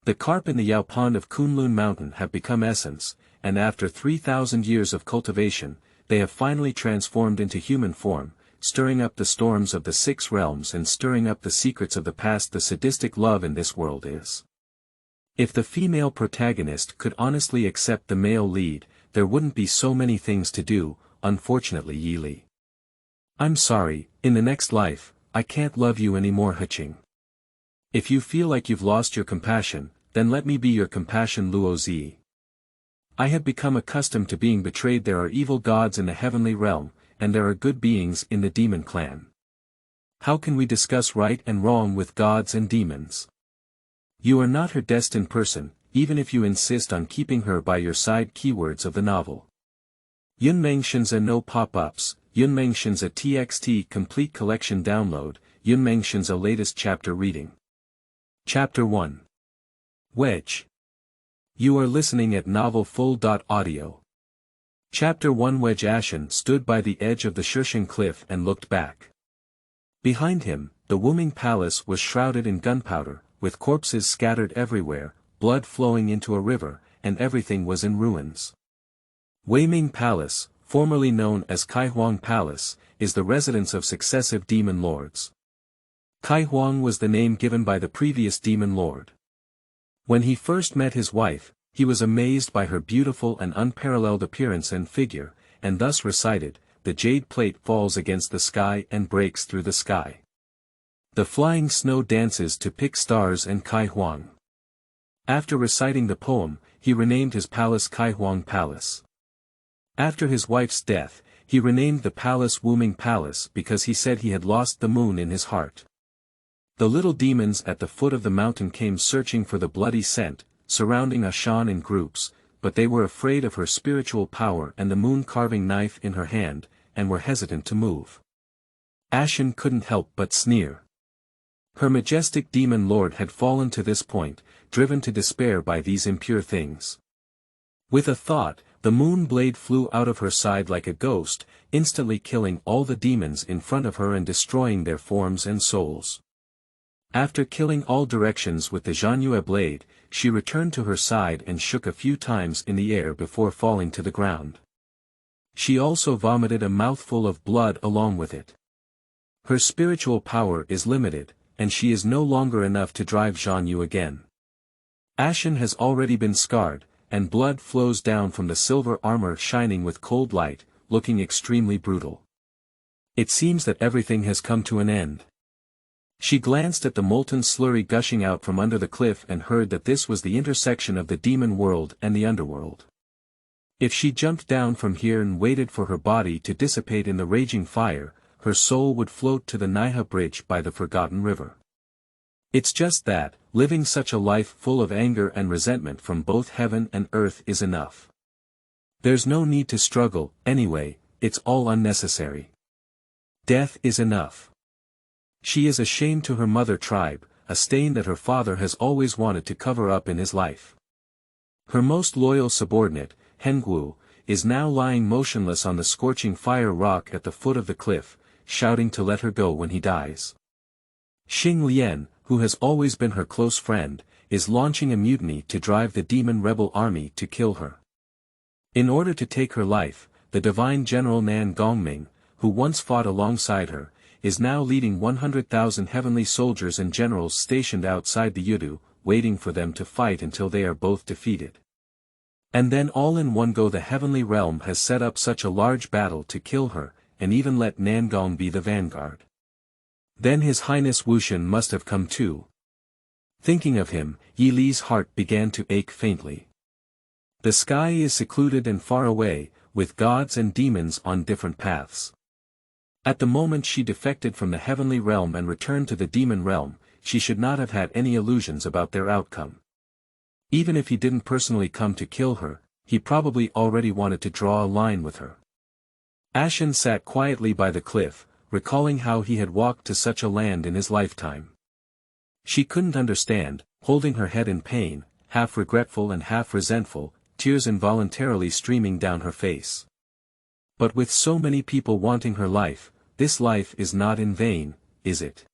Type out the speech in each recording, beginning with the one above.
The carp in the Yao Pond of Kunlun mountain have become essence, and after 3,000 years of cultivation, they have finally transformed into human form, stirring up the storms of the six realms and stirring up the secrets of the past. The sadistic love in this world is. If the female protagonist could honestly accept the male lead, there wouldn't be so many things to do, unfortunately. Yili. I'm sorry, in the next life, I can't love you anymore. Heqing. If you feel like you've lost your compassion, then let me be your compassion. Luozi. I have become accustomed to being betrayed. There are evil gods in the heavenly realm, and there are good beings in the demon clan. How can we discuss right and wrong with gods and demons? You are not her destined person, even if you insist on keeping her by your side. Keywords of the novel. Yunmeng Shenze. No pop-ups. Yunmeng Shenze TXT complete collection download. Yunmeng Shenze latest chapter reading. Chapter 1. Wedge. You are listening at novelfull.audio. Chapter 1. Wedge. Ashen stood by the edge of the Heqing cliff and looked back. Behind him, the Wuming palace was shrouded in gunpowder, with corpses scattered everywhere, blood flowing into a river, and everything was in ruins. Weiming Palace, formerly known as Qinhuai Palace, is the residence of successive demon lords. Qinhuai was the name given by the previous demon lord. When he first met his wife, he was amazed by her beautiful and unparalleled appearance and figure, and thus recited, "The jade plate falls against the sky and breaks through the sky. The flying snow dances to pick stars and Qinhuai." After reciting the poem, he renamed his palace Qinhuai Palace. After his wife's death, he renamed the palace Wuming Palace because he said he had lost the moon in his heart. The little demons at the foot of the mountain came searching for the bloody scent, surrounding Ashan in groups, but they were afraid of her spiritual power and the moon-carving knife in her hand, and were hesitant to move. Ashen couldn't help but sneer. Her majestic demon lord had fallen to this point, driven to despair by these impure things. With a thought, the moon blade flew out of her side like a ghost, instantly killing all the demons in front of her and destroying their forms and souls. After killing all directions with the Zhanyue blade, she returned to her side and shook a few times in the air before falling to the ground. She also vomited a mouthful of blood along with it. Her spiritual power is limited, and she is no longer enough to drive Zhanyue again. Ashen has already been scarred, and blood flows down from the silver armor shining with cold light, looking extremely brutal. It seems that everything has come to an end. She glanced at the molten slurry gushing out from under the cliff and heard that this was the intersection of the demon world and the underworld. If she jumped down from here and waited for her body to dissipate in the raging fire, her soul would float to the Naiha bridge by the forgotten river. It's just that, living such a life full of anger and resentment from both heaven and earth is enough. There's no need to struggle, anyway, it's all unnecessary. Death is enough. She is a shame to her mother tribe, a stain that her father has always wanted to cover up in his life. Her most loyal subordinate, Hengwu, is now lying motionless on the scorching fire rock at the foot of the cliff, shouting to let her go when he dies. Xing Lian, who has always been her close friend, is launching a mutiny to drive the demon rebel army to kill her. In order to take her life, the divine general Nan Gongming, who once fought alongside her, is now leading 100,000 heavenly soldiers and generals stationed outside the Yudu, waiting for them to fight until they are both defeated. And then all in one go the heavenly realm has set up such a large battle to kill her, and even let Nangong be the vanguard. Then His Highness Wushan must have come too. Thinking of him, Yi Li's heart began to ache faintly. The sky is secluded and far away, with gods and demons on different paths. At the moment she defected from the heavenly realm and returned to the demon realm, she should not have had any illusions about their outcome. Even if he didn't personally come to kill her, he probably already wanted to draw a line with her. Ashen sat quietly by the cliff, recalling how he had walked to such a land in his lifetime. She couldn't understand, holding her head in pain, half regretful and half resentful, tears involuntarily streaming down her face. But with so many people wanting her life, this life is not in vain, is it?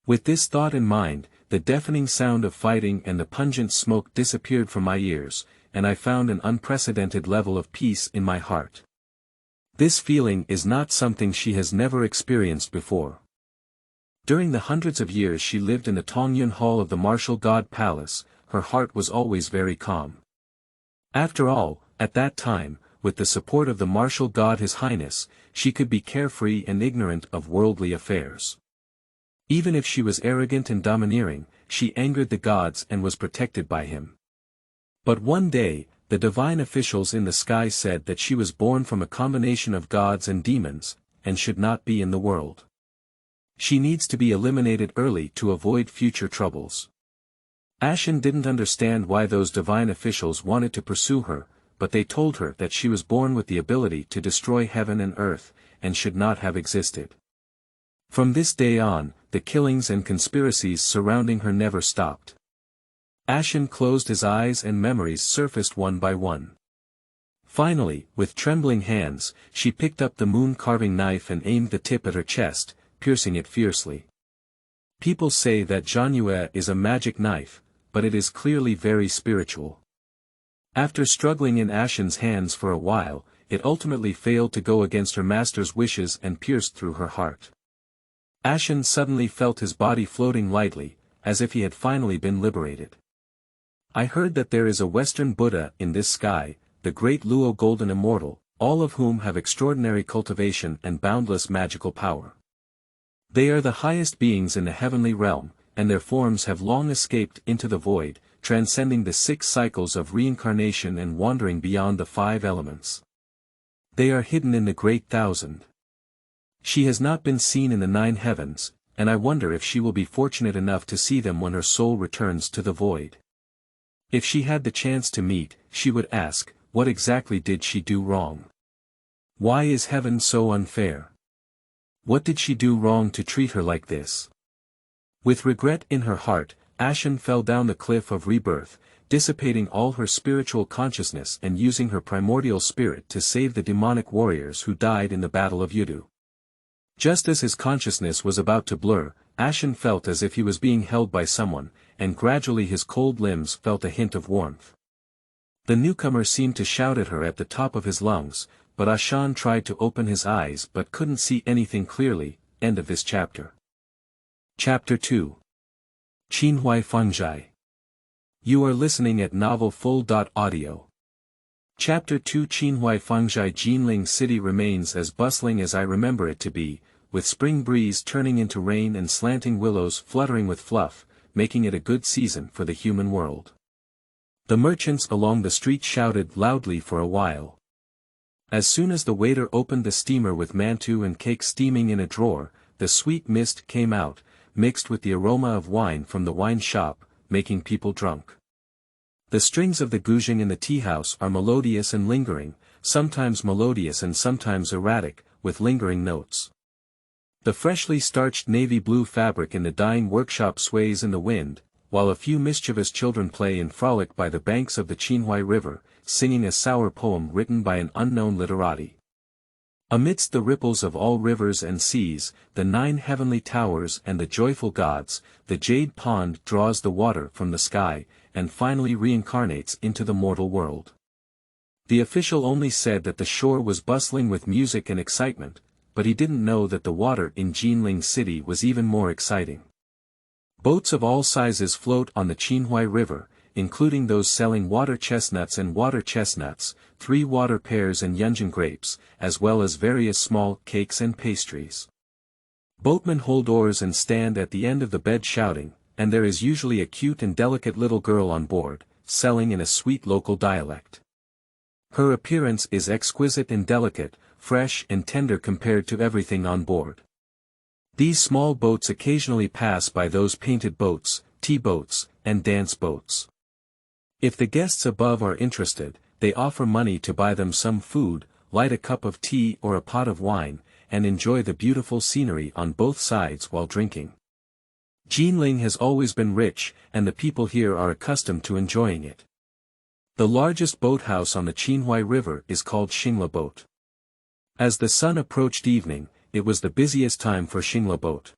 With this thought in mind, the deafening sound of fighting and the pungent smoke disappeared from my ears, and I found an unprecedented level of peace in my heart. This feeling is not something she has never experienced before. During the hundreds of years she lived in the Tongyun Hall of the Martial God Palace, her heart was always very calm. After all, at that time, with the support of the martial god His Highness, she could be carefree and ignorant of worldly affairs. Even if she was arrogant and domineering, she angered the gods and was protected by him. But one day, the divine officials in the sky said that she was born from a combination of gods and demons, and should not be in the world. She needs to be eliminated early to avoid future troubles. Ashen didn't understand why those divine officials wanted to pursue her, but they told her that she was born with the ability to destroy heaven and earth, and should not have existed. From this day on, the killings and conspiracies surrounding her never stopped. Ashen closed his eyes and memories surfaced one by one. Finally, with trembling hands, she picked up the moon-carving knife and aimed the tip at her chest, piercing it fiercely. People say that Qinhuai is a magic knife, but it is clearly very spiritual. After struggling in Ashen's hands for a while, it ultimately failed to go against her master's wishes and pierced through her heart. Ashen suddenly felt his body floating lightly, as if he had finally been liberated. I heard that there is a Western Buddha in this sky, the great Luo Golden Immortal, all of whom have extraordinary cultivation and boundless magical power. They are the highest beings in the heavenly realm, and their forms have long escaped into the void, transcending the 6 cycles of reincarnation and wandering beyond the 5 elements. They are hidden in the Great Thousand. She has not been seen in the 9 heavens, and I wonder if she will be fortunate enough to see them when her soul returns to the void. If she had the chance to meet, she would ask, what exactly did she do wrong? Why is heaven so unfair? What did she do wrong to treat her like this? With regret in her heart, Ashen fell down the cliff of rebirth, dissipating all her spiritual consciousness and using her primordial spirit to save the demonic warriors who died in the Battle of Yudu. Just as his consciousness was about to blur, Ashen felt as if he was being held by someone, and gradually his cold limbs felt a hint of warmth. The newcomer seemed to shout at her at the top of his lungs, but Ashen tried to open his eyes but couldn't see anything clearly. End of this chapter. Chapter 2. Qinhuai Fangzhai. You are listening at novelfull.audio. Chapter 2. Qinhuai Fangzhai. Jinling City remains as bustling as I remember it to be, with spring breeze turning into rain and slanting willows fluttering with fluff, making it a good season for the human world. The merchants along the street shouted loudly for a while. As soon as the waiter opened the steamer with mantou and cake steaming in a drawer, the sweet mist came out, mixed with the aroma of wine from the wine shop, making people drunk. The strings of the guzheng in the tea-house are melodious and lingering, sometimes melodious and sometimes erratic, with lingering notes. The freshly starched navy blue fabric in the dyeing workshop sways in the wind, while a few mischievous children play and frolic by the banks of the Qinhuai River, singing a sour poem written by an unknown literati. Amidst the ripples of all rivers and seas, the 9 heavenly towers and the joyful gods, the jade pond draws the water from the sky, and finally reincarnates into the mortal world. The official only said that the shore was bustling with music and excitement, but he didn't know that the water in Jinling City was even more exciting. Boats of all sizes float on the Qinhuai River, including those selling water chestnuts and water chestnuts, 3 water pears and Yunmeng grapes, as well as various small cakes and pastries. Boatmen hold oars and stand at the end of the bed shouting, and there is usually a cute and delicate little girl on board, selling in a sweet local dialect. Her appearance is exquisite and delicate, fresh and tender compared to everything on board. These small boats occasionally pass by those painted boats, tea boats, and dance boats. If the guests above are interested, they offer money to buy them some food, light a cup of tea or a pot of wine, and enjoy the beautiful scenery on both sides while drinking. Jinling has always been rich, and the people here are accustomed to enjoying it. The largest boathouse on the Qinhuai River is called Xingla Boat. As the sun approached evening, it was the busiest time for Xingla Boat.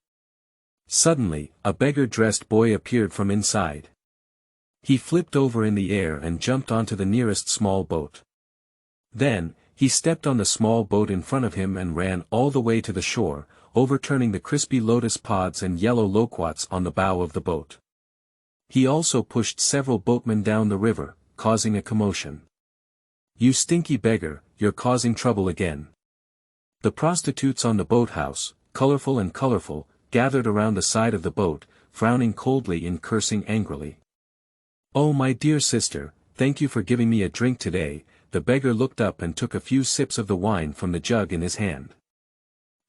Suddenly, a beggar-dressed boy appeared from inside. He flipped over in the air and jumped onto the nearest small boat. Then, he stepped on the small boat in front of him and ran all the way to the shore, overturning the crispy lotus pods and yellow loquats on the bow of the boat. He also pushed several boatmen down the river, causing a commotion. "You stinky beggar, you're causing trouble again." The prostitutes on the boathouse, colorful, gathered around the side of the boat, frowning coldly and cursing angrily. "Oh my dear sister, thank you for giving me a drink today." The beggar looked up and took a few sips of the wine from the jug in his hand.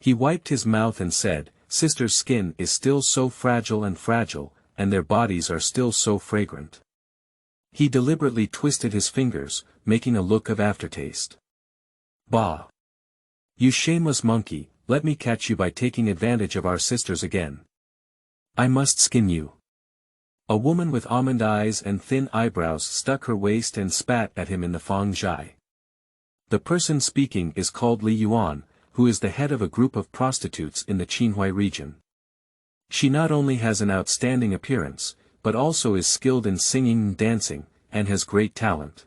He wiped his mouth and said, "Sister's skin is still so fragile, and their bodies are still so fragrant." He deliberately twisted his fingers, making a look of aftertaste. "Bah! You shameless monkey, let me catch you by taking advantage of our sisters again. I must skin you." A woman with almond eyes and thin eyebrows stuck her waist and spat at him in the Fangzhai. The person speaking is called Li Yuan, who is the head of a group of prostitutes in the Qinhuai region. She not only has an outstanding appearance, but also is skilled in singing and dancing, and has great talent.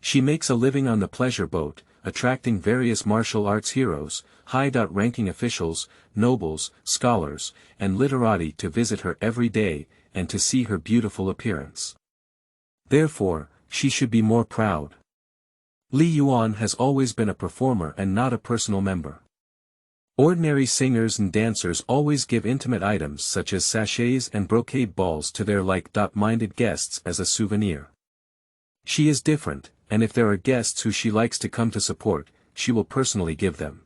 She makes a living on the pleasure boat, attracting various martial arts heroes, high-ranking officials, nobles, scholars, and literati to visit her every day, and to see her beautiful appearance. Therefore, she should be more proud. Li Yuan has always been a performer and not a personal member. Ordinary singers and dancers always give intimate items such as sachets and brocade balls to their like-minded guests as a souvenir. She is different, and if there are guests who she likes to come to support, she will personally give them.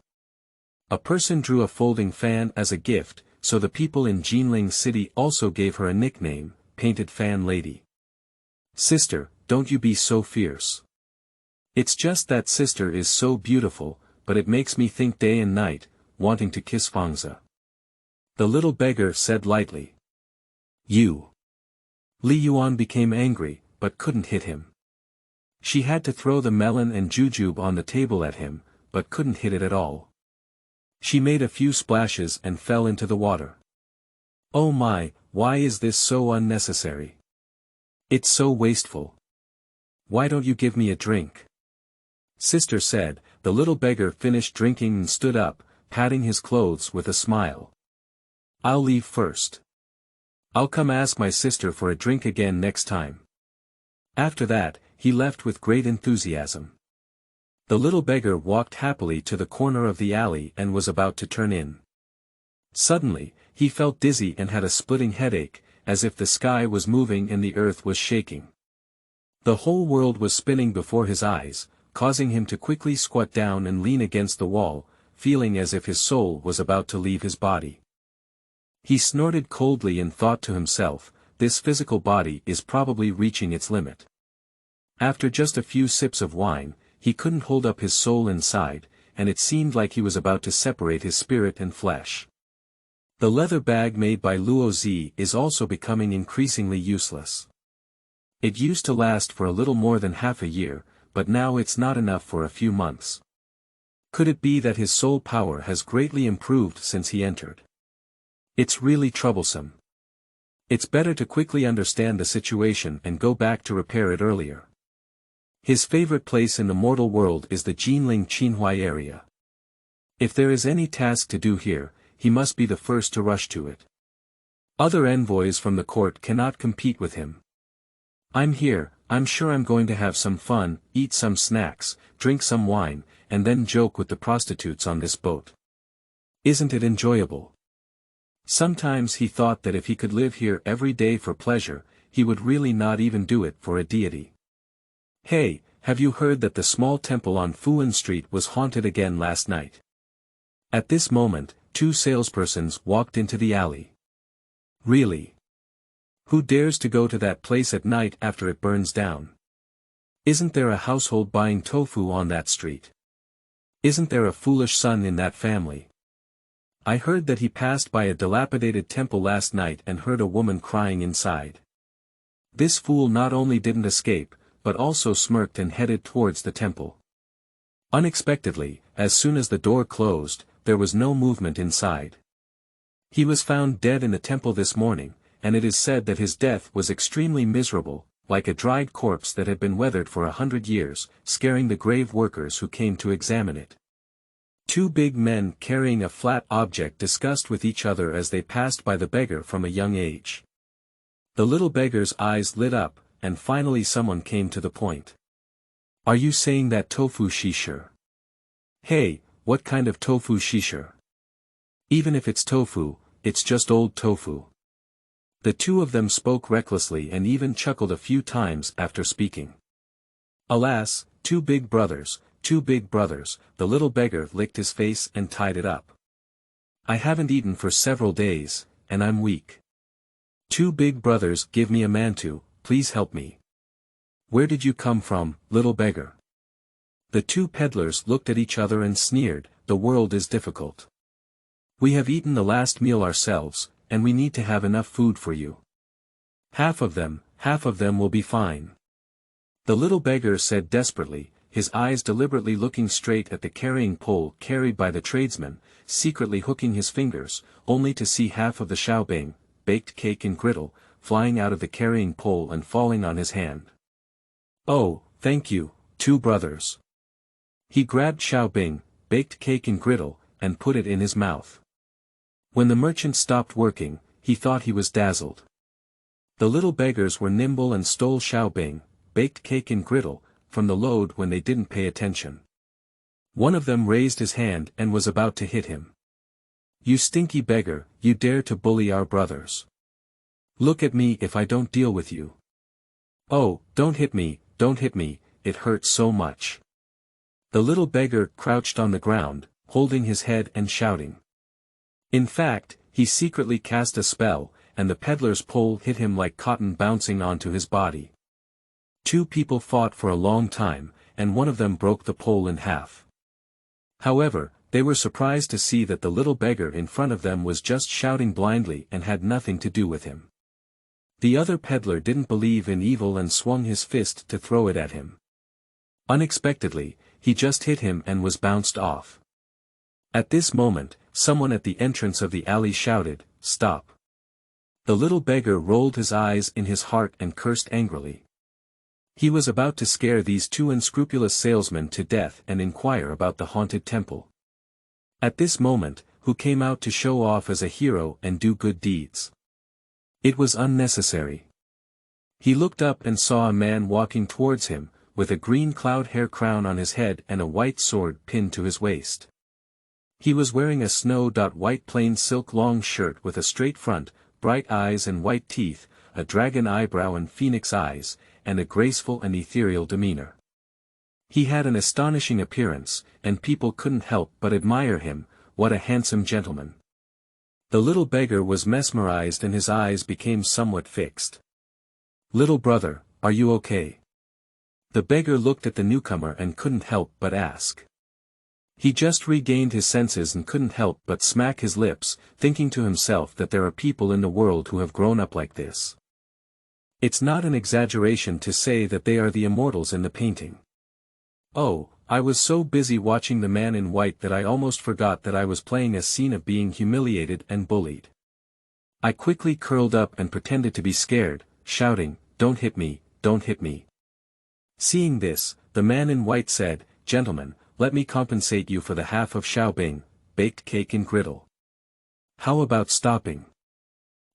A person drew a folding fan as a gift, so the people in Yunmeng City also gave her a nickname, Painted Fan Lady. "Sister, don't you be so fierce. It's just that sister is so beautiful, but it makes me think day and night, wanting to kiss Fangzhai." The little beggar said lightly. "You." Li Yuan became angry, but couldn't hit him. She had to throw the melon and jujube on the table at him, but couldn't hit it at all. She made a few splashes and fell into the water. "Oh my, why is this so unnecessary? It's so wasteful. Why don't you give me a drink?" Sister said. The little beggar finished drinking and stood up, patting his clothes with a smile. "I'll leave first. I'll come ask my sister for a drink again next time." After that, he left with great enthusiasm. The little beggar walked happily to the corner of the alley and was about to turn in. Suddenly, he felt dizzy and had a splitting headache, as if the sky was moving and the earth was shaking. The whole world was spinning before his eyes, causing him to quickly squat down and lean against the wall, feeling as if his soul was about to leave his body. He snorted coldly and thought to himself, "This physical body is probably reaching its limit." After just a few sips of wine, he couldn't hold up his soul inside, and it seemed like he was about to separate his spirit and flesh. The leather bag made by Luo Zi is also becoming increasingly useless. It used to last for a little more than half a year, but now it's not enough for a few months. Could it be that his soul power has greatly improved since he entered? It's really troublesome. It's better to quickly understand the situation and go back to repair it earlier. His favorite place in the mortal world is the Jinling Qinhuai area. If there is any task to do here, he must be the first to rush to it. Other envoys from the court cannot compete with him. "I'm here, I'm sure I'm going to have some fun, eat some snacks, drink some wine, and then joke with the prostitutes on this boat. Isn't it enjoyable?" Sometimes he thought that if he could live here every day for pleasure, he would really not even do it for a deity. "Hey, have you heard that the small temple on Fuan Street was haunted again last night?" At this moment, two salespersons walked into the alley. "Really? Who dares to go to that place at night after it burns down? Isn't there a household buying tofu on that street? Isn't there a foolish son in that family? I heard that he passed by a dilapidated temple last night and heard a woman crying inside. This fool not only didn't escape, but also smirked and headed towards the temple." Unexpectedly, as soon as the door closed, there was no movement inside. He was found dead in the temple this morning, and it is said that his death was extremely miserable, like a dried corpse that had been weathered for 100 years, scaring the grave workers who came to examine it. Two big men carrying a flat object discussed with each other as they passed by the beggar from a young age. The little beggar's eyes lit up, and finally someone came to the point. Are you saying that tofu shisher? Hey, what kind of tofu shisher? Even if it's tofu, it's just old tofu. The two of them spoke recklessly and even chuckled a few times after speaking. Alas, two big brothers, the little beggar licked his face and tied it up. I haven't eaten for several days, and I'm weak. Two big brothers, give me a mantu, please help me. Where did you come from, little beggar? The two peddlers looked at each other and sneered, the world is difficult. We have eaten the last meal ourselves, and we need to have enough food for you. Half of them will be fine. The little beggar said desperately, his eyes deliberately looking straight at the carrying pole carried by the tradesman, secretly hooking his fingers, only to see half of the xiaobing, baked cake and griddle, flying out of the carrying pole and falling on his hand. Oh, thank you, two brothers. He grabbed xiaobing, baked cake and griddle, and put it in his mouth. When the merchant stopped working, he thought he was dazzled. The little beggars were nimble and stole xiaobing, baked cake and griddle, from the load when they didn't pay attention. One of them raised his hand and was about to hit him. You stinky beggar, you dare to bully our brothers. Look at me if I don't deal with you. Oh, don't hit me, it hurts so much. The little beggar crouched on the ground, holding his head and shouting. In fact, he secretly cast a spell, and the peddler's pole hit him like cotton bouncing onto his body. Two people fought for a long time, and one of them broke the pole in half. However, they were surprised to see that the little beggar in front of them was just shouting blindly and had nothing to do with him. The other peddler didn't believe in evil and swung his fist to throw it at him. Unexpectedly, he just hit him and was bounced off. At this moment, someone at the entrance of the alley shouted, "Stop!" The little beggar rolled his eyes in his heart and cursed angrily. He was about to scare these two unscrupulous salesmen to death and inquire about the haunted temple. At this moment, who came out to show off as a hero and do good deeds? It was unnecessary. He looked up and saw a man walking towards him, with a green cloud hair crown on his head and a white sword pinned to his waist. He was wearing a snow-white plain silk long shirt with a straight front, bright eyes and white teeth, a dragon eyebrow and phoenix eyes, and a graceful and ethereal demeanor. He had an astonishing appearance, and people couldn't help but admire him. What a handsome gentleman. The little beggar was mesmerized and his eyes became somewhat fixed. Little brother, are you okay? The beggar looked at the newcomer and couldn't help but ask. He just regained his senses and couldn't help but smack his lips, thinking to himself that there are people in the world who have grown up like this. It's not an exaggeration to say that they are the immortals in the painting. Oh, I was so busy watching the man in white that I almost forgot that I was playing a scene of being humiliated and bullied. I quickly curled up and pretended to be scared, shouting, "Don't hit me, don't hit me." Seeing this, the man in white said, "Gentlemen, let me compensate you for the half of xiaobing, baked cake and griddle. How about stopping?"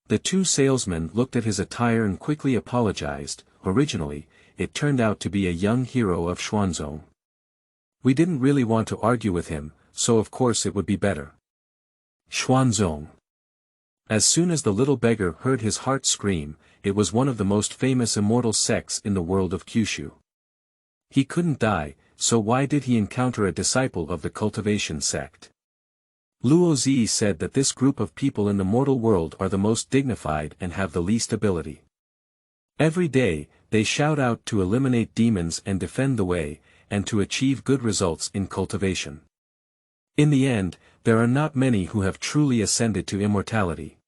The two salesmen looked at his attire and quickly apologized. Originally, it turned out to be a young hero of Xuanzong. We didn't really want to argue with him, so of course it would be better. Xuanzong. As soon as the little beggar heard his heart scream, it was one of the most famous immortal sects in the world of Kyushu. He couldn't die, so why did he encounter a disciple of the Cultivation sect? Luo Zi said that this group of people in the mortal world are the most dignified and have the least ability. Every day, they shout out to eliminate demons and defend the way, and to achieve good results in cultivation. In the end, there are not many who have truly ascended to immortality.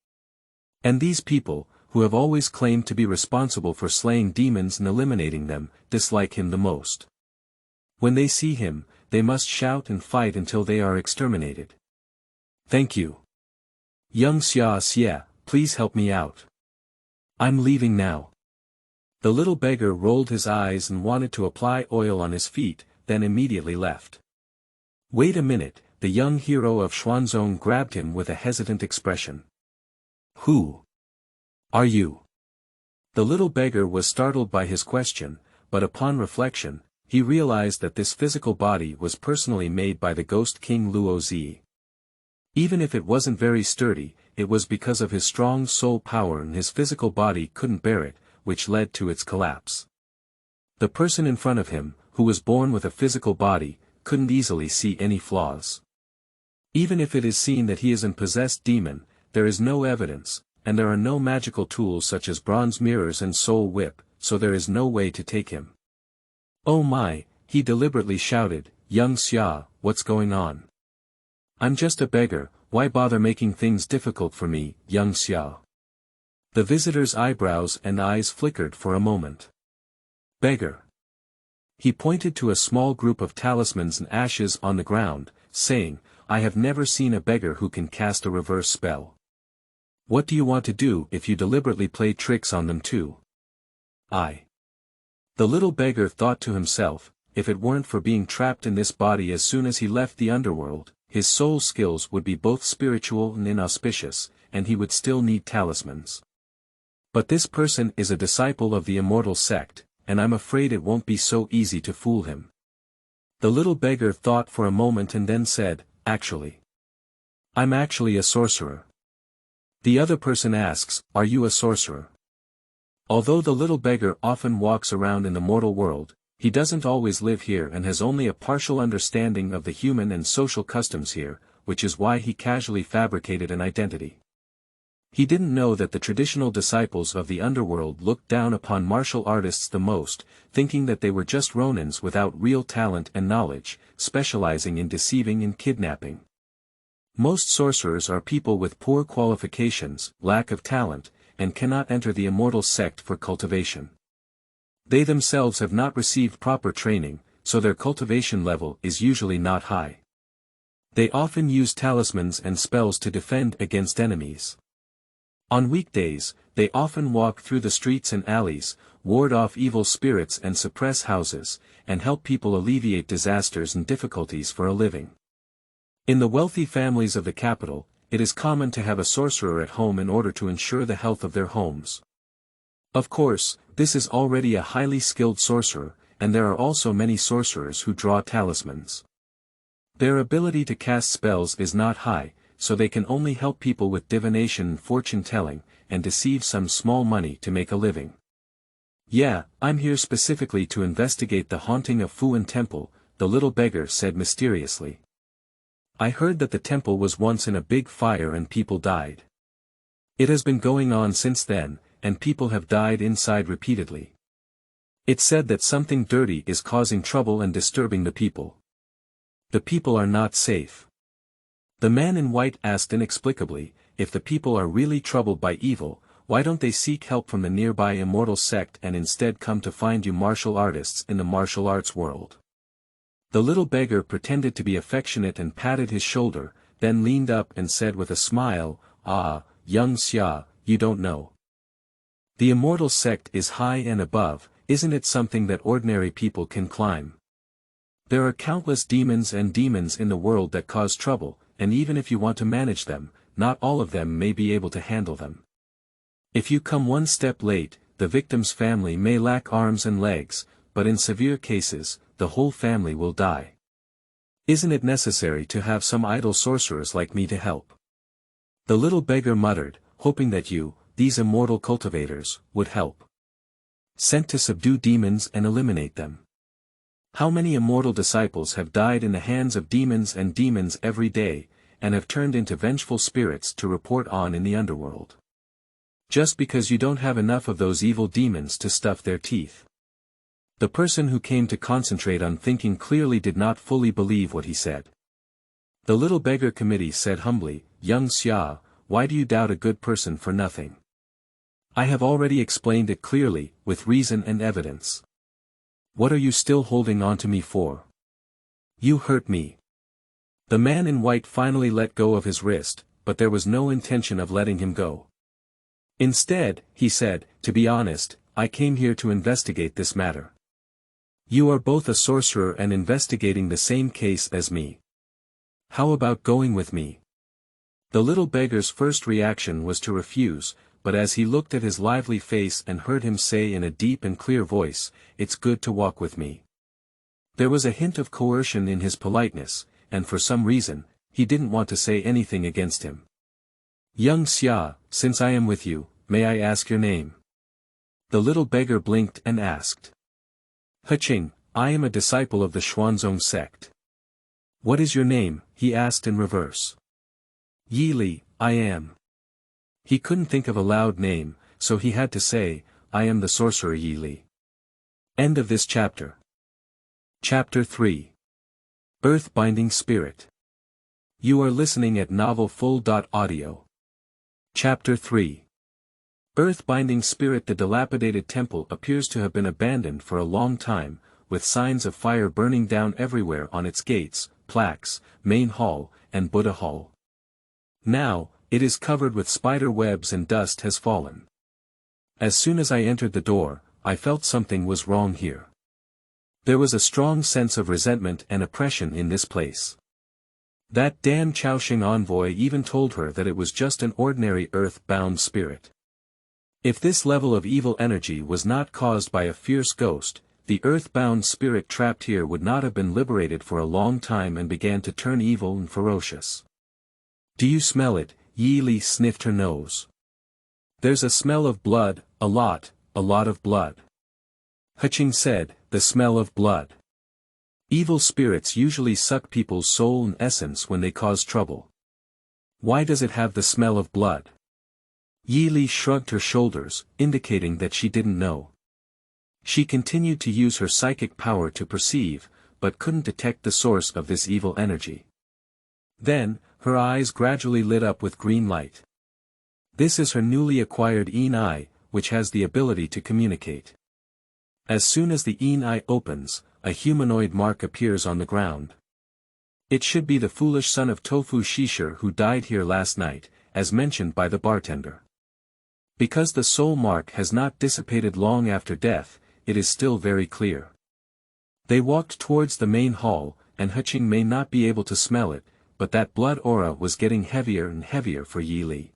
And these people, who have always claimed to be responsible for slaying demons and eliminating them, dislike him the most. When they see him, they must shout and fight until they are exterminated. Thank you. Young Xia, please help me out. I'm leaving now. The little beggar rolled his eyes and wanted to apply oil on his feet, then immediately left. Wait a minute, the young hero of Xuanzong grabbed him with a hesitant expression. Who are you? The little beggar was startled by his question, but upon reflection, he realized that this physical body was personally made by the ghost king Luozi. Even if it wasn't very sturdy, it was because of his strong soul power and his physical body couldn't bear it, which led to its collapse. The person in front of him, who was born with a physical body, couldn't easily see any flaws. Even if it is seen that he is an possessed demon, there is no evidence, and there are no magical tools such as bronze mirrors and soul whip, so there is no way to take him. Oh my, he deliberately shouted, Young Xia, what's going on? I'm just a beggar, why bother making things difficult for me, Young Xia? The visitor's eyebrows and eyes flickered for a moment. Beggar. He pointed to a small group of talismans and ashes on the ground, saying, I have never seen a beggar who can cast a reverse spell. What do you want to do if you deliberately play tricks on them too? The little beggar thought to himself, if it weren't for being trapped in this body as soon as he left the underworld, his soul skills would be both spiritual and inauspicious, and he would still need talismans. But this person is a disciple of the immortal sect, and I'm afraid it won't be so easy to fool him. The little beggar thought for a moment and then said, Actually, I'm actually a sorcerer. The other person asks, Are you a sorcerer? Although the little beggar often walks around in the mortal world, he doesn't always live here and has only a partial understanding of the human and social customs here, which is why he casually fabricated an identity. He didn't know that the traditional disciples of the underworld looked down upon martial artists the most, thinking that they were just ronins without real talent and knowledge, specializing in deceiving and kidnapping. Most sorcerers are people with poor qualifications, lack of talent, and cannot enter the immortal sect for cultivation. They themselves have not received proper training, so their cultivation level is usually not high. They often use talismans and spells to defend against enemies. On weekdays, they often walk through the streets and alleys, ward off evil spirits and suppress houses, and help people alleviate disasters and difficulties for a living. In the wealthy families of the capital, it is common to have a sorcerer at home in order to ensure the health of their homes. Of course, this is already a highly skilled sorcerer, and there are also many sorcerers who draw talismans. Their ability to cast spells is not high, so they can only help people with divination and fortune-telling, and deceive some small money to make a living. Yeah, I'm here specifically to investigate the haunting of Fuan Temple, the little beggar said mysteriously. I heard that the temple was once in a big fire and people died. It has been going on since then, and people have died inside repeatedly. It's said that something dirty is causing trouble and disturbing the people. The people are not safe. The man in white asked inexplicably, if the people are really troubled by evil, why don't they seek help from the nearby immortal sect and instead come to find you martial artists in the martial arts world? The little beggar pretended to be affectionate and patted his shoulder, then leaned up and said with a smile, Young Xia, you don't know. The immortal sect is high and above, isn't it something that ordinary people can climb? There are countless demons in the world that cause trouble, and even if you want to manage them, not all of them may be able to handle them. If you come one step late, the victim's family may lack arms and legs, but in severe cases, the whole family will die. Isn't it necessary to have some idle sorcerers like me to help? The little beggar muttered, hoping that you, these immortal cultivators, would help. Sent to subdue demons and eliminate them. How many immortal disciples have died in the hands of demons every day, and have turned into vengeful spirits to report on in the underworld? Just because you don't have enough of those evil demons to stuff their teeth. The person who came to concentrate on thinking clearly did not fully believe what he said. The little beggar committee said humbly, Young Xia, why do you doubt a good person for nothing? I have already explained it clearly, with reason and evidence. What are you still holding on to me for? You hurt me. The man in white finally let go of his wrist, but there was no intention of letting him go. Instead, he said, "To be honest, I came here to investigate this matter. You are both a sorcerer and investigating the same case as me. How about going with me?" The little beggar's first reaction was to refuse, but as he looked at his lively face and heard him say in a deep and clear voice, "It's good to walk with me." There was a hint of coercion in his politeness, and for some reason, he didn't want to say anything against him. "Young Xia, since I am with you, may I ask your name?" The little beggar blinked and asked. "Heqing, I am a disciple of the Xuanzong sect." "What is your name?" he asked in reverse. "Yili, I am." He couldn't think of a loud name, so he had to say, "I am the sorcerer Yili." End of this chapter. Chapter 3. Earth-Binding Spirit. You are listening at novelfull.audio. Chapter 3. Earth-Binding Spirit. The dilapidated temple appears to have been abandoned for a long time, with signs of fire burning down everywhere on its gates, plaques, main hall, and Buddha hall. Now, it is covered with spider webs and dust has fallen. As soon as I entered the door, I felt something was wrong here. There was a strong sense of resentment and oppression in this place. That damn Chaoxing envoy even told her that it was just an ordinary earth-bound spirit. If this level of evil energy was not caused by a fierce ghost, the earth-bound spirit trapped here would not have been liberated for a long time and began to turn evil and ferocious. "Do you smell it?" Yili sniffed her nose. "There's a smell of blood, a lot of blood." Heqing said, "The smell of blood. Evil spirits usually suck people's soul and essence when they cause trouble. Why does it have the smell of blood?" Yili shrugged her shoulders, indicating that she didn't know. She continued to use her psychic power to perceive, but couldn't detect the source of this evil energy. Then, her eyes gradually lit up with green light. This is her newly acquired Yin Eye, which has the ability to communicate. As soon as the Yin Eye opens, a humanoid mark appears on the ground. It should be the foolish son of Tofu Shisher who died here last night, as mentioned by the bartender. Because the soul mark has not dissipated long after death, it is still very clear. They walked towards the main hall, and Heqing may not be able to smell it, but that blood aura was getting heavier and heavier for Yili.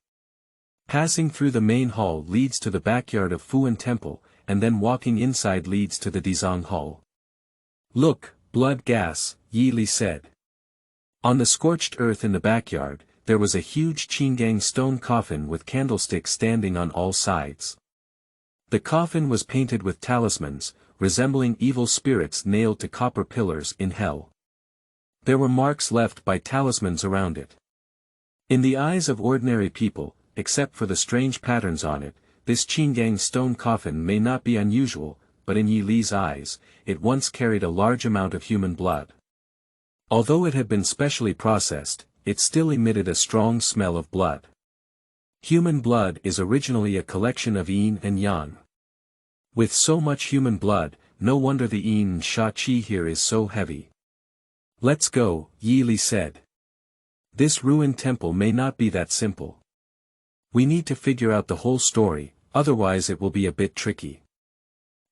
Passing through the main hall leads to the backyard of Fuan Temple, and then walking inside leads to the Dizang Hall. "Look, blood gas," Yili said. On the scorched earth in the backyard, there was a huge Qingang stone coffin with candlesticks standing on all sides. The coffin was painted with talismans, resembling evil spirits nailed to copper pillars in hell. There were marks left by talismans around it. In the eyes of ordinary people, except for the strange patterns on it, this Qingang stone coffin may not be unusual, but in Yili's eyes, it once carried a large amount of human blood. Although it had been specially processed, it still emitted a strong smell of blood. Human blood is originally a collection of yin and yang. With so much human blood, no wonder the yin and sha qi here is so heavy. "Let's go," Yili said. "This ruined temple may not be that simple. We need to figure out the whole story, otherwise it will be a bit tricky."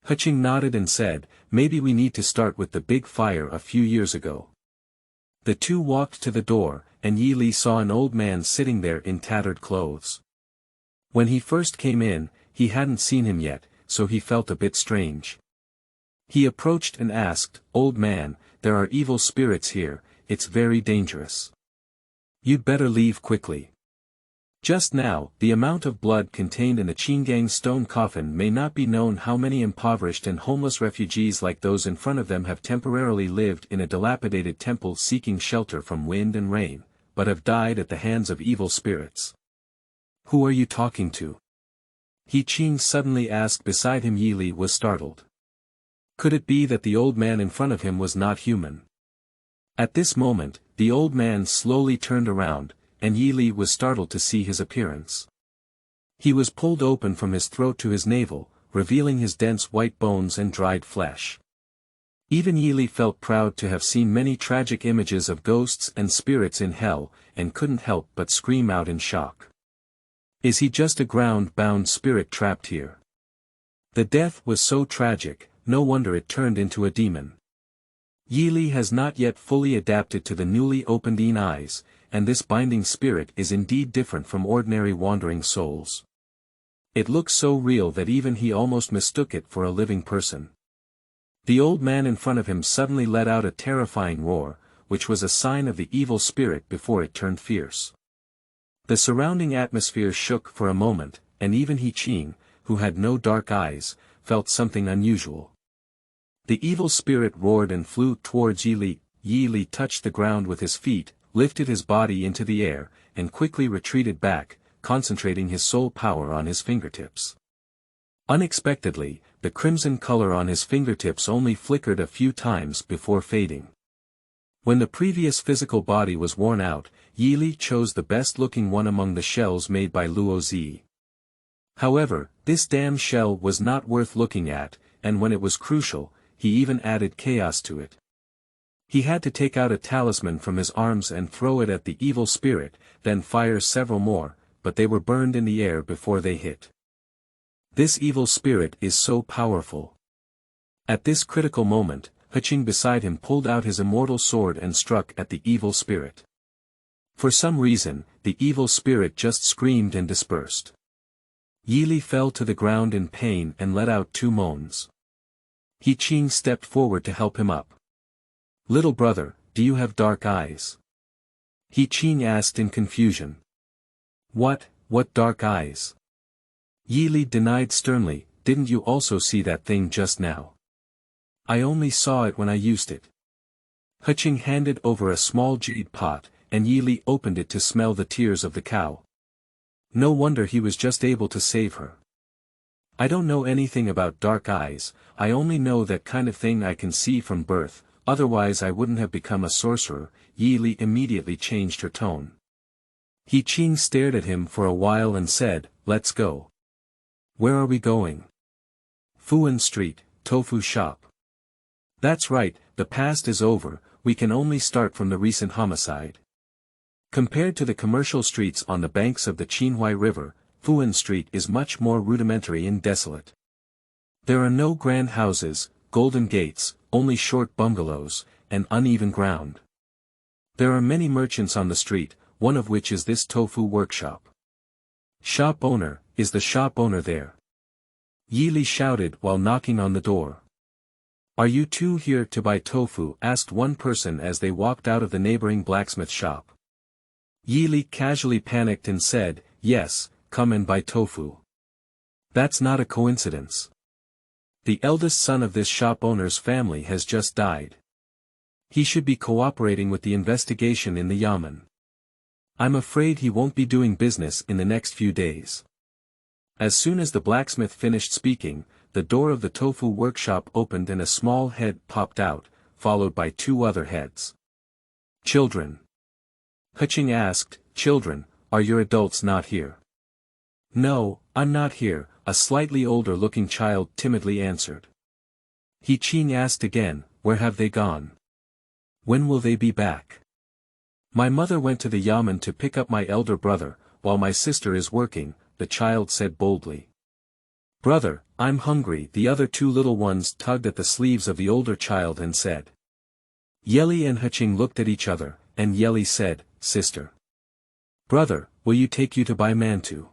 Heqing nodded and said, "Maybe we need to start with the big fire a few years ago." The two walked to the door, and Yili saw an old man sitting there in tattered clothes. When he first came in, he hadn't seen him yet, so he felt a bit strange. He approached and asked, "Old man, there are evil spirits here, it's very dangerous. You'd better leave quickly." Just now, the amount of blood contained in the Qingang stone coffin may not be known. How many impoverished and homeless refugees like those in front of them have temporarily lived in a dilapidated temple seeking shelter from wind and rain, but have died at the hands of evil spirits. "Who are you talking to?" Heqing suddenly asked. Beside him Yili was startled. Could it be that the old man in front of him was not human? At this moment, the old man slowly turned around, and Yili was startled to see his appearance. He was pulled open from his throat to his navel, revealing his dense white bones and dried flesh. Even Yili felt proud to have seen many tragic images of ghosts and spirits in hell, and couldn't help but scream out in shock. Is he just a ground-bound spirit trapped here? The death was so tragic, no wonder it turned into a demon. Yili has not yet fully adapted to the newly opened eyes, and this binding spirit is indeed different from ordinary wandering souls. It looks so real that even he almost mistook it for a living person. The old man in front of him suddenly let out a terrifying roar, which was a sign of the evil spirit before it turned fierce. The surrounding atmosphere shook for a moment, and even Heqing, who had no dark eyes, felt something unusual. The evil spirit roared and flew towards Yili. Yili touched the ground with his feet, lifted his body into the air, and quickly retreated back, concentrating his soul power on his fingertips. Unexpectedly, the crimson color on his fingertips only flickered a few times before fading. When the previous physical body was worn out, Yili chose the best-looking one among the shells made by Luo Zi. However, this damn shell was not worth looking at, and when it was crucial, he even added chaos to it. He had to take out a talisman from his arms and throw it at the evil spirit, then fire several more, but they were burned in the air before they hit. This evil spirit is so powerful. At this critical moment, Heqing beside him pulled out his immortal sword and struck at the evil spirit. For some reason, the evil spirit just screamed and dispersed. Yili fell to the ground in pain and let out 2 moans. Heqing stepped forward to help him up. "Little brother, do you have dark eyes?" Heqing asked in confusion. What dark eyes?" Yili denied sternly, "Didn't you also see that thing just now?" "I only saw it when I used it." Heqing handed over a small jade pot, and Yili opened it to smell the tears of the cow. No wonder he was just able to save her. "I don't know anything about dark eyes, I only know that kind of thing I can see from birth, otherwise I wouldn't have become a sorcerer." Yili immediately changed her tone. Heqing stared at him for a while and said, "Let's go." "Where are we going?" "Fuan Street, Tofu Shop." "That's right, the past is over, we can only start from the recent homicide." Compared to the commercial streets on the banks of the Qinhuai River, Fuan Street is much more rudimentary and desolate. There are no grand houses, golden gates, only short bungalows, and uneven ground. There are many merchants on the street, one of which is this tofu workshop. "Shop owner, is the shop owner there?" Yili shouted while knocking on the door. "Are you two here to buy tofu?" asked one person as they walked out of the neighboring blacksmith shop. Yili casually panicked and said, "Yes, come and buy tofu." "That's not a coincidence. The eldest son of this shop owner's family has just died. He should be cooperating with the investigation in the yamen. I'm afraid he won't be doing business in the next few days." As soon as the blacksmith finished speaking, the door of the tofu workshop opened and a small head popped out, followed by 2 other heads. "Children?" Heqing asked. "Children, are your adults not here?" "No, I'm not here," a slightly older-looking child timidly answered. Heqing asked again, "Where have they gone? When will they be back?" "My mother went to the yamen to pick up my elder brother, while my sister is working," the child said boldly. "Brother, I'm hungry." The other 2 little ones tugged at the sleeves of the older child and said. Yeli and Heqing looked at each other, and Yeli said, "Sister." "Brother, will you take you to buy mantu?"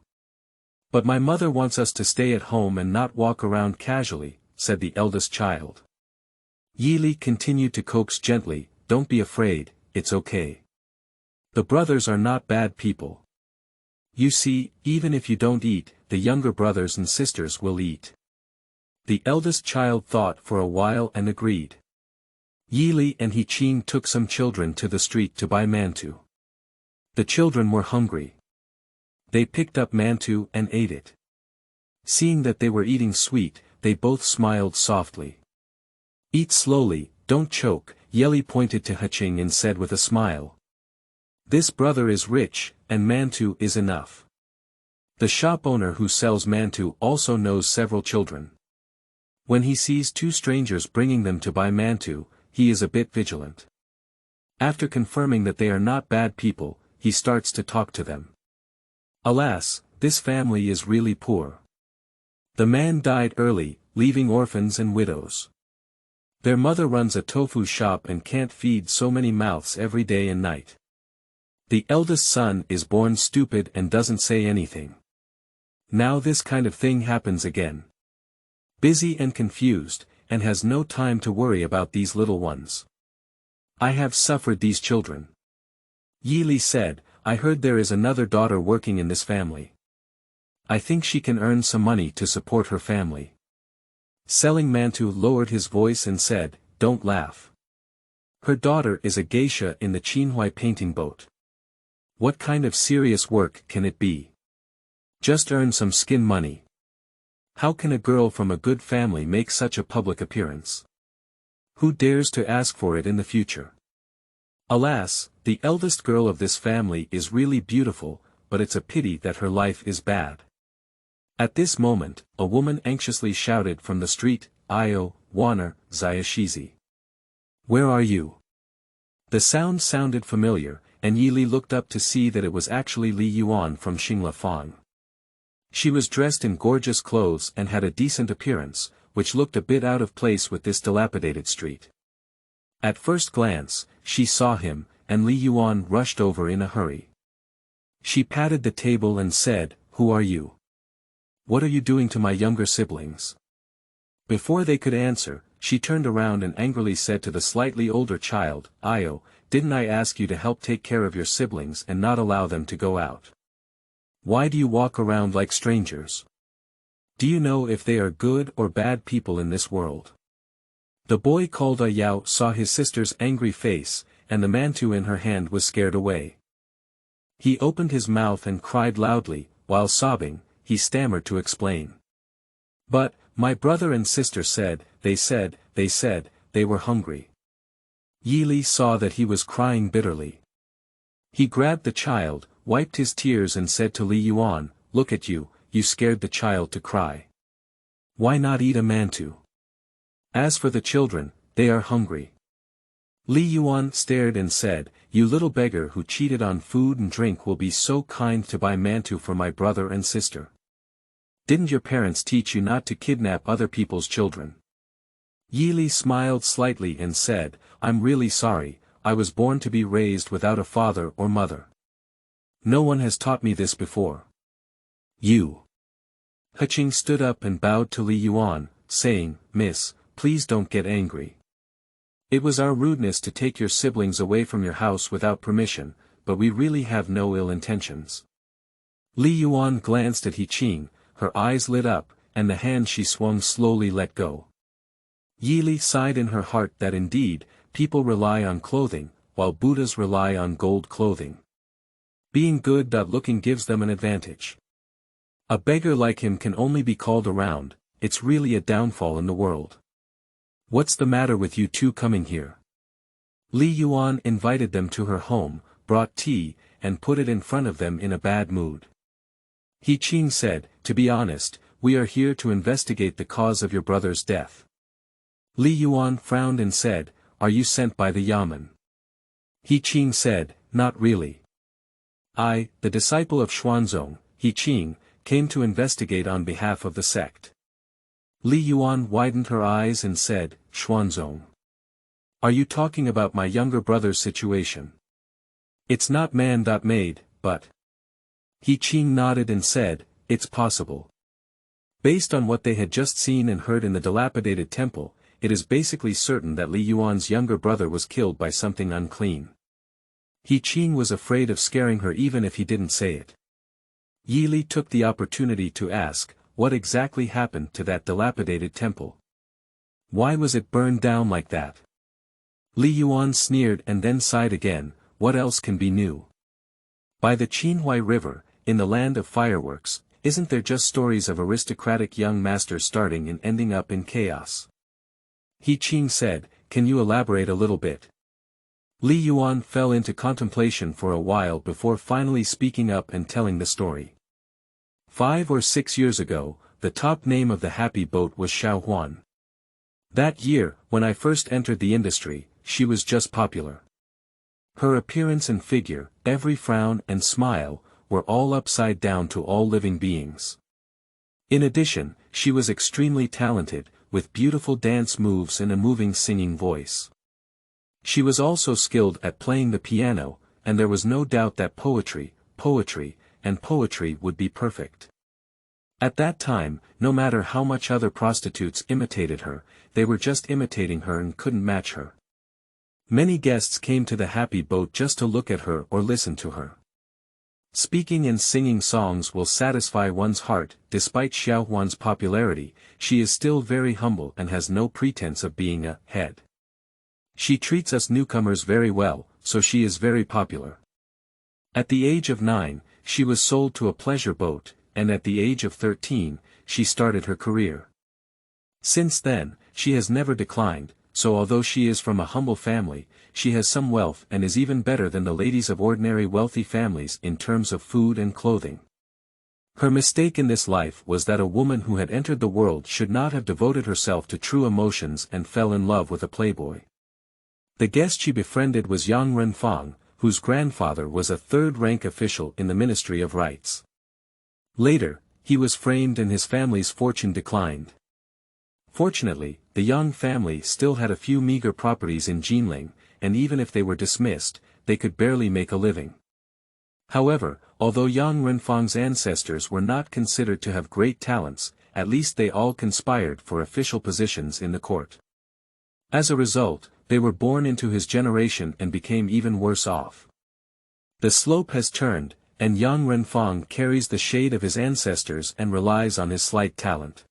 "But my mother wants us to stay at home and not walk around casually," said the eldest child. Yili continued to coax gently, "Don't be afraid, it's okay. The brothers are not bad people. You see, even if you don't eat, the younger brothers and sisters will eat." The eldest child thought for a while and agreed. Yili and Heqing took some children to the street to buy mantu. The children were hungry. They picked up mantu and ate it. Seeing that they were eating sweet, they both smiled softly. "Eat slowly, don't choke," Yeli pointed to Heqing and said with a smile. "This brother is rich, and mantu is enough. The shop owner who sells mantu also knows several children. When he sees two strangers bringing them to buy mantu, he is a bit vigilant. After confirming that they are not bad people, he starts to talk to them. Alas, this family is really poor. The man died early, leaving orphans and widows. Their mother runs a tofu shop and can't feed so many mouths every day and night. The eldest son is born stupid and doesn't say anything. Now this kind of thing happens again. Busy and confused, and has no time to worry about these little ones. I have suffered these children. Yi Li said, I heard there is another daughter working in this family. I think she can earn some money to support her family. Selling mantu lowered his voice and said, don't laugh. Her daughter is a geisha in the Qinhuai painting boat. What kind of serious work can it be? Just earn some skin money. How can a girl from a good family make such a public appearance? Who dares to ask for it in the future? Alas, the eldest girl of this family is really beautiful, but it's a pity that her life is bad. At this moment, a woman anxiously shouted from the street, Io, Warner, Zayashizi. Where are you? The sound sounded familiar, and Yi Li looked up to see that it was actually Li Yuan from Xingla Fang. She was dressed in gorgeous clothes and had a decent appearance, which looked a bit out of place with this dilapidated street. At first glance, she saw him, and Li Yuan rushed over in a hurry. She patted the table and said, Who are you? What are you doing to my younger siblings? Before they could answer, she turned around and angrily said to the slightly older child, Io, didn't I ask you to help take care of your siblings and not allow them to go out? Why do you walk around like strangers? Do you know if they are good or bad people in this world? The boy called Yao saw his sister's angry face, and the mantu in her hand was scared away. He opened his mouth and cried loudly, while sobbing, he stammered to explain. But, my brother and sister said, they were hungry. Yi Li saw that he was crying bitterly. He grabbed the child, wiped his tears and said to Li Yuan, Look at you, you scared the child to cry. Why not eat a mantu? As for the children, they are hungry. Li Yuan stared and said, You little beggar who cheated on food and drink will be so kind to buy mantu for my brother and sister. Didn't your parents teach you not to kidnap other people's children? Yi Li smiled slightly and said, I'm really sorry, I was born to be raised without a father or mother. No one has taught me this before. You. Heqing stood up and bowed to Li Yuan, saying, Miss, please don't get angry. It was our rudeness to take your siblings away from your house without permission, but we really have no ill intentions. Li Yuan glanced at Heqing, her eyes lit up, and the hand she swung slowly let go. Yi Li sighed in her heart that indeed, people rely on clothing, while Buddhas rely on gold clothing. Being good-looking gives them an advantage. A beggar like him can only be called around, it's really a downfall in the world. What's the matter with you two coming here? Li Yuan invited them to her home, brought tea, and put it in front of them in a bad mood. Heqing said, To be honest, we are here to investigate the cause of your brother's death. Li Yuan frowned and said, Are you sent by the Yamen? Heqing said, Not really. I, the disciple of Xuanzong, Heqing, came to investigate on behalf of the sect. Li Yuan widened her eyes and said, Xuanzong. Are you talking about my younger brother's situation? It's not man-made, but... Heqing nodded and said, It's possible. Based on what they had just seen and heard in the dilapidated temple, it is basically certain that Li Yuan's younger brother was killed by something unclean. Heqing was afraid of scaring her even if he didn't say it. Yi Li took the opportunity to ask, what exactly happened to that dilapidated temple? Why was it burned down like that? Li Yuan sneered and then sighed again, what else can be new? By the Qinhuai River, in the land of fireworks, isn't there just stories of aristocratic young masters starting and ending up in chaos? Heqing said, Can you elaborate a little bit? Li Yuan fell into contemplation for a while before finally speaking up and telling the story. 5 or 6 years ago, the top name of the happy boat was Xiaohuan. That year, when I first entered the industry, she was just popular. Her appearance and figure, every frown and smile, were all upside down to all living beings. In addition, she was extremely talented, with beautiful dance moves and a moving singing voice. She was also skilled at playing the piano, and there was no doubt that poetry would be perfect. At that time, no matter how much other prostitutes imitated her, they were just imitating her and couldn't match her. Many guests came to the Happy Boat just to look at her or listen to her. Speaking and singing songs will satisfy one's heart. Despite Xiaohuan's popularity, she is still very humble and has no pretense of being a head. She treats us newcomers very well, so she is very popular. At the age of 9, she was sold to a pleasure boat, and at the age of 13, she started her career. Since then, she has never declined, so although she is from a humble family, she has some wealth and is even better than the ladies of ordinary wealthy families in terms of food and clothing. Her mistake in this life was that a woman who had entered the world should not have devoted herself to true emotions and fell in love with a playboy. The guest she befriended was Yang Renfang, whose grandfather was a third-rank official in the Ministry of Rights. Later, he was framed and his family's fortune declined. Fortunately, the Yang family still had a few meager properties in Qinhuai, and even if they were dismissed, they could barely make a living. However, although Yang Renfang's ancestors were not considered to have great talents, at least they all conspired for official positions in the court. As a result, they were born into his generation and became even worse off. The slope has turned, and Yang Renfang carries the shade of his ancestors and relies on his slight talent.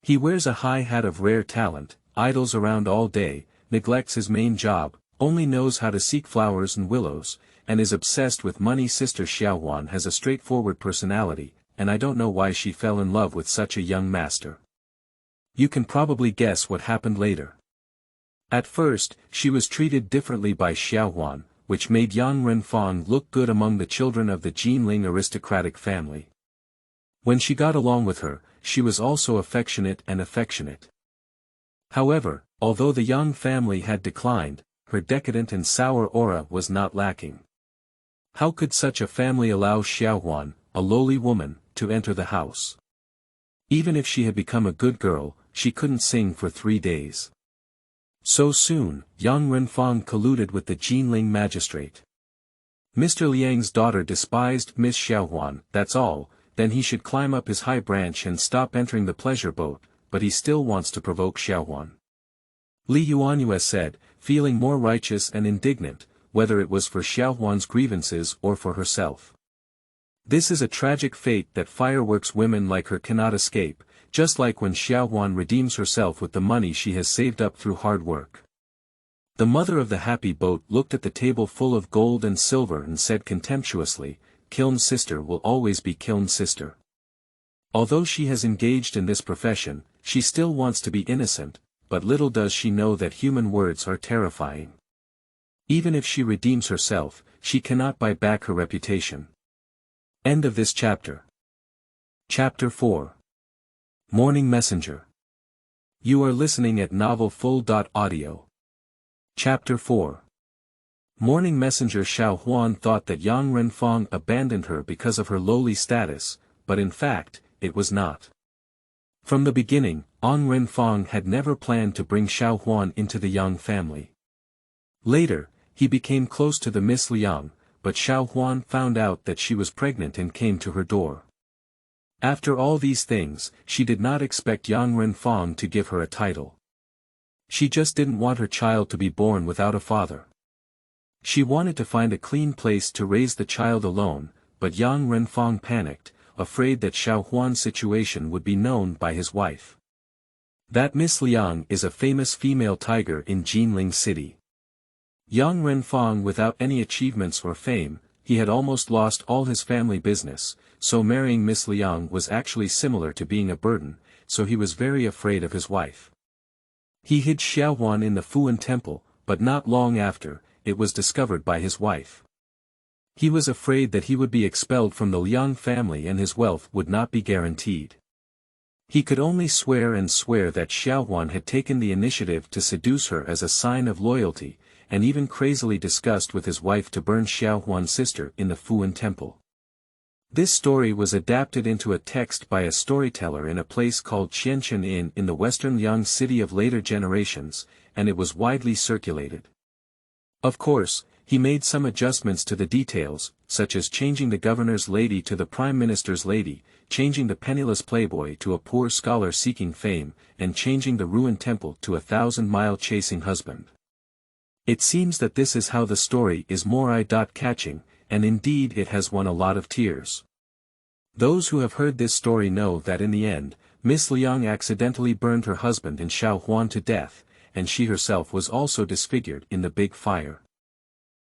He wears a high hat of rare talent, idles around all day, neglects his main job, only knows how to seek flowers and willows, and is obsessed with money. Sister Xiaohuan has a straightforward personality, and I don't know why she fell in love with such a young master. You can probably guess what happened later. At first, she was treated differently by Xiaohuan, which made Yang Renfang look good among the children of the Qinling aristocratic family. When she got along with her, she was also affectionate. However, although the Yang family had declined, her decadent and sour aura was not lacking. How could such a family allow Xiaohuan, a lowly woman, to enter the house? Even if she had become a good girl, she couldn't sing for 3 days. So soon, Yang Renfang colluded with the Qinling magistrate. Mr. Liang's daughter despised Miss Xiaohuan. That's all, then he should climb up his high branch and stop entering the pleasure boat, but he still wants to provoke Xiaohuan. Li Yuanyue said, feeling more righteous and indignant, whether it was for Xiaohuan's grievances or for herself. This is a tragic fate that fireworks women like her cannot escape, just like when Xiaohuan redeems herself with the money she has saved up through hard work. The mother of the Happy Boat looked at the table full of gold and silver and said contemptuously, "Kiln's sister will always be Kiln's sister." Although she has engaged in this profession, she still wants to be innocent, but little does she know that human words are terrifying. Even if she redeems herself, she cannot buy back her reputation. End of this chapter. Chapter 4. Morning Messenger. You are listening at novelfull.audio. Chapter 4. Morning Messenger. Xiaohuan thought that Yang Renfang abandoned her because of her lowly status, but in fact, it was not. From the beginning, Yang Renfang had never planned to bring Xiaohuan into the Yang family. Later, he became close to the Miss Liang, but Xiaohuan found out that she was pregnant and came to her door. After all these things, she did not expect Yang Renfang to give her a title. She just didn't want her child to be born without a father. She wanted to find a clean place to raise the child alone, but Yang Renfang panicked, afraid that Xiaohuan's situation would be known by his wife. That Miss Liang is a famous female tiger in Qinling City. Yang Renfang, without any achievements or fame, he had almost lost all his family business, so marrying Miss Liang was actually similar to being a burden, so he was very afraid of his wife. He hid Xiaohuan in the Fuan temple, but not long after, it was discovered by his wife. He was afraid that he would be expelled from the Liang family and his wealth would not be guaranteed. He could only swear and swear that Xiaohuan had taken the initiative to seduce her as a sign of loyalty, and even crazily discussed with his wife to burn Xiaohuan's sister in the Fuan temple. This story was adapted into a text by a storyteller in a place called Qianshan Inn in the western Yang city of later generations, and it was widely circulated. Of course, he made some adjustments to the details, such as changing the governor's lady to the prime minister's lady, changing the penniless playboy to a poor scholar seeking fame, and changing the ruined temple to a 1,000-mile chasing husband. It seems that this is how the story is more eye-catching, and indeed it has won a lot of tears. Those who have heard this story know that in the end, Miss Liang accidentally burned her husband and Xiaohuan to death, and she herself was also disfigured in the big fire.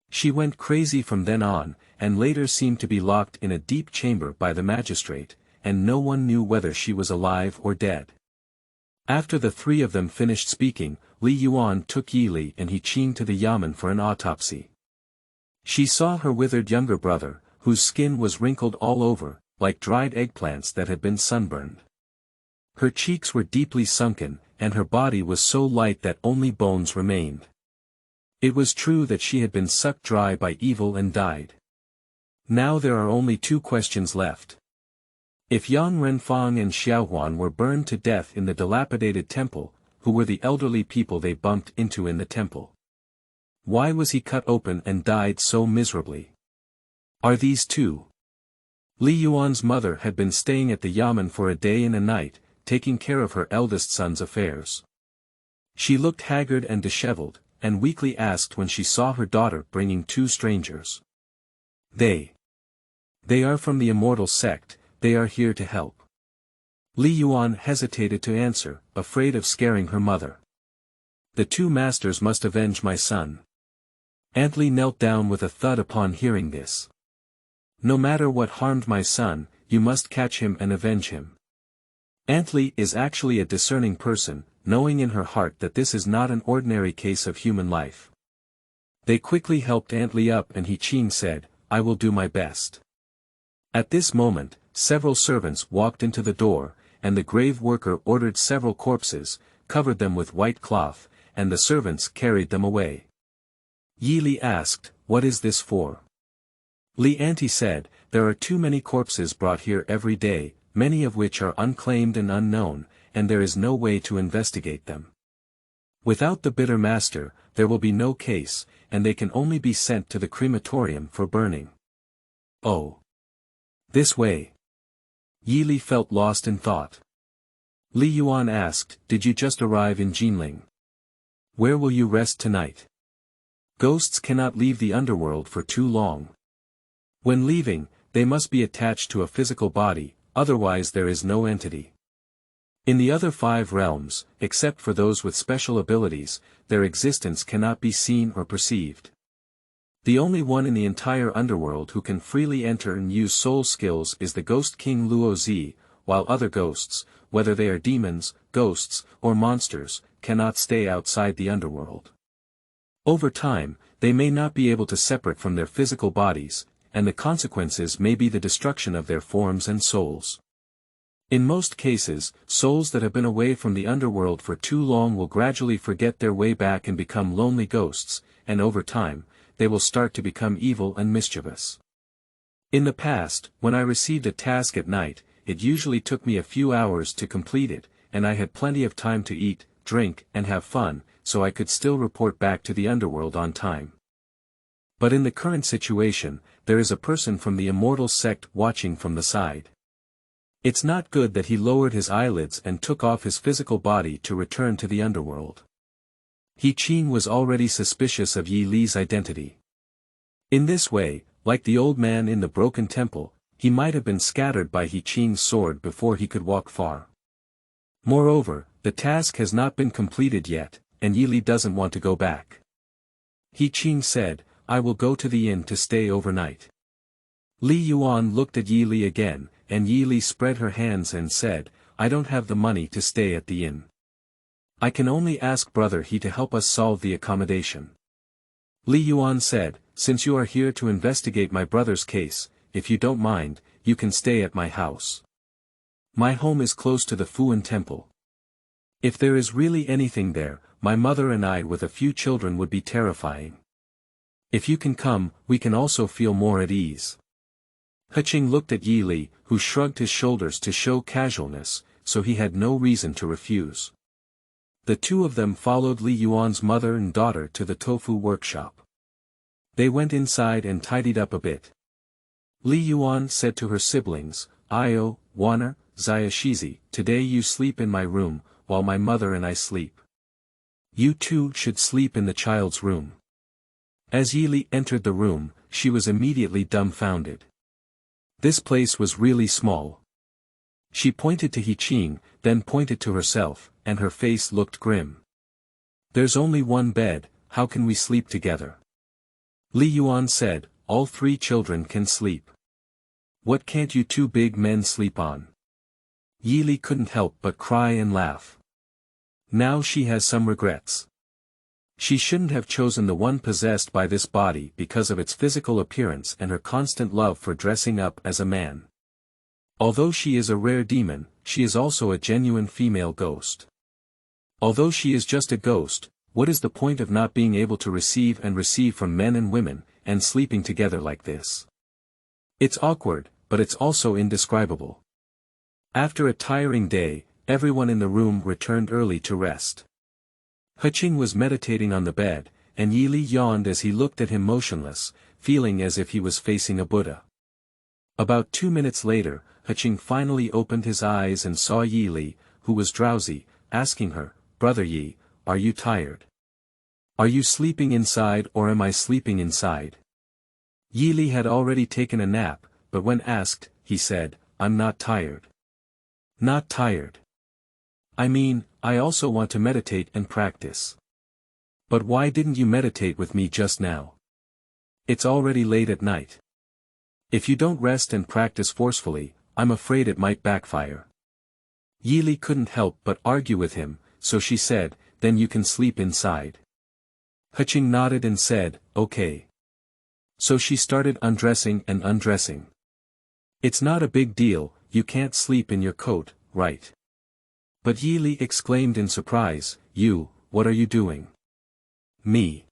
She went crazy from then on, and later seemed to be locked in a deep chamber by the magistrate, and no one knew whether she was alive or dead. After the three of them finished speaking, Li Yuan took Yi Li and Heqing to the yamen for an autopsy. She saw her withered younger brother, whose skin was wrinkled all over, like dried eggplants that had been sunburned. Her cheeks were deeply sunken, and her body was so light that only bones remained. It was true that she had been sucked dry by evil and died. Now there are only two questions left. If Yang Renfang and Xiaohuan were burned to death in the dilapidated temple, who were the elderly people they bumped into in the temple? Why was he cut open and died so miserably? Are these two? Li Yuan's mother had been staying at the yamen for a day and a night, taking care of her eldest son's affairs. She looked haggard and disheveled, and weakly asked when she saw her daughter bringing two strangers. They are from the immortal sect, they are here to help. Li Yuan hesitated to answer, afraid of scaring her mother. The two masters must avenge my son. Aunt Li knelt down with a thud upon hearing this. No matter what harmed my son, you must catch him and avenge him. Aunt Li is actually a discerning person, knowing in her heart that this is not an ordinary case of human life. They quickly helped Aunt Li up and Heqing said, I will do my best. At this moment, several servants walked into the door, and the grave worker ordered several corpses, covered them with white cloth, and the servants carried them away. Yi Li asked, what is this for? Li Auntie said, there are too many corpses brought here every day, many of which are unclaimed and unknown, and there is no way to investigate them. Without the bitter master, there will be no case, and they can only be sent to the crematorium for burning. Oh. This way. Yi Li felt lost in thought. Li Yuan asked, did you just arrive in Jinling? Where will you rest tonight? Ghosts cannot leave the underworld for too long. When leaving, they must be attached to a physical body, otherwise there is no entity. In the other 5 realms, except for those with special abilities, their existence cannot be seen or perceived. The only one in the entire underworld who can freely enter and use soul skills is the ghost king Luo Zi, while other ghosts, whether they are demons, ghosts, or monsters, cannot stay outside the underworld. Over time, they may not be able to separate from their physical bodies, and the consequences may be the destruction of their forms and souls. In most cases, souls that have been away from the underworld for too long will gradually forget their way back and become lonely ghosts, and over time, they will start to become evil and mischievous. In the past, when I received a task at night, it usually took me a few hours to complete it, and I had plenty of time to eat, drink, and have fun, so I could still report back to the underworld on time. But in the current situation, there is a person from the immortal sect watching from the side. It's not good that he lowered his eyelids and took off his physical body to return to the underworld. Heqing was already suspicious of Yi Li's identity. In this way, like the old man in the broken temple, he might have been scattered by Heqing's sword before he could walk far. Moreover, the task has not been completed yet, and Yi Li doesn't want to go back. Heqing said, I will go to the inn to stay overnight. Li Yuan looked at Yi Li again, and Yi Li spread her hands and said, I don't have the money to stay at the inn. I can only ask Brother He to help us solve the accommodation. Li Yuan said, since you are here to investigate my brother's case, if you don't mind, you can stay at my house. My home is close to the Fuan temple. If there is really anything there, my mother and I with a few children would be terrifying. If you can come, we can also feel more at ease. Heqing looked at Yi Li, who shrugged his shoulders to show casualness, so he had no reason to refuse. The two of them followed Li Yuan's mother and daughter to the tofu workshop. They went inside and tidied up a bit. Li Yuan said to her siblings, "Io, Wana, Zayashizi, today you sleep in my room, while my mother and I sleep. You two should sleep in the child's room." As Yi Li entered the room, she was immediately dumbfounded. This place was really small. She pointed to Heqing, then pointed to herself, and her face looked grim. "There's only one bed, how can we sleep together?" Li Yuan said, "All three children can sleep. What can't you two big men sleep on?" Yi Li couldn't help but cry and laugh. Now she has some regrets. She shouldn't have chosen the one possessed by this body because of its physical appearance and her constant love for dressing up as a man. Although she is a rare demon, she is also a genuine female ghost. Although she is just a ghost, what is the point of not being able to receive from men and women, and sleeping together like this? It's awkward, but it's also indescribable. After a tiring day, everyone in the room returned early to rest. Heqing was meditating on the bed, and Yi Li yawned as he looked at him motionless, feeling as if he was facing a Buddha. About 2 minutes later, Heqing finally opened his eyes and saw Yi Li, who was drowsy, asking her, "Brother Yi, are you tired? Are you sleeping inside or am I sleeping inside?" Yi Li had already taken a nap, but when asked, he said, "I'm not tired." "Not tired? I mean, I also want to meditate and practice. But why didn't you meditate with me just now? It's already late at night. If you don't rest and practice forcefully, I'm afraid it might backfire." Yi Li couldn't help but argue with him, so she said, "Then you can sleep inside." Heqing nodded and said, "Okay." So she started undressing and undressing. "It's not a big deal, you can't sleep in your coat, right?" But Yi Li exclaimed in surprise, "You, what are you doing?" "Me."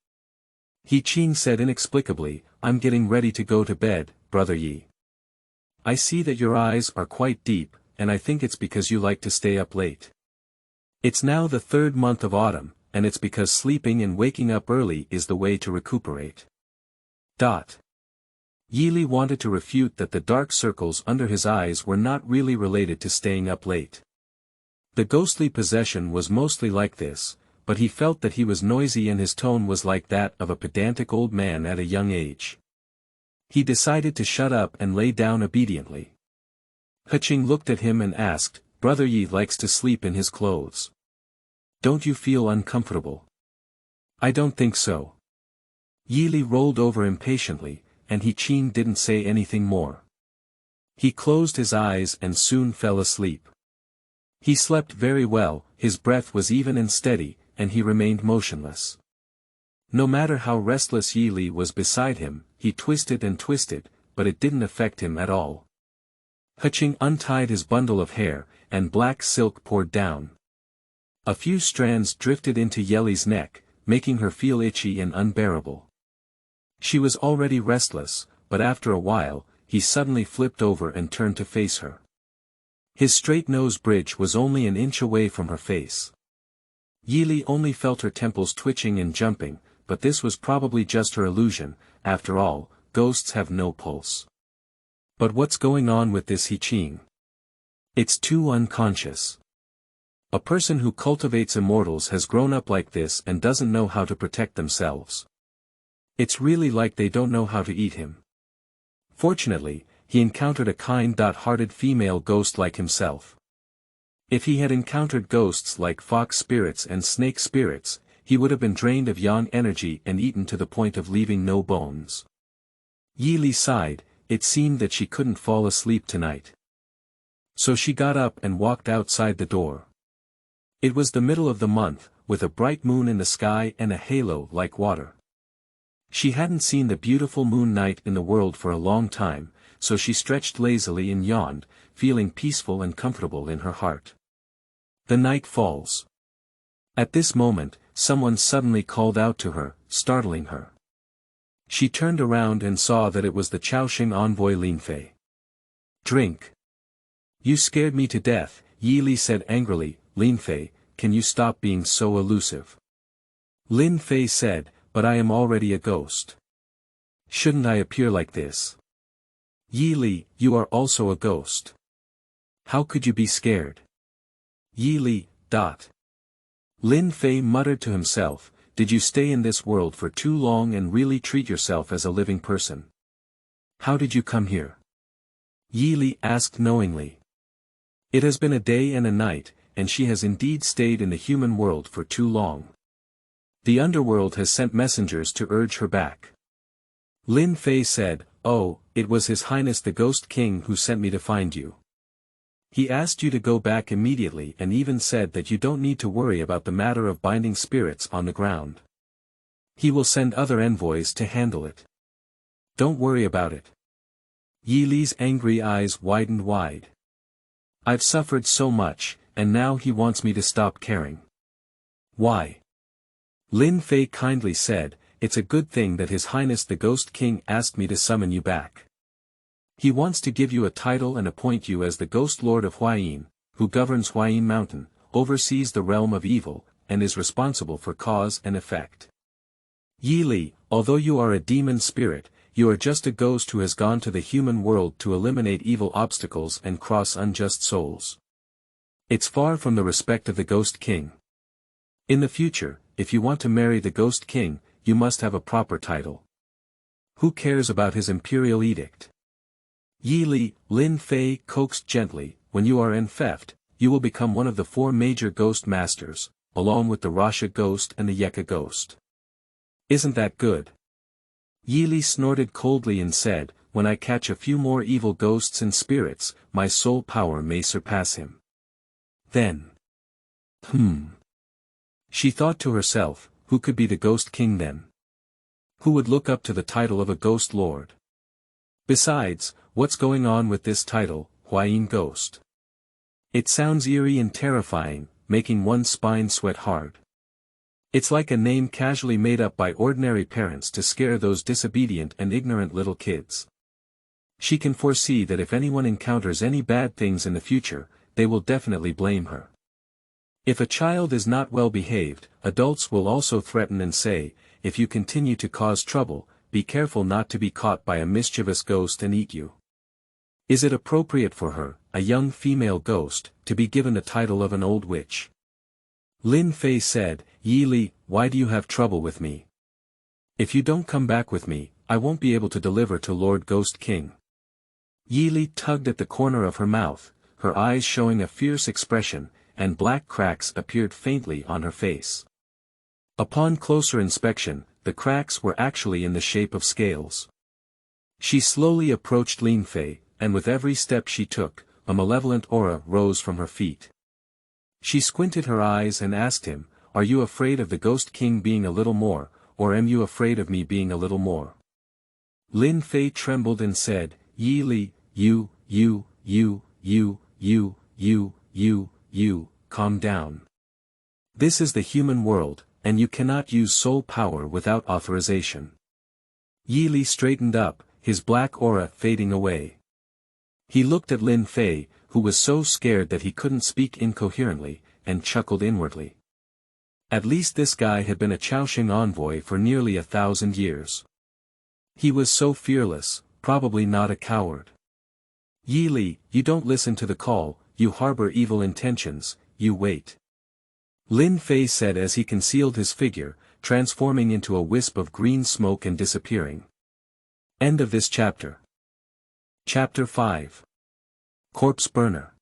Heqing said inexplicably, "I'm getting ready to go to bed, Brother Yi. I see that your eyes are quite deep, and I think it's because you like to stay up late. It's now the 3rd month of autumn, and it's because sleeping and waking up early is the way to recuperate." Yi Li wanted to refute that the dark circles under his eyes were not really related to staying up late. The ghostly possession was mostly like this, but he felt that he was noisy and his tone was like that of a pedantic old man at a young age. He decided to shut up and lay down obediently. Heqing looked at him and asked, "Brother Yi likes to sleep in his clothes. Don't you feel uncomfortable?" "I don't think so." Yi Li rolled over impatiently, and Heqing didn't say anything more. He closed his eyes and soon fell asleep. He slept very well, his breath was even and steady, and he remained motionless. No matter how restless Yi Li was beside him, he twisted and twisted, but it didn't affect him at all. Heqing untied his bundle of hair, and black silk poured down. A few strands drifted into Yi Li's neck, making her feel itchy and unbearable. She was already restless, but after a while, he suddenly flipped over and turned to face her. His straight nose bridge was only an inch away from her face. Yi Li only felt her temples twitching and jumping, but this was probably just her illusion. After all, ghosts have no pulse. But what's going on with this Heqing? It's too unconscious. A person who cultivates immortals has grown up like this and doesn't know how to protect themselves. It's really like they don't know how to eat him. Fortunately, he encountered a kind-hearted female ghost like himself. If he had encountered ghosts like fox spirits and snake spirits, he would have been drained of yang energy and eaten to the point of leaving no bones. Yi Li sighed, it seemed that she couldn't fall asleep tonight. So she got up and walked outside the door. It was the middle of the month, with a bright moon in the sky and a halo like water. She hadn't seen the beautiful moon night in the world for a long time, so she stretched lazily and yawned, feeling peaceful and comfortable in her heart. The night falls. At this moment, someone suddenly called out to her, startling her. She turned around and saw that it was the Chaoxing envoy Lin Fei. "Drink." "You scared me to death," Yi Li said angrily. "Lin Fei, can you stop being so elusive?" Lin Fei said, "But I am already a ghost. Shouldn't I appear like this?" "Yi Li, you are also a ghost. How could you be scared?" "Yi Li, Lin Fei muttered to himself, "Did you stay in this world for too long and really treat yourself as a living person? How did you come here?" Yi Li asked knowingly. "It has been a day and a night, and she has indeed stayed in the human world for too long. The underworld has sent messengers to urge her back." Lin Fei said, "Oh, it was His Highness the Ghost King who sent me to find you. He asked you to go back immediately and even said that you don't need to worry about the matter of binding spirits on the ground. He will send other envoys to handle it. Don't worry about it." Yi Li's angry eyes widened wide. "I've suffered so much, and now he wants me to stop caring. Why?" Lin Fei kindly said, "It's a good thing that His Highness the Ghost King asked me to summon you back. He wants to give you a title and appoint you as the Ghost Lord of Huayin, who governs Huayin Mountain, oversees the realm of evil, and is responsible for cause and effect. Yi Li, although you are a demon spirit, you are just a ghost who has gone to the human world to eliminate evil obstacles and cross unjust souls. It's far from the respect of the Ghost King. In the future, if you want to marry the Ghost King, you must have a proper title. Who cares about his imperial edict?" Yi Li, Lin Fei coaxed gently, "When you are enfeoffed, you will become one of the 4 major ghost masters, along with the Rasha ghost and the Yeka ghost. Isn't that good?" Yi Li snorted coldly and said, "When I catch a few more evil ghosts and spirits, my soul power may surpass him. Then. She thought to herself, who could be the Ghost King then? Who would look up to the title of a Ghost Lord? Besides, what's going on with this title, Huayin Ghost? It sounds eerie and terrifying, making one's spine sweat hard. It's like a name casually made up by ordinary parents to scare those disobedient and ignorant little kids. She can foresee that if anyone encounters any bad things in the future, they will definitely blame her. If a child is not well behaved, adults will also threaten and say, if you continue to cause trouble, be careful not to be caught by a mischievous ghost and eat you. Is it appropriate for her, a young female ghost, to be given the title of an old witch?" Lin Fei said, "Yi Li, why do you have trouble with me? If you don't come back with me, I won't be able to deliver to Lord Ghost King." Yi Li tugged at the corner of her mouth, her eyes showing a fierce expression, and black cracks appeared faintly on her face. Upon closer inspection, the cracks were actually in the shape of scales. She slowly approached Lin Fei, and with every step she took, a malevolent aura rose from her feet. She squinted her eyes and asked him, "Are you afraid of the Ghost King being a little more, or am you afraid of me being a little more?" Lin Fei trembled and said, "Yi Li, calm down. This is the human world, and you cannot use soul power without authorization." Yi Li straightened up, his black aura fading away. He looked at Lin Fei, who was so scared that he couldn't speak incoherently, and chuckled inwardly. At least this guy had been a Chaoxing envoy for nearly 1,000 years. He was so fearless, probably not a coward. "Yi Li, you don't listen to the call, you harbor evil intentions, you wait," Lin Fei said as he concealed his figure, transforming into a wisp of green smoke and disappearing. End of this chapter. Chapter 5. Corpse Burner.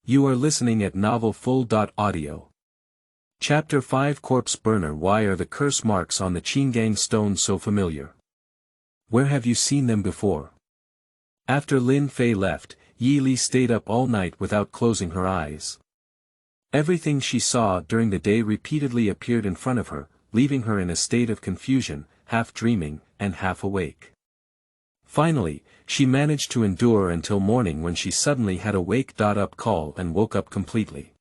You are listening at novelfull.audio. Chapter 5 Corpse Burner. Why are the curse marks on the Qingang stone so familiar? Where have you seen them before? After Lin Fei left, Yi Li stayed up all night without closing her eyes. Everything she saw during the day repeatedly appeared in front of her, leaving her in a state of confusion, half dreaming, and half awake. Finally, she managed to endure until morning when she suddenly had a wake-up call and woke up completely.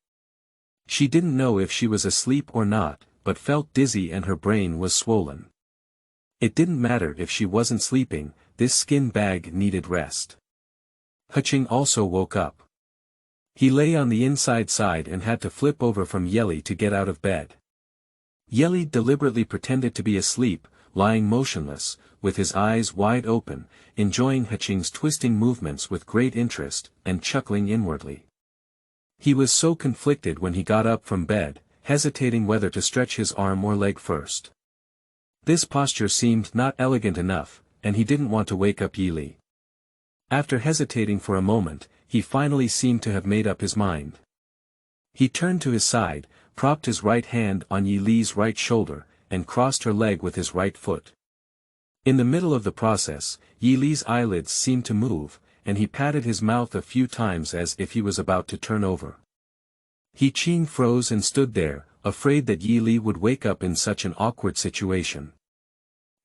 She didn't know if she was asleep or not, but felt dizzy and her brain was swollen. It didn't matter if she wasn't sleeping, this skin bag needed rest. Heqing also woke up. He lay on the inside side and had to flip over from Yeli to get out of bed. Yeli deliberately pretended to be asleep, lying motionless, with his eyes wide open, enjoying Heqing's twisting movements with great interest, and chuckling inwardly. He was so conflicted when he got up from bed, hesitating whether to stretch his arm or leg first. This posture seemed not elegant enough, and he didn't want to wake up Yili. After hesitating for a moment, he finally seemed to have made up his mind. He turned to his side, propped his right hand on Yili's right shoulder, and crossed her leg with his right foot. In the middle of the process, Yili's eyelids seemed to move, and he patted his mouth a few times as if he was about to turn over. Heqing froze and stood there, afraid that Yili would wake up in such an awkward situation.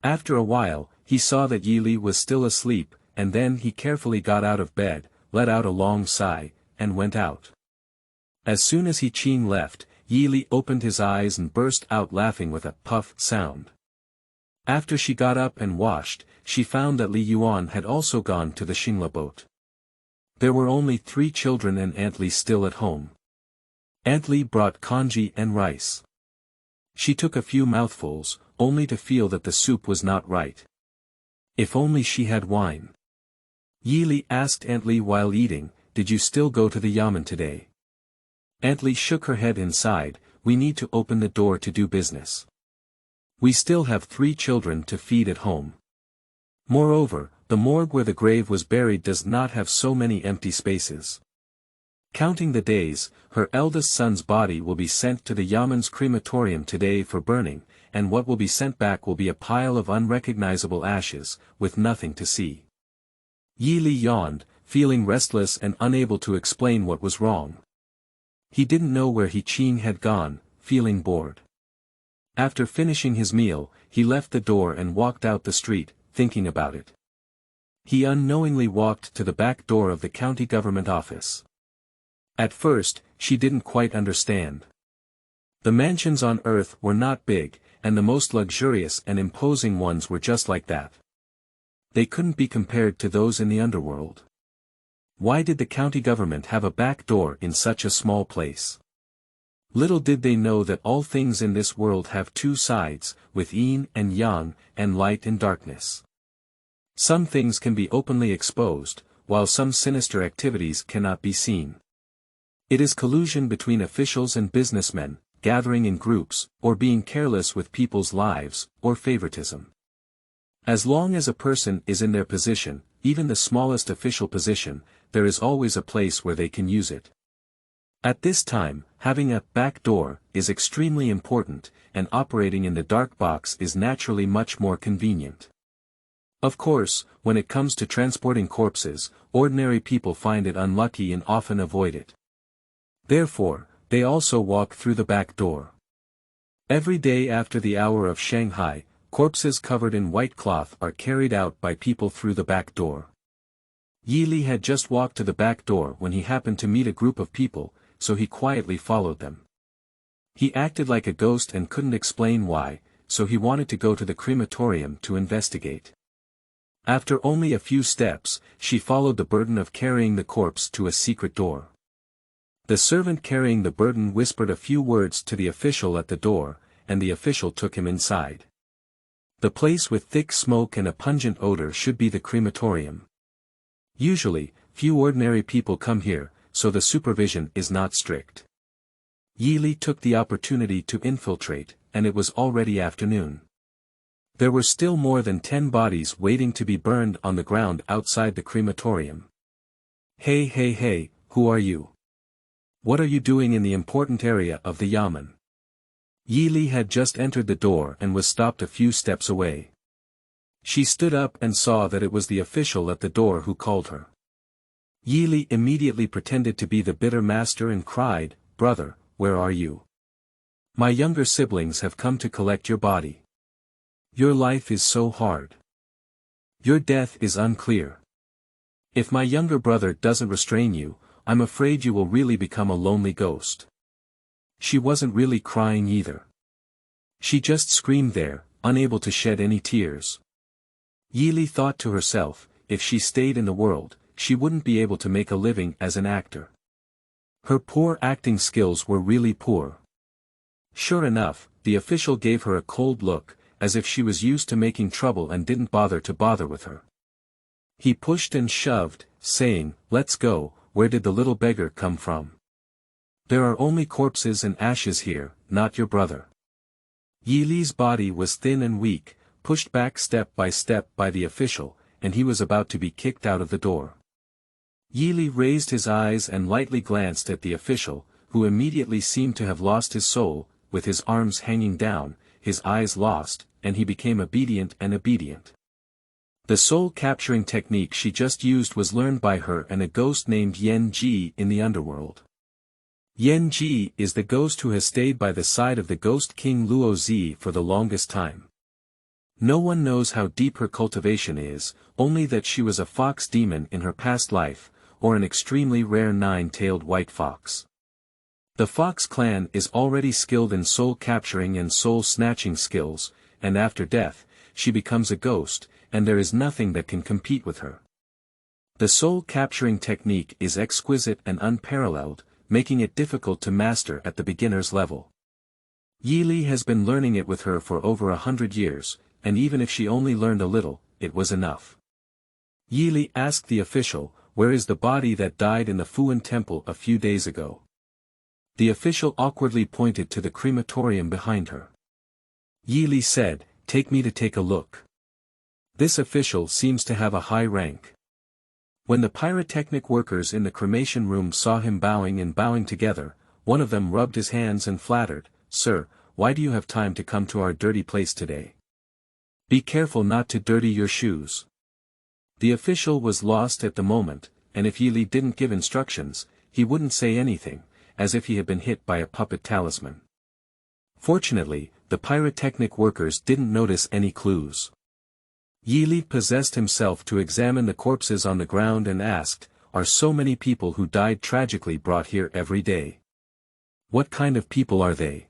After a while, he saw that Yili was still asleep, and then he carefully got out of bed, let out a long sigh, and went out. As soon as Heqing left, Yili opened his eyes and burst out laughing with a puff sound. After she got up and washed, she found that Li Yuan had also gone to the Xingla boat. There were only 3 children and Aunt Li still at home. Aunt Li brought congee and rice. She took a few mouthfuls, only to feel that the soup was not right. If only she had wine. Yili asked Aunt Li while eating, "Did you still go to the yamen today?" Aunt Li shook her head and sighed, "We need to open the door to do business. We still have 3 children to feed at home. Moreover, the morgue where the grave was buried does not have so many empty spaces." Counting the days, her eldest son's body will be sent to the Yamen's crematorium today for burning, and what will be sent back will be a pile of unrecognizable ashes, with nothing to see. Yili yawned, feeling restless and unable to explain what was wrong. He didn't know where Heqing had gone, feeling bored. After finishing his meal, he left the door and walked out the street, thinking about it. He unknowingly walked to the back door of the county government office. At first, she didn't quite understand. The mansions on Earth were not big, and the most luxurious and imposing ones were just like that. They couldn't be compared to those in the underworld. Why did the county government have a back door in such a small place? Little did they know that all things in this world have 2 sides, with yin and yang, and light and darkness. Some things can be openly exposed, while some sinister activities cannot be seen. It is collusion between officials and businessmen, gathering in groups, or being careless with people's lives, or favoritism. As long as a person is in their position, even the smallest official position, there is always a place where they can use it. At this time, having a back door is extremely important, and operating in the dark box is naturally much more convenient. Of course, when it comes to transporting corpses, ordinary people find it unlucky and often avoid it. Therefore, they also walk through the back door. Every day after the hour of Shanghai, corpses covered in white cloth are carried out by people through the back door. Yili had just walked to the back door when he happened to meet a group of people, so he quietly followed them. He acted like a ghost and couldn't explain why, so he wanted to go to the crematorium to investigate. After only a few steps, she followed the burden of carrying the corpse to a secret door. The servant carrying the burden whispered a few words to the official at the door, and the official took him inside. The place with thick smoke and a pungent odor should be the crematorium. Usually, few ordinary people come here, so the supervision is not strict. Yili took the opportunity to infiltrate, and it was already afternoon. There were still more than 10 bodies waiting to be burned on the ground outside the crematorium. Hey, who are you? What are you doing in the important area of the yamen? Yili had just entered the door and was stopped a few steps away. She stood up and saw that it was the official at the door who called her. Yili immediately pretended to be the bitter master and cried, "Brother, where are you? My younger siblings have come to collect your body. Your life is so hard." Your death is unclear. If my younger brother doesn't restrain you, I'm afraid you will really become a lonely ghost. She wasn't really crying either. She just screamed there, unable to shed any tears. Yili thought to herself, if she stayed in the world, she wouldn't be able to make a living as an actor. Her poor acting skills were really poor. Sure enough, the official gave her a cold look, as if she was used to making trouble and didn't bother with her. He pushed and shoved, saying, "Let's go, where did the little beggar come from? There are only corpses and ashes here, not your brother." Yili's body was thin and weak, pushed back step by the official, and he was about to be kicked out of the door. Yili raised his eyes and lightly glanced at the official, who immediately seemed to have lost his soul, with his arms hanging down, his eyes lost, and he became obedient. The soul-capturing technique she just used was learned by her and a ghost named Yan Ji in the underworld. Yan Ji is the ghost who has stayed by the side of the ghost king Luo Zi for the longest time. No one knows how deep her cultivation is, only that she was a fox demon in her past life, or an extremely rare nine-tailed white fox. The fox clan is already skilled in soul-capturing and soul-snatching skills, and after death, she becomes a ghost, and there is nothing that can compete with her. The soul-capturing technique is exquisite and unparalleled, making it difficult to master at the beginner's level. Yili has been learning it with her for over 100 years, and even if she only learned a little, it was enough. Yili asked the official, "Where is the body that died in the Fuan temple a few days ago?" The official awkwardly pointed to the crematorium behind her. Yili said, "Take me to take a look." This official seems to have a high rank. When the pyrotechnic workers in the cremation room saw him bowing together, one of them rubbed his hands and flattered, "Sir, why do you have time to come to our dirty place today? Be careful not to dirty your shoes." The official was lost at the moment, and if Yili didn't give instructions, he wouldn't say anything, as if he had been hit by a puppet talisman. Fortunately, the pyrotechnic workers didn't notice any clues. Yili possessed himself to examine the corpses on the ground and asked, "Are so many people who died tragically brought here every day? What kind of people are they?"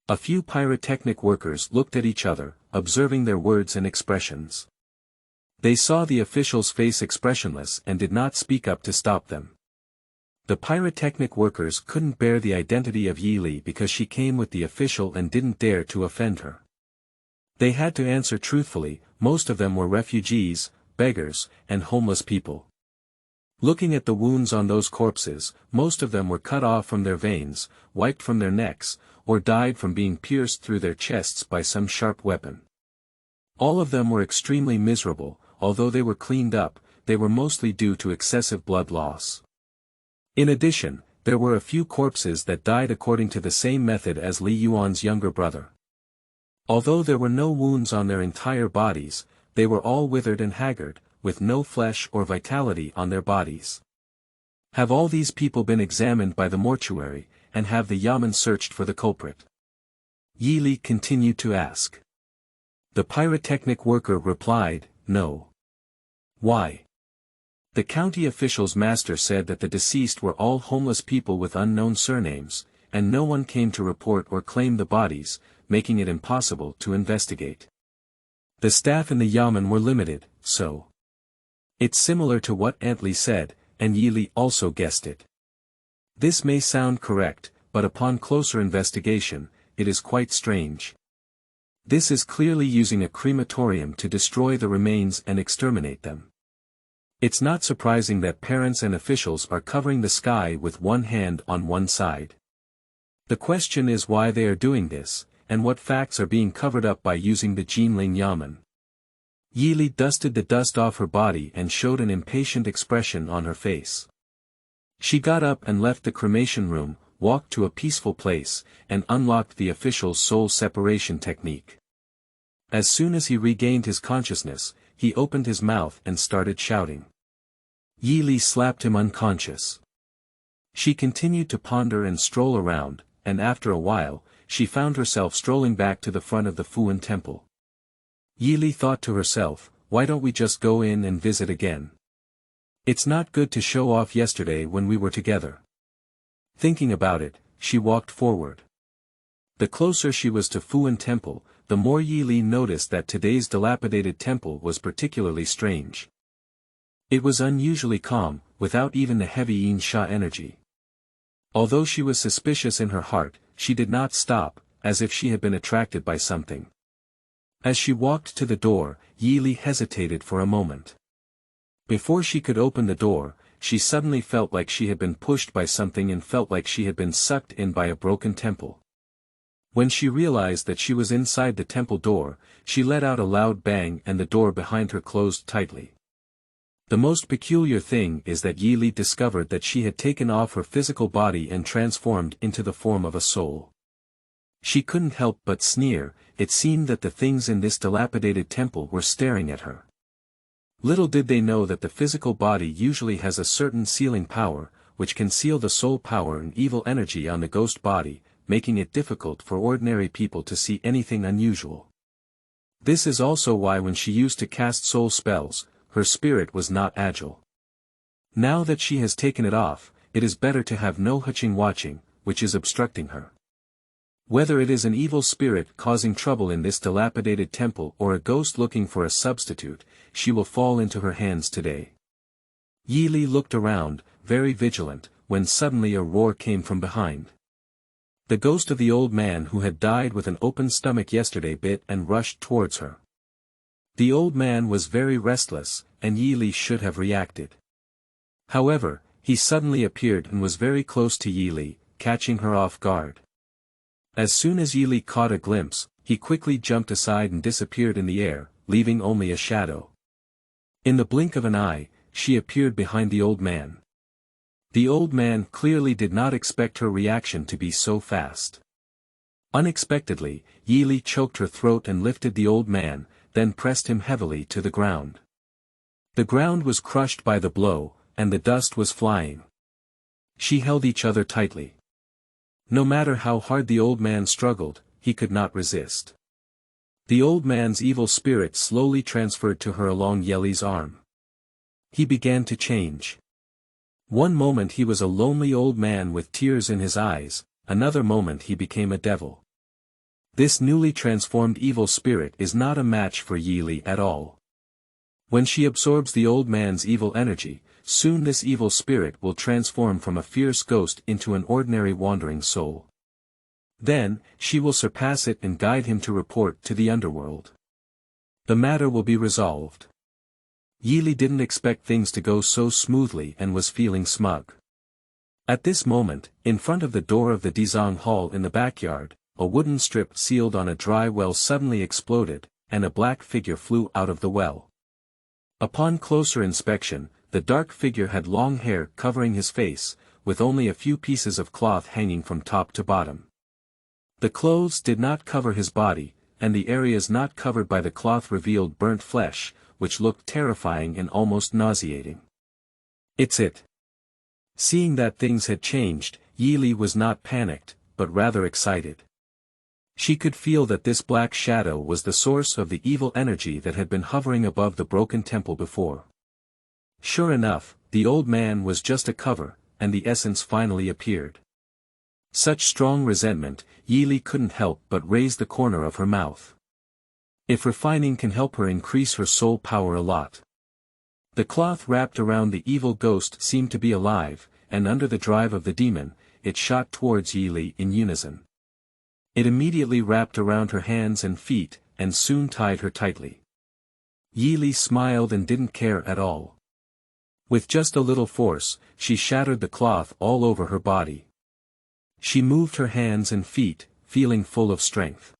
A few pyrotechnic workers looked at each other, observing their words and expressions. They saw the official's face expressionless and did not speak up to stop them. The pyrotechnic workers couldn't bear the identity of Yili because she came with the official and didn't dare to offend her. They had to answer truthfully. Most of them were refugees, beggars, and homeless people. Looking at the wounds on those corpses, most of them were cut off from their veins, wiped from their necks, or died from being pierced through their chests by some sharp weapon. All of them were extremely miserable. Although they were cleaned up, they were mostly due to excessive blood loss. In addition, there were a few corpses that died according to the same method as Li Yuan's younger brother. Although there were no wounds on their entire bodies, they were all withered and haggard, with no flesh or vitality on their bodies. Have all these people been examined by the mortuary, and have the yamen searched for the culprit? Yili continued to ask. The pyrotechnic worker replied, "No." Why? The county official's master said that the deceased were all homeless people with unknown surnames, and no one came to report or claim the bodies, making it impossible to investigate. The staff in the yamen were limited, so. It's similar to what Aunt Li said, and Yili also guessed it. This may sound correct, but upon closer investigation, it is quite strange. This is clearly using a crematorium to destroy the remains and exterminate them. It's not surprising that parents and officials are covering the sky with one hand on one side. The question is why they are doing this, and what facts are being covered up by using the Jinling Yamen. Yili dusted the dust off her body and showed an impatient expression on her face. She got up and left the cremation room, walked to a peaceful place, and unlocked the official's soul separation technique. As soon as he regained his consciousness, he opened his mouth and started shouting. Yili slapped him unconscious. She continued to ponder and stroll around, and after a while, she found herself strolling back to the front of the Fuan temple. Yili thought to herself, why don't we just go in and visit again? It's not good to show off yesterday when we were together. Thinking about it, she walked forward. The closer she was to Fuan Temple, the more Yi Li noticed that today's dilapidated temple was particularly strange. It was unusually calm, without even the heavy Yin Sha energy. Although she was suspicious in her heart, she did not stop, as if she had been attracted by something. As she walked to the door, Yi Li hesitated for a moment. Before she could open the door, she suddenly felt like she had been pushed by something and felt like she had been sucked in by a broken temple. When she realized that she was inside the temple door, she let out a loud bang and the door behind her closed tightly. The most peculiar thing is that Yi Li discovered that she had taken off her physical body and transformed into the form of a soul. She couldn't help but sneer. It seemed that the things in this dilapidated temple were staring at her. Little did they know that the physical body usually has a certain sealing power, which can seal the soul power and evil energy on the ghost body, making it difficult for ordinary people to see anything unusual. This is also why when she used to cast soul spells, her spirit was not agile. Now that she has taken it off, it is better to have no Heqing watching, which is obstructing her. Whether it is an evil spirit causing trouble in this dilapidated temple or a ghost looking for a substitute, she will fall into her hands today. Yi Li looked around, very vigilant, when suddenly a roar came from behind. The ghost of the old man who had died with an open stomach yesterday bit and rushed towards her. The old man was very restless, and Yi Li should have reacted. However, he suddenly appeared and was very close to Yi Li, catching her off guard. As soon as Yi Li caught a glimpse, he quickly jumped aside and disappeared in the air, leaving only a shadow. In the blink of an eye, she appeared behind the old man. The old man clearly did not expect her reaction to be so fast. Unexpectedly, Yi Li choked her throat and lifted the old man, then pressed him heavily to the ground. The ground was crushed by the blow, and the dust was flying. She held each other tightly. No matter how hard the old man struggled, he could not resist. The old man's evil spirit slowly transferred to her along Yi Li's arm. He began to change. One moment he was a lonely old man with tears in his eyes, another moment he became a devil. This newly transformed evil spirit is not a match for Yi Li at all. When she absorbs the old man's evil energy, soon this evil spirit will transform from a fierce ghost into an ordinary wandering soul. Then, she will surpass it and guide him to report to the underworld. The matter will be resolved. Yi Li didn't expect things to go so smoothly and was feeling smug. At this moment, in front of the door of the Dizang Hall in the backyard, a wooden strip sealed on a dry well suddenly exploded, and a black figure flew out of the well. Upon closer inspection, the dark figure had long hair covering his face, with only a few pieces of cloth hanging from top to bottom. The clothes did not cover his body, and the areas not covered by the cloth revealed burnt flesh, which looked terrifying and almost nauseating. It's it. Seeing that things had changed, Yi Li was not panicked, but rather excited. She could feel that this black shadow was the source of the evil energy that had been hovering above the broken temple before. Sure enough, the old man was just a cover, and the essence finally appeared. Such strong resentment, Yi Li couldn't help but raise the corner of her mouth. If refining can help her increase her soul power a lot. The cloth wrapped around the evil ghost seemed to be alive, and under the drive of the demon, it shot towards Yi Li in unison. It immediately wrapped around her hands and feet, and soon tied her tightly. Yi Li smiled and didn't care at all. With just a little force, she shattered the cloth all over her body. She moved her hands and feet, feeling full of strength.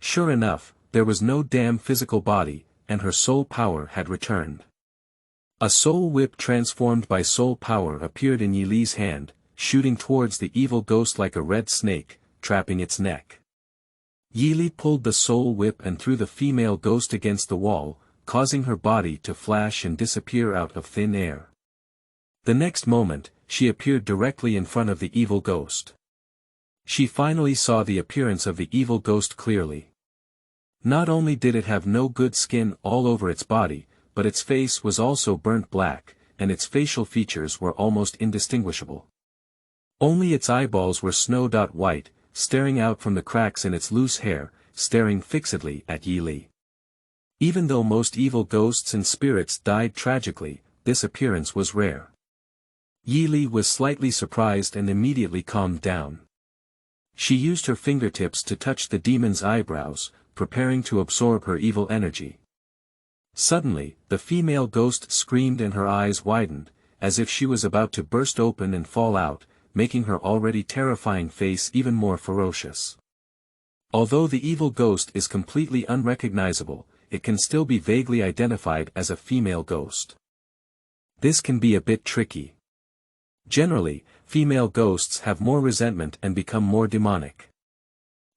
Sure enough, there was no damn physical body, and her soul power had returned. A soul whip transformed by soul power appeared in Yi Li's hand, shooting towards the evil ghost like a red snake, trapping its neck. Yi Li pulled the soul whip and threw the female ghost against the wall, causing her body to flash and disappear out of thin air. The next moment, she appeared directly in front of the evil ghost. She finally saw the appearance of the evil ghost clearly. Not only did it have no good skin all over its body, but its face was also burnt black, and its facial features were almost indistinguishable. Only its eyeballs were snow-white, staring out from the cracks in its loose hair, staring fixedly at Yi Li. Even though most evil ghosts and spirits died tragically, this appearance was rare. Yi Li was slightly surprised and immediately calmed down. She used her fingertips to touch the demon's eyebrows, preparing to absorb her evil energy. Suddenly, the female ghost screamed and her eyes widened, as if she was about to burst open and fall out, making her already terrifying face even more ferocious. Although the evil ghost is completely unrecognizable, it can still be vaguely identified as a female ghost. This can be a bit tricky. Generally, female ghosts have more resentment and become more demonic.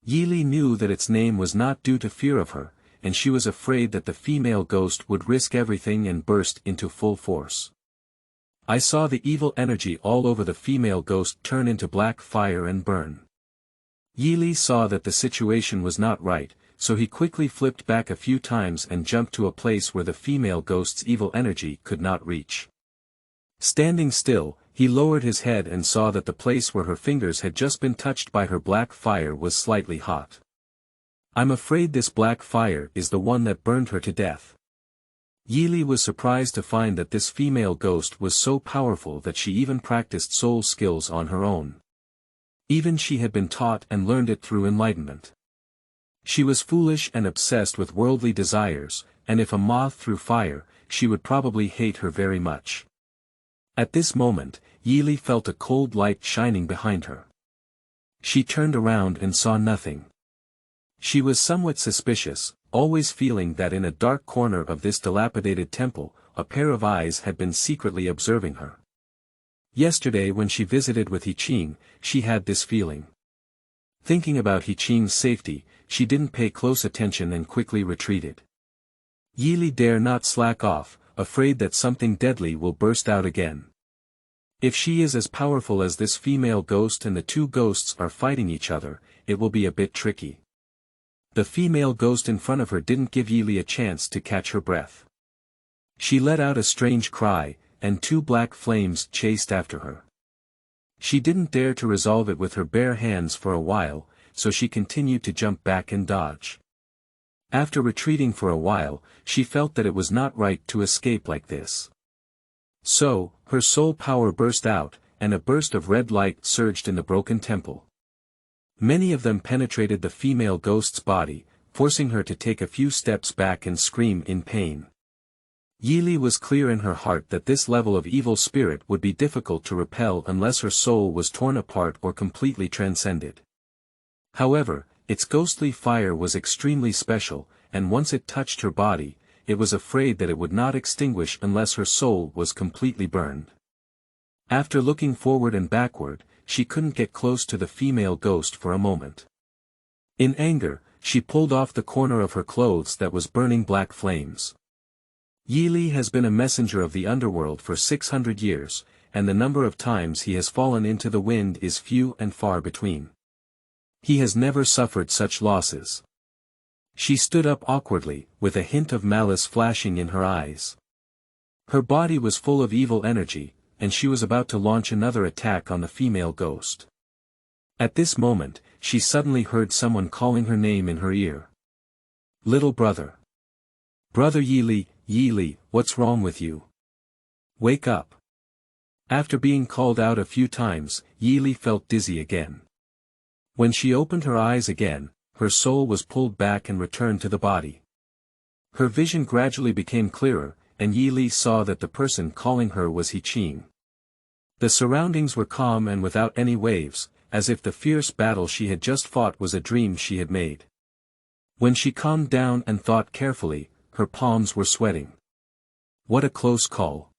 Yi Li knew that its name was not due to fear of her, and she was afraid that the female ghost would risk everything and burst into full force. I saw the evil energy all over the female ghost turn into black fire and burn. Yi Li saw that the situation was not right, so he quickly flipped back a few times and jumped to a place where the female ghost's evil energy could not reach. Standing still, he lowered his head and saw that the place where her fingers had just been touched by her black fire was slightly hot. I'm afraid this black fire is the one that burned her to death. Yi Li was surprised to find that this female ghost was so powerful that she even practiced soul skills on her own. Even she had been taught and learned it through enlightenment. She was foolish and obsessed with worldly desires, and if a moth threw fire, she would probably hate her very much. At this moment, Yi Li felt a cold light shining behind her. She turned around and saw nothing. She was somewhat suspicious, always feeling that in a dark corner of this dilapidated temple, a pair of eyes had been secretly observing her. Yesterday when she visited with Heqing, she had this feeling. Thinking about Heqing's safety, she didn't pay close attention and quickly retreated. Yi Li dare not slack off, afraid that something deadly will burst out again. If she is as powerful as this female ghost and the two ghosts are fighting each other, it will be a bit tricky. The female ghost in front of her didn't give Yi Li a chance to catch her breath. She let out a strange cry, and two black flames chased after her. She didn't dare to resolve it with her bare hands for a while, so she continued to jump back and dodge. After retreating for a while, she felt that it was not right to escape like this. So, her soul power burst out, and a burst of red light surged in the broken temple. Many of them penetrated the female ghost's body, forcing her to take a few steps back and scream in pain. Yi Li was clear in her heart that this level of evil spirit would be difficult to repel unless her soul was torn apart or completely transcended. However, its ghostly fire was extremely special, and once it touched her body, it was afraid that it would not extinguish unless her soul was completely burned. After looking forward and backward, she couldn't get close to the female ghost for a moment. In anger, she pulled off the corner of her clothes that was burning black flames. Yi Li has been a messenger of the underworld for 600 years, and the number of times he has fallen into the wind is few and far between. He has never suffered such losses. She stood up awkwardly, with a hint of malice flashing in her eyes. Her body was full of evil energy, and she was about to launch another attack on the female ghost. At this moment, she suddenly heard someone calling her name in her ear. "Little brother. Brother Yi Li, what's wrong with you? Wake up." After being called out a few times, Yi Li felt dizzy again. When she opened her eyes again, her soul was pulled back and returned to the body. Her vision gradually became clearer, and Yi Li saw that the person calling her was Heqing. The surroundings were calm and without any waves, as if the fierce battle she had just fought was a dream she had made. When she calmed down and thought carefully, her palms were sweating. What a close call.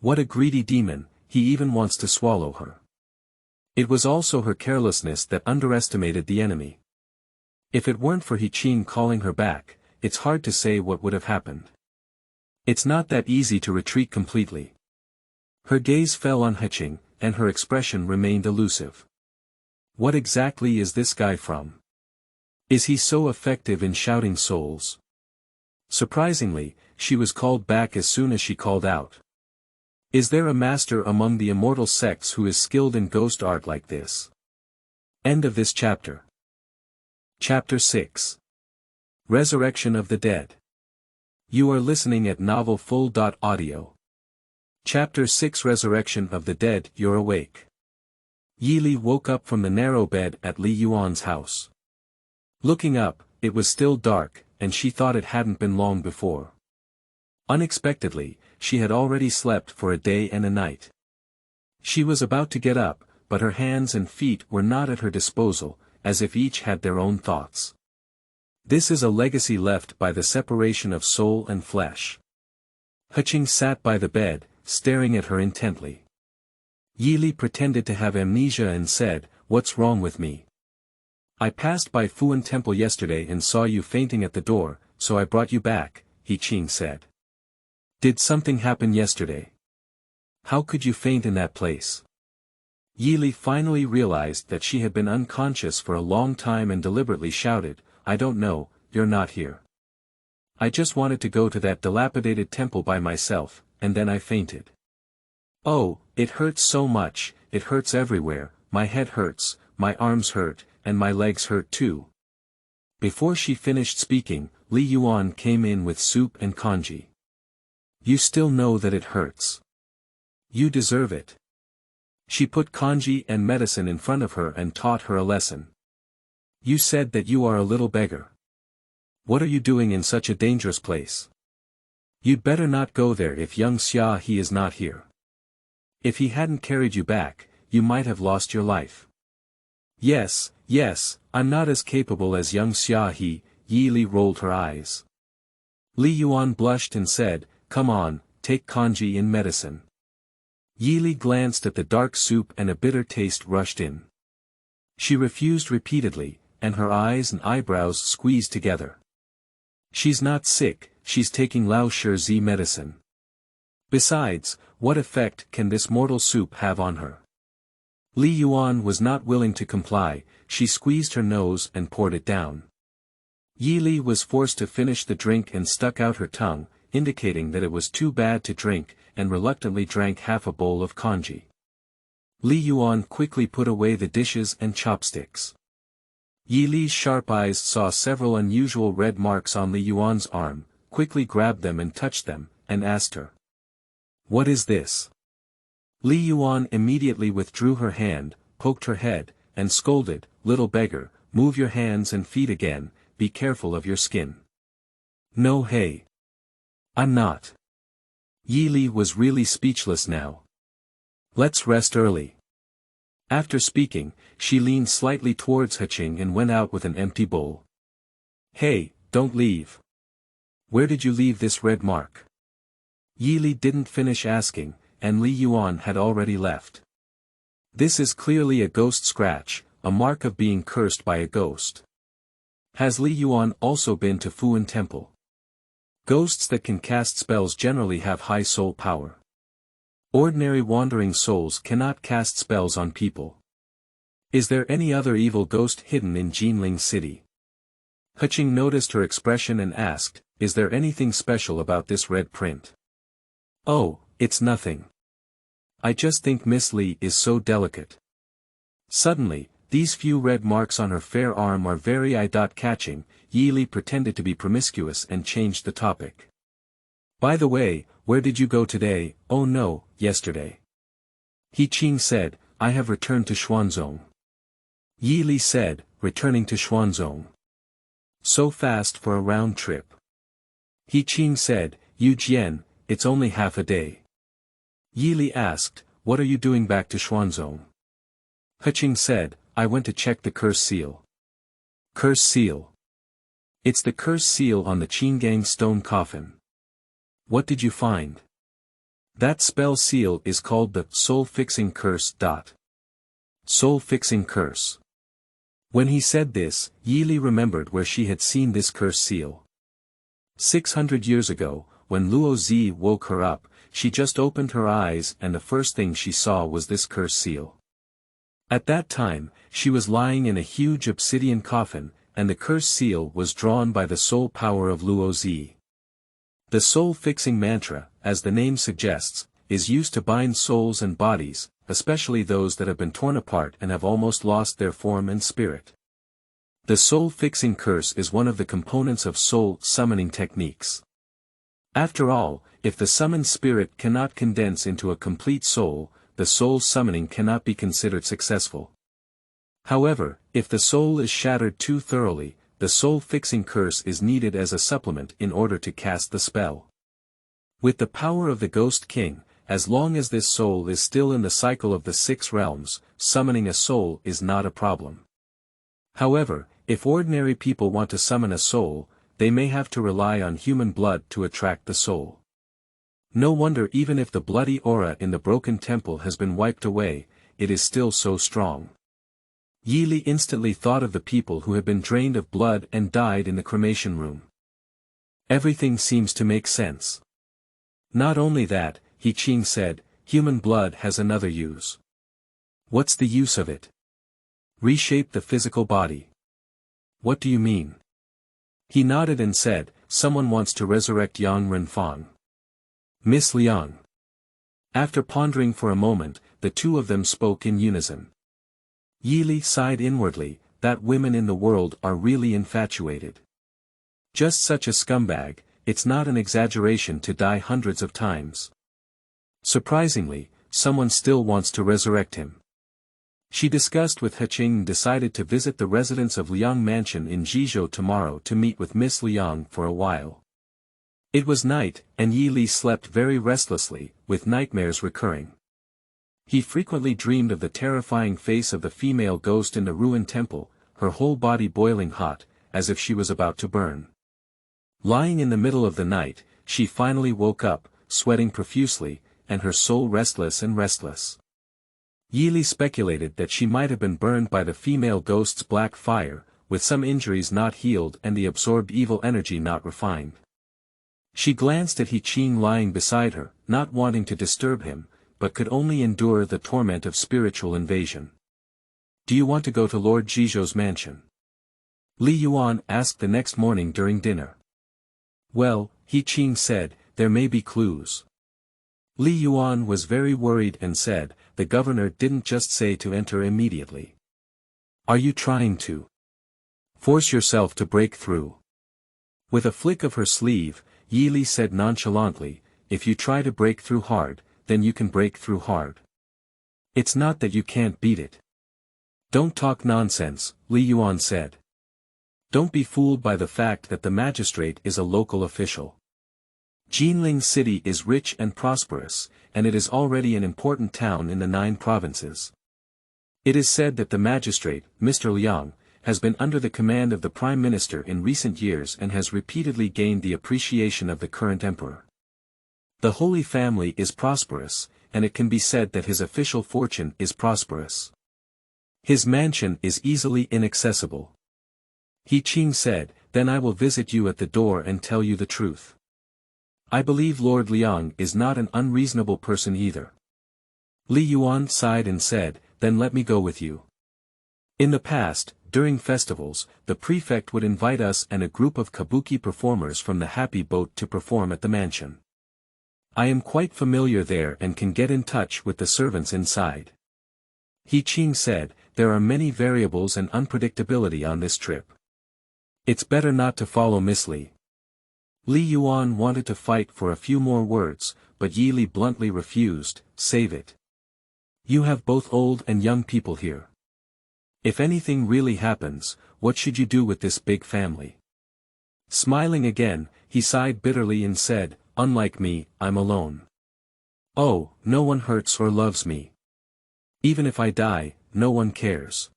What a greedy demon, he even wants to swallow her. It was also her carelessness that underestimated the enemy. If it weren't for Heqing calling her back, it's hard to say what would have happened. It's not that easy to retreat completely. Her gaze fell on Heqing, and her expression remained elusive. What exactly is this guy from? Is he so effective in shouting souls? Surprisingly, she was called back as soon as she called out. Is there a master among the immortal sects who is skilled in ghost art like this? End of this chapter. Chapter 6. Resurrection of the Dead. You are listening at novelfull.audio. Chapter 6 Resurrection of the Dead. You're awake. Yi Li woke up from the narrow bed at Li Yuan's house. Looking up, it was still dark, and she thought it hadn't been long before. Unexpectedly, she had already slept for a day and a night. She was about to get up, but her hands and feet were not at her disposal, as if each had their own thoughts. This is a legacy left by the separation of soul and flesh. Heqing sat by the bed, staring at her intently. Yi Li pretended to have amnesia and said, "What's wrong with me? I passed by Fuan Temple yesterday and saw you fainting at the door, so I brought you back," Heqing said. "Did something happen yesterday? How could you faint in that place?" Yi Li finally realized that she had been unconscious for a long time and deliberately shouted, "I don't know, you're not here. I just wanted to go to that dilapidated temple by myself, and then I fainted. Oh, it hurts so much, it hurts everywhere, my head hurts, my arms hurt, and my legs hurt too." Before she finished speaking, Li Yuan came in with soup and congee. "You still know that it hurts. You deserve it." She put congee and medicine in front of her and taught her a lesson. "You said that you are a little beggar. What are you doing in such a dangerous place? You'd better not go there if young Xia He is not here. If he hadn't carried you back, you might have lost your life." Yes, I'm not as capable as young Xia He," Yi Li rolled her eyes. Li Yuan blushed and said, "Come on, take congee and medicine." Yi Li glanced at the dark soup and a bitter taste rushed in. She refused repeatedly, and her eyes and eyebrows squeezed together. "She's not sick, she's taking Lao Shi medicine. Besides, what effect can this mortal soup have on her?" Li Yuan was not willing to comply, she squeezed her nose and poured it down. Yi Li was forced to finish the drink and stuck out her tongue, indicating that it was too bad to drink, and reluctantly drank half a bowl of congee. Li Yuan quickly put away the dishes and chopsticks. Yi Li's sharp eyes saw several unusual red marks on Li Yuan's arm, quickly grabbed them and touched them, and asked her, "What is this?" Li Yuan immediately withdrew her hand, poked her head, and scolded, "Little beggar, move your hands and feet again, be careful of your skin." "No, hey. I'm not." Yi Li was really speechless now. "Let's rest early." After speaking, she leaned slightly towards Heqing and went out with an empty bowl. "Hey, don't leave. Where did you leave this red mark?" Yi Li didn't finish asking, and Li Yuan had already left. "This is clearly a ghost scratch, a mark of being cursed by a ghost. Has Li Yuan also been to Fuan Temple? Ghosts that can cast spells generally have high soul power. Ordinary wandering souls cannot cast spells on people. Is there any other evil ghost hidden in Jinling City?" Heqing noticed her expression and asked, "Is there anything special about this red print?" "Oh, it's nothing. I just think Miss Li is so delicate. Suddenly, these few red marks on her fair arm are very eye-catching." Yi Li pretended to be promiscuous and changed the topic. "By the way, where did you go today?" "Oh no, yesterday." Heqing said, "I have returned to Xuanzong." Yi Li said, "Returning to Xuanzong? So fast for a round trip?" Heqing said, "Yu Jian, it's only half a day." Yi Li asked, "What are you doing back to Xuanzong?" Heqing said, "I went to check the curse seal." "Curse seal?" "It's the curse seal on the Qingang stone coffin." "What did you find?" "That spell seal is called the soul-fixing curse. Soul-fixing curse." When he said this, Yi Li remembered where she had seen this curse seal. 600 years ago, when Luo Zi woke her up, she just opened her eyes and the first thing she saw was this curse seal. At that time, she was lying in a huge obsidian coffin, and the curse seal was drawn by the soul power of Luo Zi. The soul-fixing mantra, as the name suggests, is used to bind souls and bodies, especially those that have been torn apart and have almost lost their form and spirit. The soul-fixing curse is one of the components of soul summoning techniques. After all, if the summoned spirit cannot condense into a complete soul, the soul summoning cannot be considered successful. However, if the soul is shattered too thoroughly, the soul-fixing curse is needed as a supplement in order to cast the spell. With the power of the Ghost King, as long as this soul is still in the cycle of the 6 realms, summoning a soul is not a problem. However, if ordinary people want to summon a soul, they may have to rely on human blood to attract the soul. No wonder even if the bloody aura in the broken temple has been wiped away, it is still so strong. Yi Li instantly thought of the people who had been drained of blood and died in the cremation room. Everything seems to make sense. Not only that, Heqing said, human blood has another use. What's the use of it? Reshape the physical body. What do you mean? He nodded and said, someone wants to resurrect Yang Renfang. Miss Liang. After pondering for a moment, the two of them spoke in unison. Yi Li sighed inwardly, that women in the world are really infatuated. Just such a scumbag, it's not an exaggeration to die hundreds of times. Surprisingly, someone still wants to resurrect him. She discussed with Heqing and decided to visit the residence of Liang Mansion in Jizhou tomorrow to meet with Miss Liang for a while. It was night, and Yi Li slept very restlessly, with nightmares recurring. He frequently dreamed of the terrifying face of the female ghost in the ruined temple, her whole body boiling hot, as if she was about to burn. Lying in the middle of the night, she finally woke up, sweating profusely, and her soul restless and restless. Yi Li speculated that she might have been burned by the female ghost's black fire, with some injuries not healed and the absorbed evil energy not refined. She glanced at Heqing lying beside her, not wanting to disturb him, but could only endure the torment of spiritual invasion. Do you want to go to Lord Jizhou's mansion? Li Yuan asked the next morning during dinner. Well, Heqing said, there may be clues. Li Yuan was very worried and said, the governor didn't just say to enter immediately. Are you trying to force yourself to break through? With a flick of her sleeve, Yi Li said nonchalantly, if you try to break through hard, then you can break through hard. It's not that you can't beat it. Don't talk nonsense, Li Yuan said. Don't be fooled by the fact that the magistrate is a local official. Jinling City is rich and prosperous, and it is already an important town in the 9 provinces. It is said that the magistrate, Mr. Liang, has been under the command of the Prime Minister in recent years and has repeatedly gained the appreciation of the current emperor. The Holy Family is prosperous, and it can be said that his official fortune is prosperous. His mansion is easily inaccessible. Heqing said, then I will visit you at the door and tell you the truth. I believe Lord Liang is not an unreasonable person either. Li Yuan sighed and said, then let me go with you. In the past, during festivals, the prefect would invite us and a group of kabuki performers from the Happy Boat to perform at the mansion. I am quite familiar there and can get in touch with the servants inside. Heqing said, there are many variables and unpredictability on this trip. It's better not to follow Miss Li. Li Yuan wanted to fight for a few more words, but Yi Li bluntly refused, save it. You have both old and young people here. If anything really happens, what should you do with this big family? Smiling again, he sighed bitterly and said, unlike me, I'm alone. Oh, no one hurts or loves me. Even if I die, no one cares.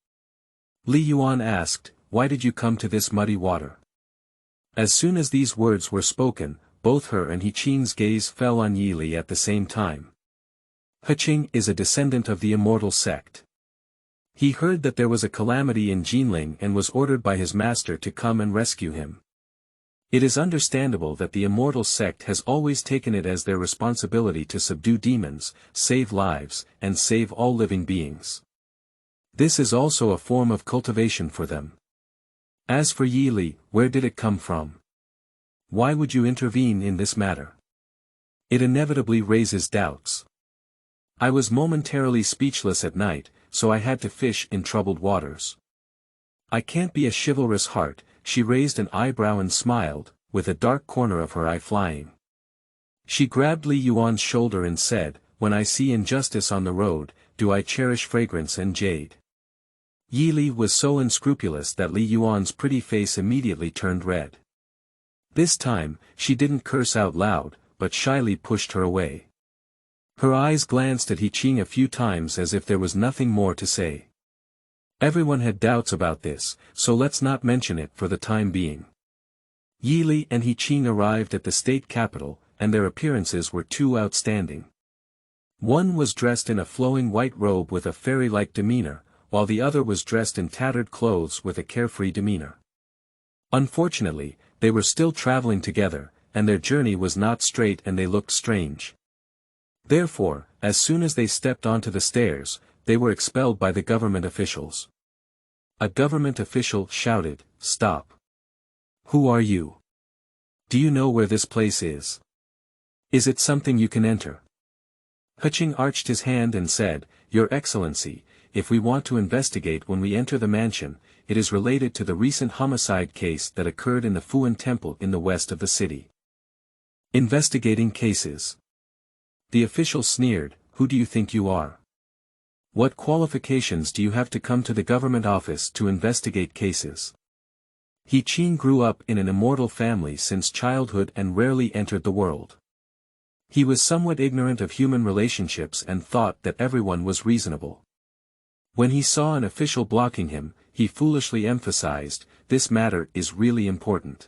Li Yuan asked, why did you come to this muddy water? As soon as these words were spoken, both her and Heqing's gaze fell on Yi Li at the same time. Heqing is a descendant of the immortal sect. He heard that there was a calamity in Jinling and was ordered by his master to come and rescue him. It is understandable that the immortal sect has always taken it as their responsibility to subdue demons, save lives, and save all living beings. This is also a form of cultivation for them. As for Yi Li, where did it come from? Why would you intervene in this matter? It inevitably raises doubts. I was momentarily speechless at night, so I had to fish in troubled waters. I can't be a chivalrous heart, she raised an eyebrow and smiled, with a dark corner of her eye flying. She grabbed Li Yuan's shoulder and said, when I see injustice on the road, do I cherish fragrance and jade. Yi Li was so unscrupulous that Li Yuan's pretty face immediately turned red. This time, she didn't curse out loud, but shyly pushed her away. Her eyes glanced at Heqing a few times as if there was nothing more to say. Everyone had doubts about this, so let's not mention it for the time being. Yi Li and Heqing arrived at the state capital, and their appearances were too outstanding. One was dressed in a flowing white robe with a fairy-like demeanor, while the other was dressed in tattered clothes with a carefree demeanor. Unfortunately, they were still traveling together, and their journey was not straight and they looked strange. Therefore, as soon as they stepped onto the stairs, they were expelled by the government officials. A government official shouted, "Stop! Who are you? Do you know where this place is? Is it something you can enter?" Heqing arched his hand and said, "Your Excellency, if we want to investigate when we enter the mansion, it is related to the recent homicide case that occurred in the Fuan Temple in the west of the city." Investigating cases. The official sneered, "Who do you think you are? What qualifications do you have to come to the government office to investigate cases?" Heqing grew up in an immortal family since childhood and rarely entered the world. He was somewhat ignorant of human relationships and thought that everyone was reasonable. When he saw an official blocking him, he foolishly emphasized, "This matter is really important.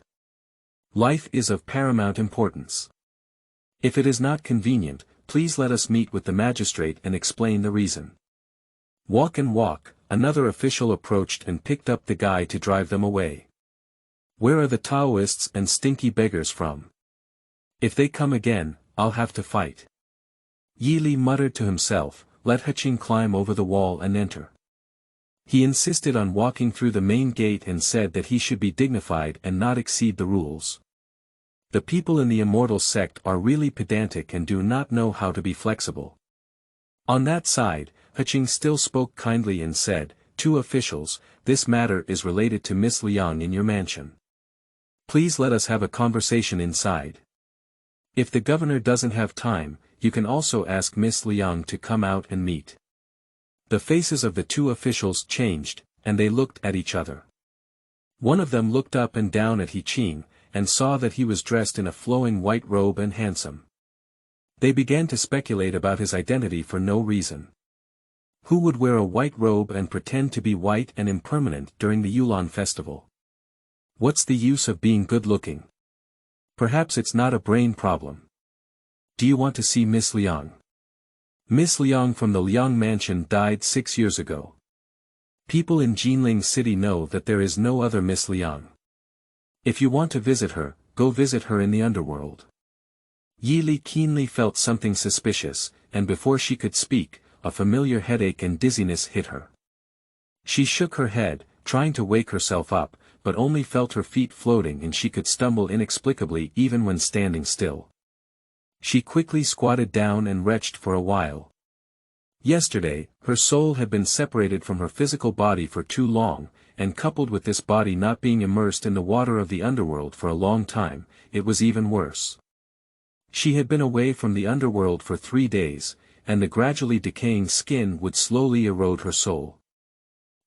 Life is of paramount importance. If it is not convenient, please let us meet with the magistrate and explain the reason." Walk and walk, another official approached and picked up the guy to drive them away. "Where are the Taoists and stinky beggars from? If they come again, I'll have to fight." Yi Li muttered to himself, "Let Heqing climb over the wall and enter." He insisted on walking through the main gate and said that he should be dignified and not exceed the rules. The people in the immortal sect are really pedantic and do not know how to be flexible. On that side, Heqing still spoke kindly and said, "Two officials, this matter is related to Miss Liang in your mansion. Please let us have a conversation inside. If the governor doesn't have time, you can also ask Miss Liang to come out and meet." The faces of the two officials changed, and they looked at each other. One of them looked up and down at Heqing, and saw that he was dressed in a flowing white robe and handsome. They began to speculate about his identity for no reason. Who would wear a white robe and pretend to be white and impermanent during the Yulan festival? What's the use of being good-looking? Perhaps it's not a brain problem. Do you want to see Miss Liang? Miss Liang from the Liang mansion died 6 years ago. People in Jinling City know that there is no other Miss Liang. If you want to visit her, go visit her in the underworld. Yi Li keenly felt something suspicious, and before she could speak, a familiar headache and dizziness hit her. She shook her head, trying to wake herself up, but only felt her feet floating and she could stumble inexplicably even when standing still. She quickly squatted down and retched for a while. Yesterday, her soul had been separated from her physical body for too long, and coupled with this body not being immersed in the water of the underworld for a long time, it was even worse. She had been away from the underworld for 3 days, and the gradually decaying skin would slowly erode her soul.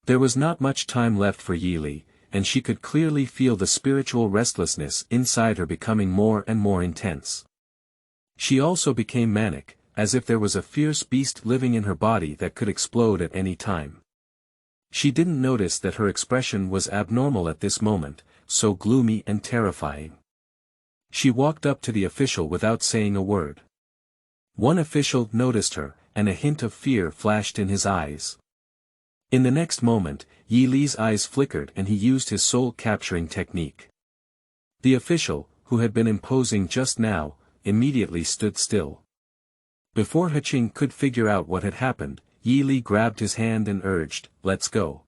There was not much time left for Yi Li, and she could clearly feel the spiritual restlessness inside her becoming more and more intense. She also became manic, as if there was a fierce beast living in her body that could explode at any time. She didn't notice that her expression was abnormal at this moment, so gloomy and terrifying. She walked up to the official without saying a word. One official noticed her, and a hint of fear flashed in his eyes. In the next moment, Yi Li's eyes flickered and he used his soul-capturing technique. The official, who had been imposing just now, immediately stood still. Before Heqing could figure out what had happened, Yi Li grabbed his hand and urged, "Let's go."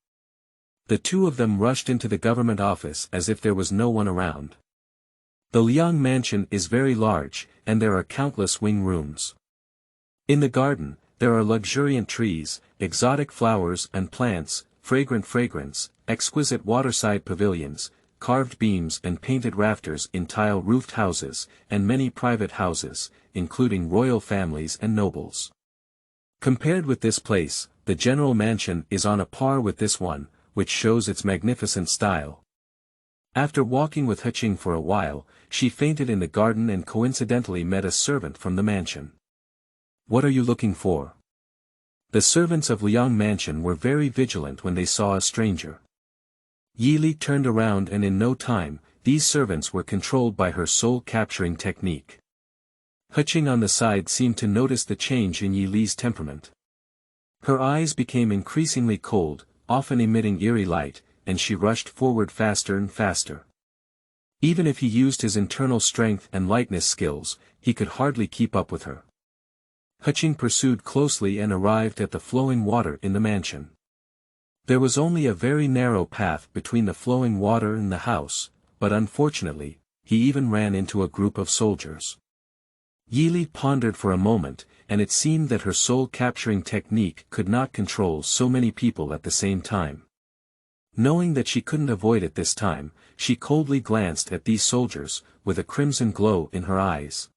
The two of them rushed into the government office as if there was no one around. The Liang mansion is very large, and there are countless wing rooms. In the garden, there are luxuriant trees, exotic flowers and plants, fragrant fragrance, exquisite waterside pavilions, carved beams and painted rafters in tile-roofed houses, and many private houses, including royal families and nobles. Compared with this place, the general mansion is on a par with this one, which shows its magnificent style. After walking with Heqing for a while, she fainted in the garden and coincidentally met a servant from the mansion. "What are you looking for?" The servants of Liang mansion were very vigilant when they saw a stranger. Yili turned around and in no time, these servants were controlled by her soul-capturing technique. Heqing on the side seemed to notice the change in Yili's temperament. Her eyes became increasingly cold, often emitting eerie light, and she rushed forward faster and faster. Even if he used his internal strength and lightness skills, he could hardly keep up with her. Heqing pursued closely and arrived at the flowing water in the mansion. There was only a very narrow path between the flowing water and the house, but unfortunately, he even ran into a group of soldiers. Yili pondered for a moment, and it seemed that her soul-capturing technique could not control so many people at the same time. Knowing that she couldn't avoid it this time, she coldly glanced at these soldiers, with a crimson glow in her eyes.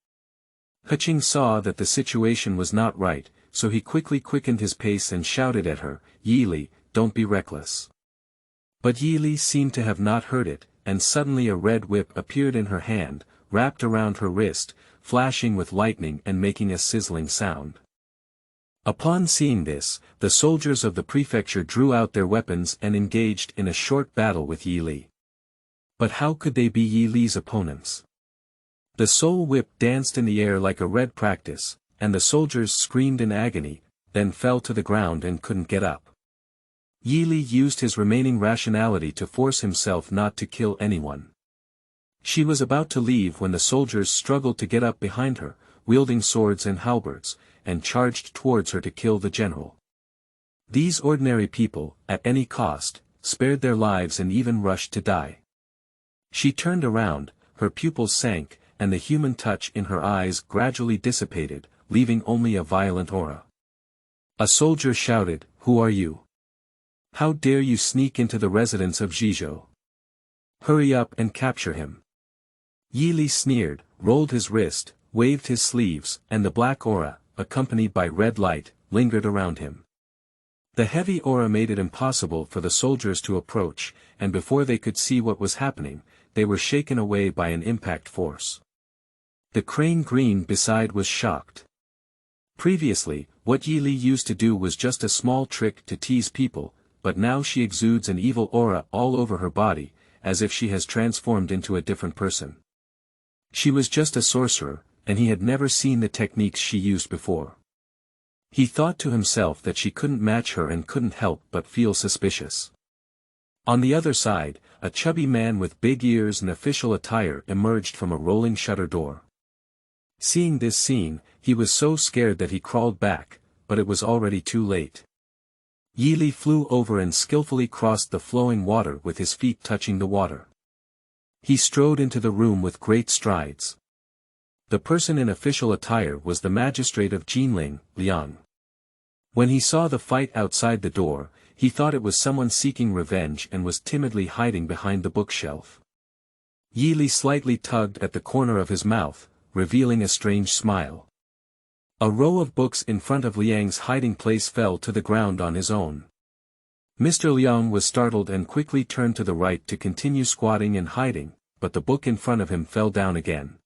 Heqing saw that the situation was not right, so he quickly quickened his pace and shouted at her, "Yili, don't be reckless." But Yili seemed to have not heard it, and suddenly a red whip appeared in her hand, wrapped around her wrist, flashing with lightning and making a sizzling sound. Upon seeing this, the soldiers of the prefecture drew out their weapons and engaged in a short battle with Yili. But how could they be Yili's opponents? The soul whip danced in the air like a red practice, and the soldiers screamed in agony, then fell to the ground and couldn't get up. Yili used his remaining rationality to force himself not to kill anyone. She was about to leave when the soldiers struggled to get up behind her, wielding swords and halberds, and charged towards her to kill the general. These ordinary people, at any cost, spared their lives and even rushed to die. She turned around, her pupils sank, and the human touch in her eyes gradually dissipated, leaving only a violent aura. A soldier shouted, "Who are you? How dare you sneak into the residence of Zhizhou? Hurry up and capture him." Yili sneered, rolled his wrist, waved his sleeves, and the black aura, accompanied by red light, lingered around him. The heavy aura made it impossible for the soldiers to approach, and before they could see what was happening, they were shaken away by an impact force. The crane green beside was shocked. Previously, what Yili used to do was just a small trick to tease people, but now she exudes an evil aura all over her body, as if she has transformed into a different person. She was just a sorcerer, and he had never seen the techniques she used before. He thought to himself that she couldn't match her and couldn't help but feel suspicious. On the other side, a chubby man with big ears and official attire emerged from a rolling shutter door. Seeing this scene, he was so scared that he crawled back, but it was already too late. Yili flew over and skillfully crossed the flowing water with his feet touching the water. He strode into the room with great strides. The person in official attire was the magistrate of Qinhuai, Liang. When he saw the fight outside the door, he thought it was someone seeking revenge and was timidly hiding behind the bookshelf. Yili slightly tugged at the corner of his mouth, revealing a strange smile. A row of books in front of Liang's hiding place fell to the ground on his own. Mr. Liang was startled and quickly turned to the right to continue squatting and hiding, but the book in front of him fell down again.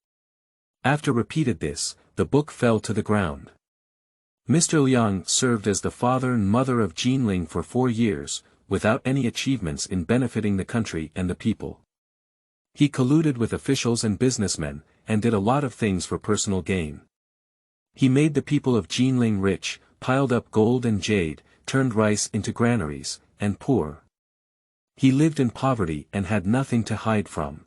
After repeated this, the book fell to the ground. Mr. Liang served as the father and mother of Qinhuai for 4 years, without any achievements in benefiting the country and the people. He colluded with officials and businessmen, and did a lot of things for personal gain. He made the people of Qinhuai rich, piled up gold and jade, turned rice into granaries, and poor. He lived in poverty and had nothing to hide from.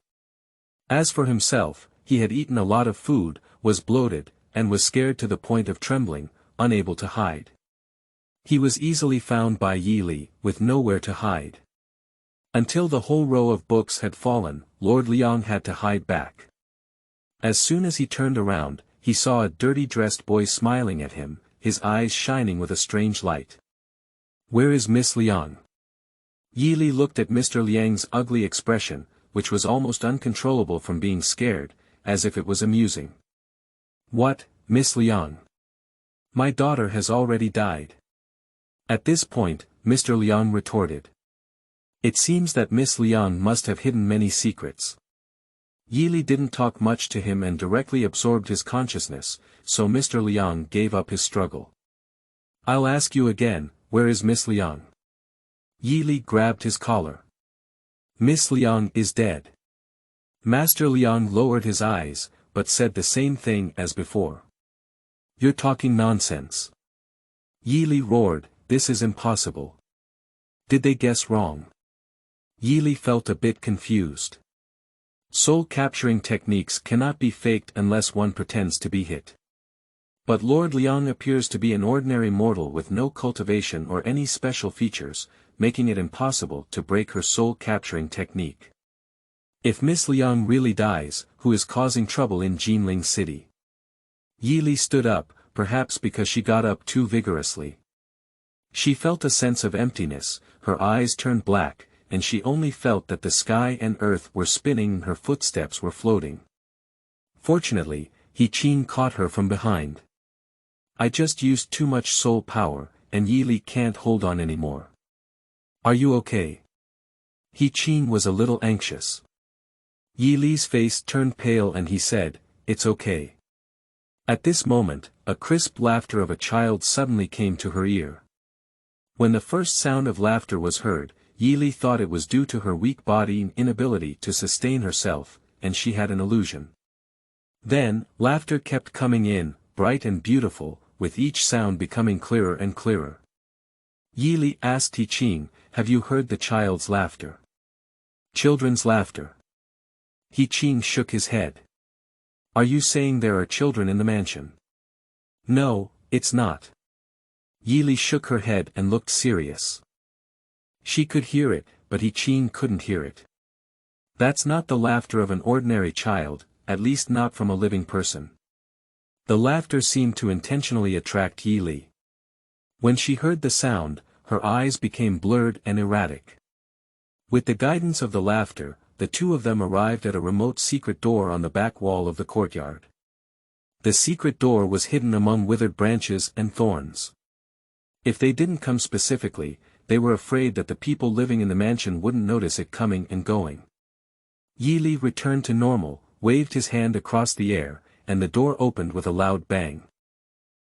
As for himself, he had eaten a lot of food, was bloated, and was scared to the point of trembling, unable to hide. He was easily found by Yili, with nowhere to hide. Until the whole row of books had fallen, Lord Liang had to hide back. As soon as he turned around, he saw a dirty-dressed boy smiling at him, his eyes shining with a strange light. "Where is Miss Liang?" Yi Li looked at Mr. Liang's ugly expression, which was almost uncontrollable from being scared, as if it was amusing. "What, Miss Liang? My daughter has already died." At this point, Mr. Liang retorted. It seems that Miss Liang must have hidden many secrets. Yi Li didn't talk much to him and directly absorbed his consciousness, so Mr. Liang gave up his struggle. "I'll ask you again, where is Miss Liang?" Yi Li grabbed his collar. "Miss Liang is dead." Master Liang lowered his eyes, but said the same thing as before. "You're talking nonsense." Yi Li roared, "This is impossible." Did they guess wrong? Yi Li felt a bit confused. Soul-capturing techniques cannot be faked unless one pretends to be hit. But Lord Liang appears to be an ordinary mortal with no cultivation or any special features, making it impossible to break her soul-capturing technique. If Miss Liang really dies, who is causing trouble in Jinling City? Yi Li stood up, perhaps because she got up too vigorously. She felt a sense of emptiness, her eyes turned black, and she only felt that the sky and earth were spinning and her footsteps were floating. Fortunately, Heqing caught her from behind. "I just used too much soul power, and Yi Li can't hold on anymore. Are you okay?" Heqing was a little anxious. Yi Li's face turned pale and he said, "It's okay." At this moment, a crisp laughter of a child suddenly came to her ear. When the first sound of laughter was heard, Yi Li thought it was due to her weak body and inability to sustain herself, and she had an illusion. Then, laughter kept coming in, bright and beautiful, with each sound becoming clearer and clearer. Yi Li asked Heqing, "Have you heard the child's laughter?" "Children's laughter?" Heqing shook his head. "Are you saying there are children in the mansion?" "No, it's not." Yi Li shook her head and looked serious. She could hear it, but Heqing couldn't hear it. "That's not the laughter of an ordinary child, at least not from a living person." The laughter seemed to intentionally attract Yi Li. When she heard the sound, her eyes became blurred and erratic. With the guidance of the laughter, the two of them arrived at a remote secret door on the back wall of the courtyard. The secret door was hidden among withered branches and thorns. If they didn't come specifically, they were afraid that the people living in the mansion wouldn't notice it coming and going. Yi Li returned to normal, waved his hand across the air, and the door opened with a loud bang.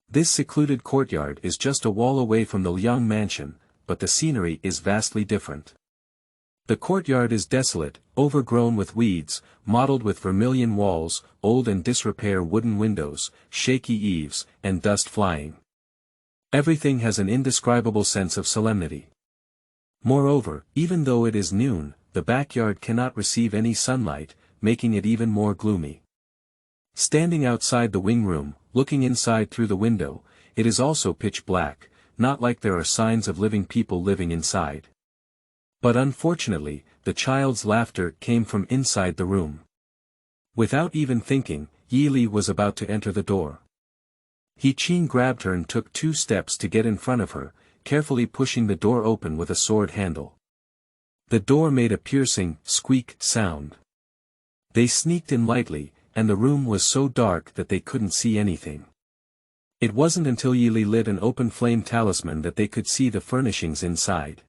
This secluded courtyard is just a wall away from the Liang mansion, but the scenery is vastly different. The courtyard is desolate, overgrown with weeds, mottled with vermilion walls, old and disrepair wooden windows, shaky eaves, and dust flying. Everything has an indescribable sense of solemnity. Moreover, even though it is noon, the backyard cannot receive any sunlight, making it even more gloomy. Standing outside the wing room, looking inside through the window, it is also pitch black, not like there are signs of living people living inside. But unfortunately, the child's laughter came from inside the room. Without even thinking, Yi Li was about to enter the door. Heqing grabbed her and took 2 steps to get in front of her, carefully pushing the door open with a sword handle. The door made a piercing, squeak sound. They sneaked in lightly, and the room was so dark that they couldn't see anything. It wasn't until Yi Li lit an open flame talisman that they could see the furnishings inside.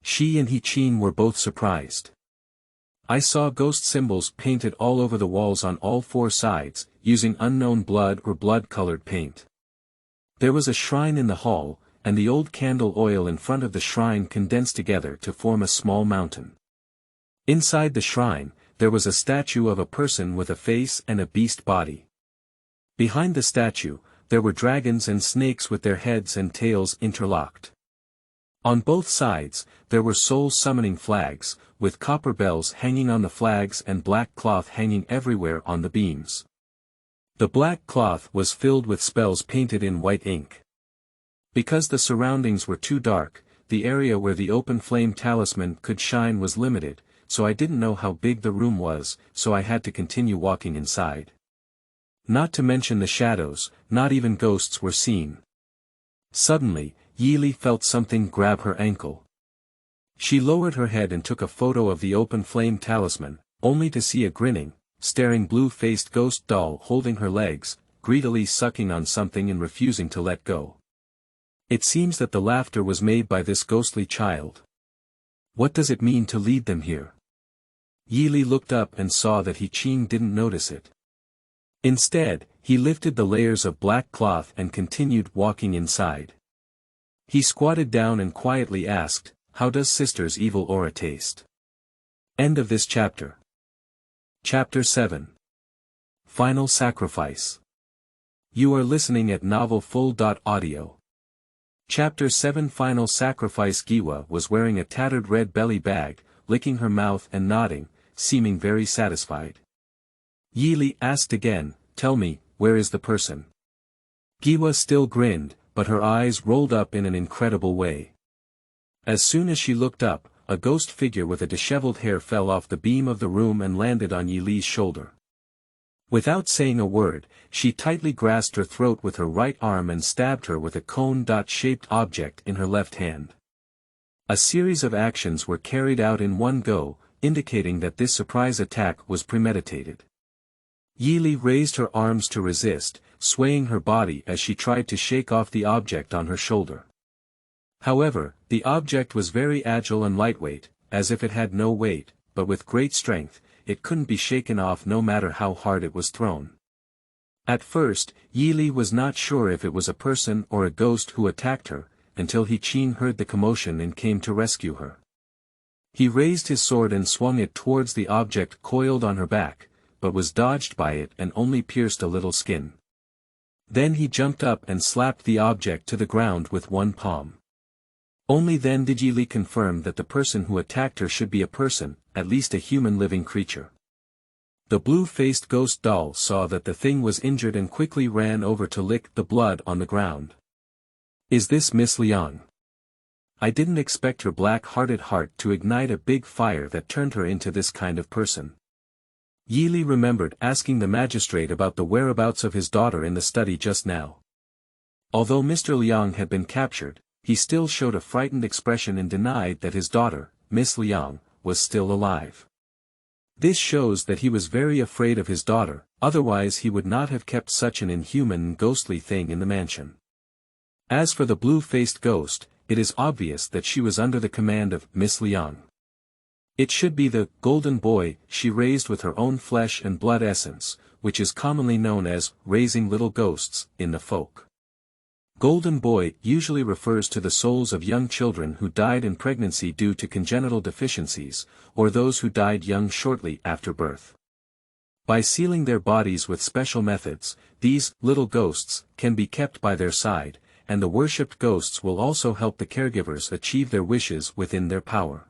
She and Heqing were both surprised. "I saw ghost symbols painted all over the walls on all 4 sides, using unknown blood or blood-colored paint. There was a shrine in the hall, and the old candle oil in front of the shrine condensed together to form a small mountain. Inside the shrine, there was a statue of a person with a face and a beast body. Behind the statue, there were dragons and snakes with their heads and tails interlocked. On both sides, there were soul-summoning flags, with copper bells hanging on the flags and black cloth hanging everywhere on the beams. The black cloth was filled with spells painted in white ink. Because the surroundings were too dark, the area where the open flame talisman could shine was limited, so I didn't know how big the room was, so I had to continue walking inside. Not to mention the shadows, not even ghosts were seen. Suddenly, Yili felt something grab her ankle. She lowered her head and took a photo of the open flame talisman, only to see a grinning, staring blue-faced ghost doll holding her legs, greedily sucking on something and refusing to let go. It seems that the laughter was made by this ghostly child. What does it mean to lead them here? Yili looked up and saw that Heqing didn't notice it. Instead, he lifted the layers of black cloth and continued walking inside. He squatted down and quietly asked, "How does Sister's evil aura taste?" End of this chapter. Chapter 7. Final Sacrifice. You are listening at novelfull.audio. Chapter 7 Final Sacrifice. Giwa was wearing a tattered red belly bag, licking her mouth and nodding, seeming very satisfied. Yili asked again, "Tell me, where is the person?" Giwa still grinned, but her eyes rolled up in an incredible way. As soon as she looked up, a ghost figure with a disheveled hair fell off the beam of the room and landed on Yili's shoulder. Without saying a word, she tightly grasped her throat with her right arm and stabbed her with a cone-shaped object in her left hand. A series of actions were carried out in one go, indicating that this surprise attack was premeditated. Yili raised her arms to resist, swaying her body as she tried to shake off the object on her shoulder. However, the object was very agile and lightweight, as if it had no weight, but with great strength, it couldn't be shaken off no matter how hard it was thrown. At first, Yili was not sure if it was a person or a ghost who attacked her, until Heqing heard the commotion and came to rescue her. He raised his sword and swung it towards the object coiled on her back, but was dodged by it and only pierced a little skin. Then he jumped up and slapped the object to the ground with one palm. Only then did Yili confirm that the person who attacked her should be a person, at least a human living creature. The blue-faced ghost doll saw that the thing was injured and quickly ran over to lick the blood on the ground. "Is this Miss Liang? I didn't expect her black-hearted heart to ignite a big fire that turned her into this kind of person." Yili remembered asking the magistrate about the whereabouts of his daughter in the study just now. Although Mr. Liang had been captured, he still showed a frightened expression and denied that his daughter, Miss Liang, was still alive. This shows that he was very afraid of his daughter, otherwise he would not have kept such an inhuman and ghostly thing in the mansion. As for the blue-faced ghost, it is obvious that she was under the command of Miss Liang. It should be the golden boy she raised with her own flesh and blood essence, which is commonly known as raising little ghosts in the folk. Golden boy usually refers to the souls of young children who died in pregnancy due to congenital deficiencies, or those who died young shortly after birth. By sealing their bodies with special methods, these little ghosts can be kept by their side, and the worshipped ghosts will also help the caregivers achieve their wishes within their power.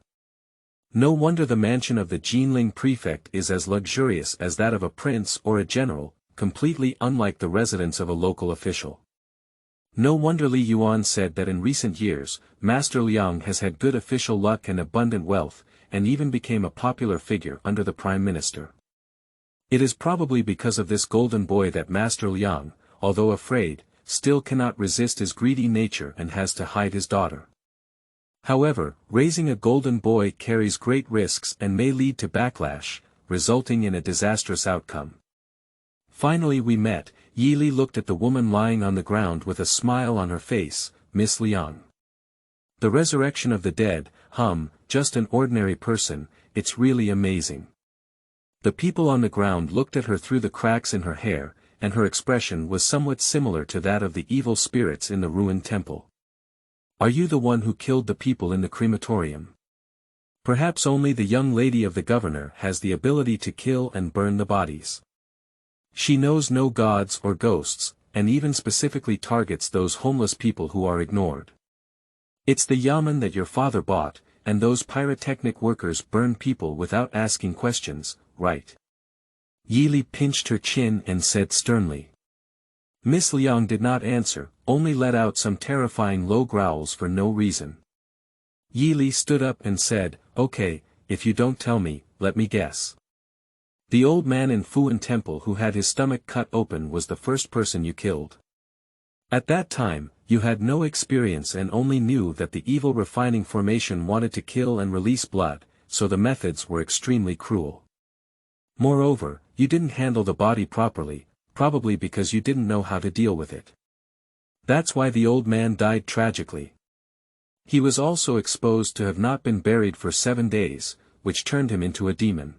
No wonder the mansion of the Jinling prefect is as luxurious as that of a prince or a general, completely unlike the residence of a local official. No wonder Li Yuan said that in recent years, Master Liang has had good official luck and abundant wealth, and even became a popular figure under the Prime Minister. It is probably because of this golden boy that Master Liang, although afraid, still cannot resist his greedy nature and has to hide his daughter. However, raising a golden boy carries great risks and may lead to backlash, resulting in a disastrous outcome. Finally we met. Yili looked at the woman lying on the ground with a smile on her face, Miss Liang. The resurrection of the dead, just an ordinary person, it's really amazing. The people on the ground looked at her through the cracks in her hair, and her expression was somewhat similar to that of the evil spirits in the ruined temple. Are you the one who killed the people in the crematorium? Perhaps only the young lady of the governor has the ability to kill and burn the bodies. She knows no gods or ghosts, and even specifically targets those homeless people who are ignored. It's the yamen that your father bought, and those pyrotechnic workers burn people without asking questions, right? Yili pinched her chin and said sternly. Miss Liang did not answer, only let out some terrifying low growls for no reason. Yi Li stood up and said, "Okay, if you don't tell me, let me guess. The old man in Fuan Temple who had his stomach cut open was the first person you killed. At that time, you had no experience and only knew that the evil refining formation wanted to kill and release blood, so the methods were extremely cruel. Moreover, you didn't handle the body properly, probably because you didn't know how to deal with it. That's why the old man died tragically. He was also exposed to have not been buried for 7 days, which turned him into a demon.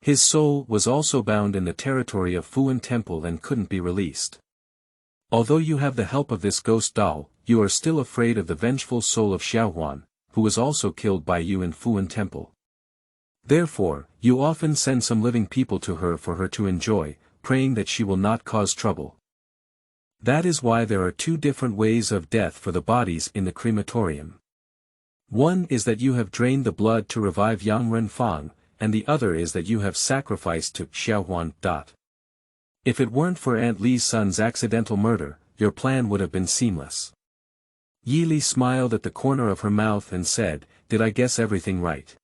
His soul was also bound in the territory of Fuan Temple and couldn't be released. Although you have the help of this ghost doll, you are still afraid of the vengeful soul of Xiaohuan, who was also killed by you in Fuan Temple. Therefore, you often send some living people to her for her to enjoy, praying that she will not cause trouble. That is why there are 2 different ways of death for the bodies in the crematorium. One is that you have drained the blood to revive Yang Renfang, and the other is that you have sacrificed to Xiaohuan. If it weren't for Aunt Li's son's accidental murder, your plan would have been seamless. Yi Li smiled at the corner of her mouth and said, "Did I guess everything right?"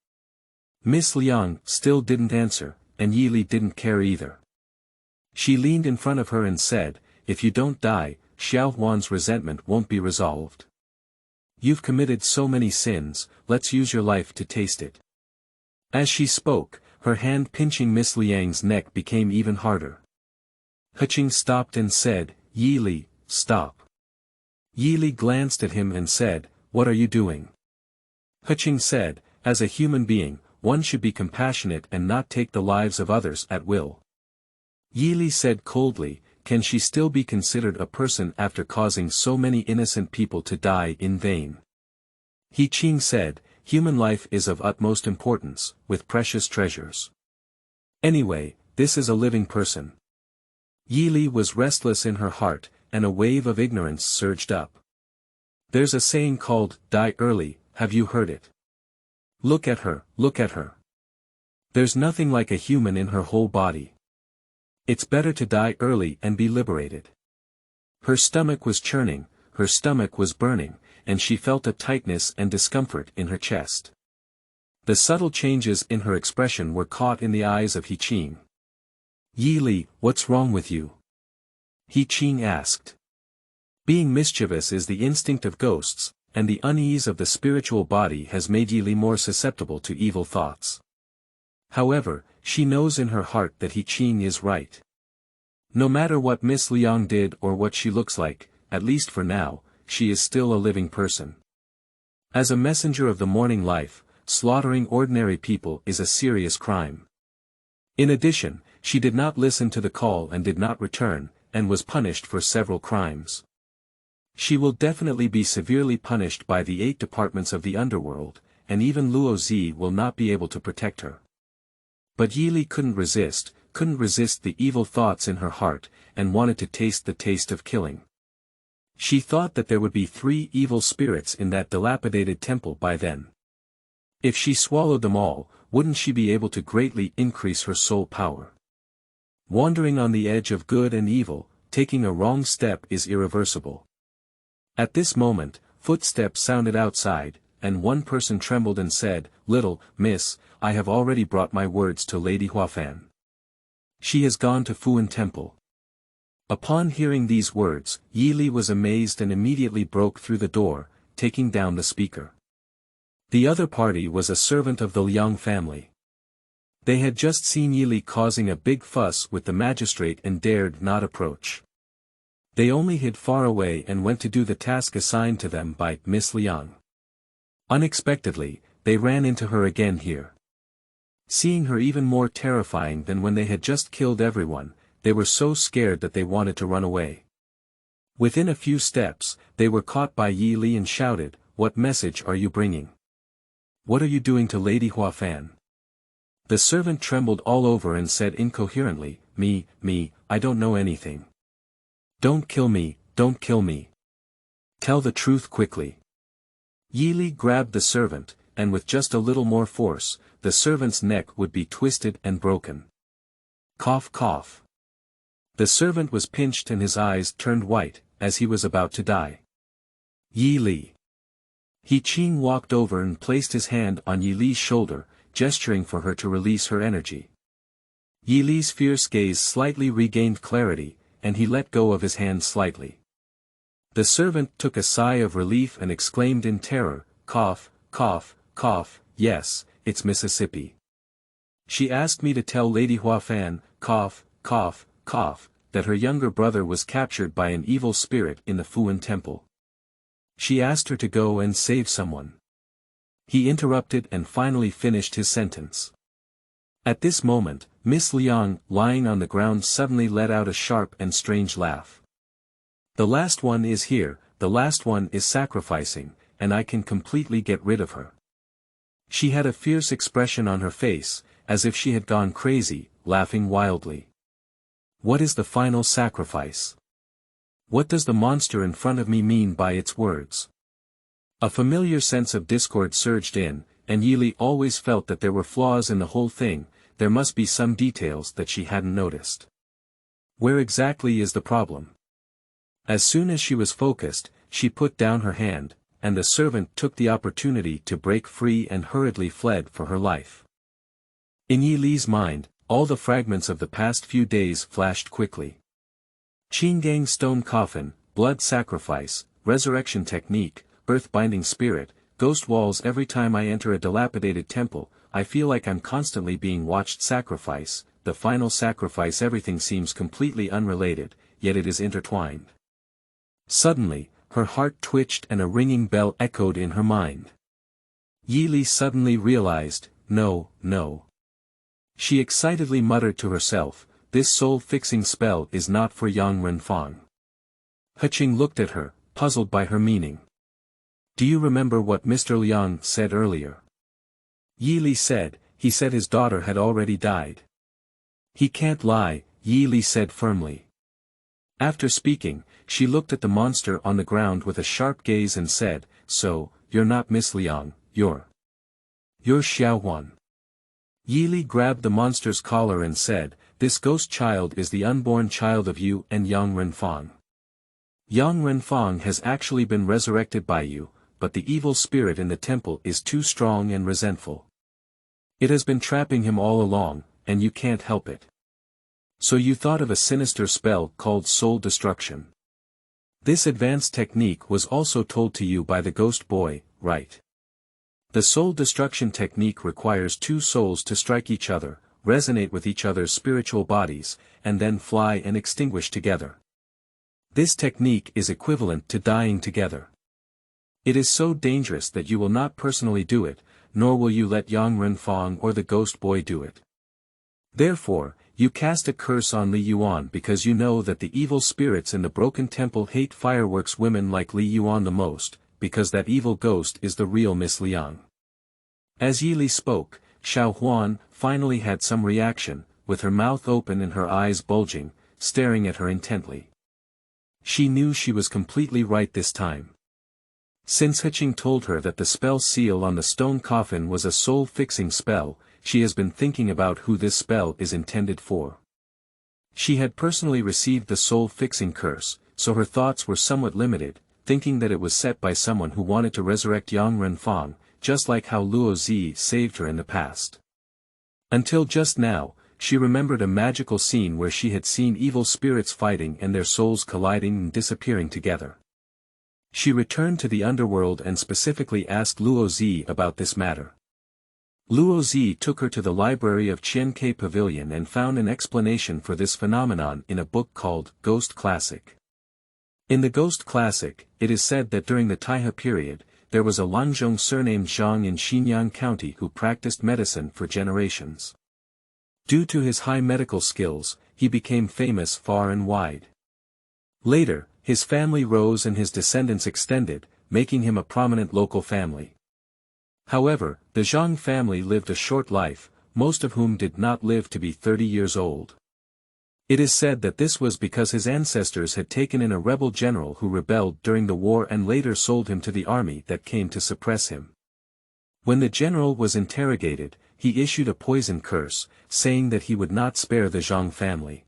Miss Liang still didn't answer, and Yi Li didn't care either. She leaned in front of her and said, "If you don't die, Xiaohuan's resentment won't be resolved. You've committed so many sins, let's use your life to taste it." As she spoke, her hand pinching Miss Liang's neck became even harder. Heqing stopped and said, "Yi Li, stop." Yi Li glanced at him and said, "What are you doing?" Heqing said, "As a human being, one should be compassionate and not take the lives of others at will." Yi Li said coldly, "Can she still be considered a person after causing so many innocent people to die in vain?" Heqing said, "Human life is of utmost importance, with precious treasures. Anyway, this is a living person." Yi Li was restless in her heart, and a wave of ignorance surged up. There's a saying called, "Die early," have you heard it? Look at her, look at her. There's nothing like a human in her whole body. It's better to die early and be liberated. Her stomach was churning, her stomach was burning, and she felt a tightness and discomfort in her chest. The subtle changes in her expression were caught in the eyes of Heqing. "Yi Li, what's wrong with you?" Heqing asked. Being mischievous is the instinct of ghosts, and the unease of the spiritual body has made Yi Li more susceptible to evil thoughts. However, she knows in her heart that Heqing is right. No matter what Miss Liang did or what she looks like, at least for now, she is still a living person. As a messenger of the morning life, slaughtering ordinary people is a serious crime. In addition, she did not listen to the call and did not return, and was punished for several crimes. She will definitely be severely punished by the 8 departments of the underworld, and even Luo Zi will not be able to protect her. But Yi Li couldn't resist the evil thoughts in her heart, and wanted to taste the taste of killing. She thought that there would be 3 evil spirits in that dilapidated temple by then. If she swallowed them all, wouldn't she be able to greatly increase her soul power? Wandering on the edge of good and evil, taking a wrong step is irreversible. At this moment, footsteps sounded outside, and one person trembled and said, "Little Miss, I have already brought my words to Lady Huafan. She has gone to Fuan Temple." Upon hearing these words, Yi Li was amazed and immediately broke through the door, taking down the speaker. The other party was a servant of the Liang family. They had just seen Yi Li causing a big fuss with the magistrate and dared not approach. They only hid far away and went to do the task assigned to them by Miss Liang. Unexpectedly, they ran into her again here. Seeing her even more terrifying than when they had just killed everyone, they were so scared that they wanted to run away. Within a few steps, they were caught by Yi Li and shouted, "What message are you bringing? What are you doing to Lady Huafan?" The servant trembled all over and said incoherently, Me, I don't know anything. Don't kill me, don't kill me. Tell the truth quickly." Yi Li grabbed the servant, and with just a little more force, the servant's neck would be twisted and broken. Cough cough. The servant was pinched and his eyes turned white, as he was about to die. "Yi Li." Heqing walked over and placed his hand on Yi Li's shoulder, gesturing for her to release her energy. Yi Li's fierce gaze slightly regained clarity, and he let go of his hand slightly. The servant took a sigh of relief and exclaimed in terror, "Cough, cough, cough, yes, it's Mississippi. She asked me to tell Lady Huafan, cough, cough, cough, that her younger brother was captured by an evil spirit in the Fuan temple. She asked her to go and save someone." He interrupted and finally finished his sentence. At this moment, Miss Liang, lying on the ground, suddenly let out a sharp and strange laugh. "The last one is here, the last one is sacrificing, and I can completely get rid of her." She had a fierce expression on her face, as if she had gone crazy, laughing wildly. "What is the final sacrifice? What does the monster in front of me mean by its words?" A familiar sense of discord surged in, and Yi Li always felt that there were flaws in the whole thing. There must be some details that she hadn't noticed. Where exactly is the problem? As soon as she was focused, she put down her hand, and the servant took the opportunity to break free and hurriedly fled for her life. In Yi Li's mind, all the fragments of the past few days flashed quickly. Qingang stone coffin, blood sacrifice, resurrection technique, earth-binding spirit, ghost walls. Every time I enter a dilapidated temple, I feel like I'm constantly being watched. Sacrifice, the final sacrifice. Everything seems completely unrelated, yet it is intertwined. Suddenly, her heart twitched and a ringing bell echoed in her mind. Yi Li suddenly realized, no, no. She excitedly muttered to herself, "This soul-fixing spell is not for Yang Renfang." Heqing looked at her, puzzled by her meaning. "Do you remember what Mr. Liang said earlier?" Yi Li said, "He said his daughter had already died." "He can't lie," Yi Li said firmly. After speaking, she looked at the monster on the ground with a sharp gaze and said, "So, you're not Miss Liang, you're Xiaohuan." Yi Li grabbed the monster's collar and said, "This ghost child is the unborn child of you and Yang Renfang. Yang Renfang has actually been resurrected by you, but the evil spirit in the temple is too strong and resentful. It has been trapping him all along, and you can't help it. So you thought of a sinister spell called soul destruction. This advanced technique was also told to you by the ghost boy, right? The soul destruction technique requires two souls to strike each other, resonate with each other's spiritual bodies, and then fly and extinguish together. This technique is equivalent to dying together. It is so dangerous that you will not personally do it, nor will you let Yang Renfang or the ghost boy do it. Therefore, you cast a curse on Li Yuan because you know that the evil spirits in the broken temple hate fireworks women like Li Yuan the most, because that evil ghost is the real Miss Liang." As Yi Li spoke, Xiaohuan finally had some reaction, with her mouth open and her eyes bulging, staring at her intently. She knew she was completely right this time. Since Heqing told her that the spell seal on the stone coffin was a soul-fixing spell, she has been thinking about who this spell is intended for. She had personally received the soul-fixing curse, so her thoughts were somewhat limited, thinking that it was set by someone who wanted to resurrect Yang Renfang, just like how Luo Zi saved her in the past. Until just now, she remembered a magical scene where she had seen evil spirits fighting and their souls colliding and disappearing together. She returned to the underworld and specifically asked Luo Zi about this matter. Luo Zi took her to the library of Qinhuai Pavilion and found an explanation for this phenomenon in a book called Ghost Classic. In the Ghost Classic, it is said that during the Taihe period, there was a Langzhong surnamed Zhang in Xinyang County who practiced medicine for generations. Due to his high medical skills, he became famous far and wide. Later, his family rose and his descendants extended, making him a prominent local family. However, the Zhang family lived a short life, most of whom did not live to be 30 years old. It is said that this was because his ancestors had taken in a rebel general who rebelled during the war and later sold him to the army that came to suppress him. When the general was interrogated, he issued a poison curse, saying that he would not spare the Zhang family.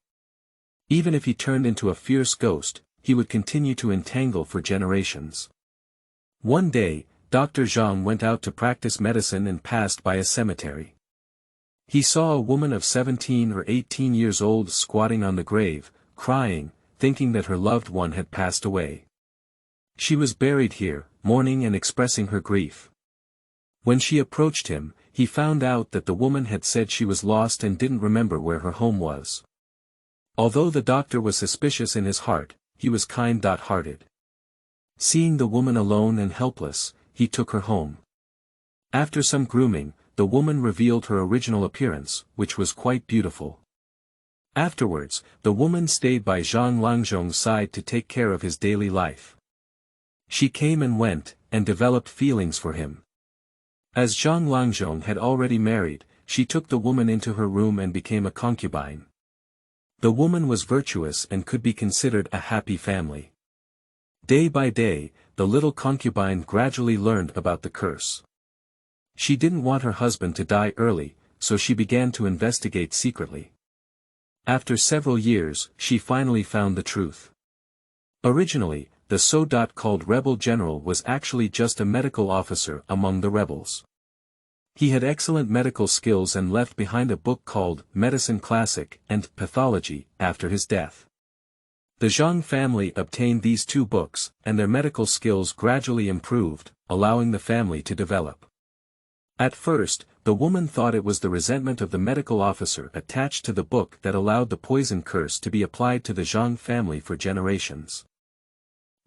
Even if he turned into a fierce ghost, he would continue to entangle for generations. One day, Dr. Zhang went out to practice medicine and passed by a cemetery. He saw a woman of 17 or 18 years old squatting on the grave, crying, thinking that her loved one had passed away. She was buried here, mourning and expressing her grief. When she approached him, he found out that the woman had said she was lost and didn't remember where her home was. Although the doctor was suspicious in his heart, he was kind-hearted. Seeing the woman alone and helpless, he took her home. After some grooming, the woman revealed her original appearance, which was quite beautiful. Afterwards, the woman stayed by Zhang Langzhong's side to take care of his daily life. She came and went, and developed feelings for him. As Zhang Langzhong had already married, she took the woman into her room and became a concubine. The woman was virtuous and could be considered a happy family. Day by day, the little concubine gradually learned about the curse. She didn't want her husband to die early, so she began to investigate secretly. After several years, she finally found the truth. Originally, the so-called rebel general was actually just a medical officer among the rebels. He had excellent medical skills and left behind a book called Medicine Classic and Pathology after his death. The Zhang family obtained these two books, and their medical skills gradually improved, allowing the family to develop. At first, the woman thought it was the resentment of the medical officer attached to the book that allowed the poison curse to be applied to the Zhang family for generations.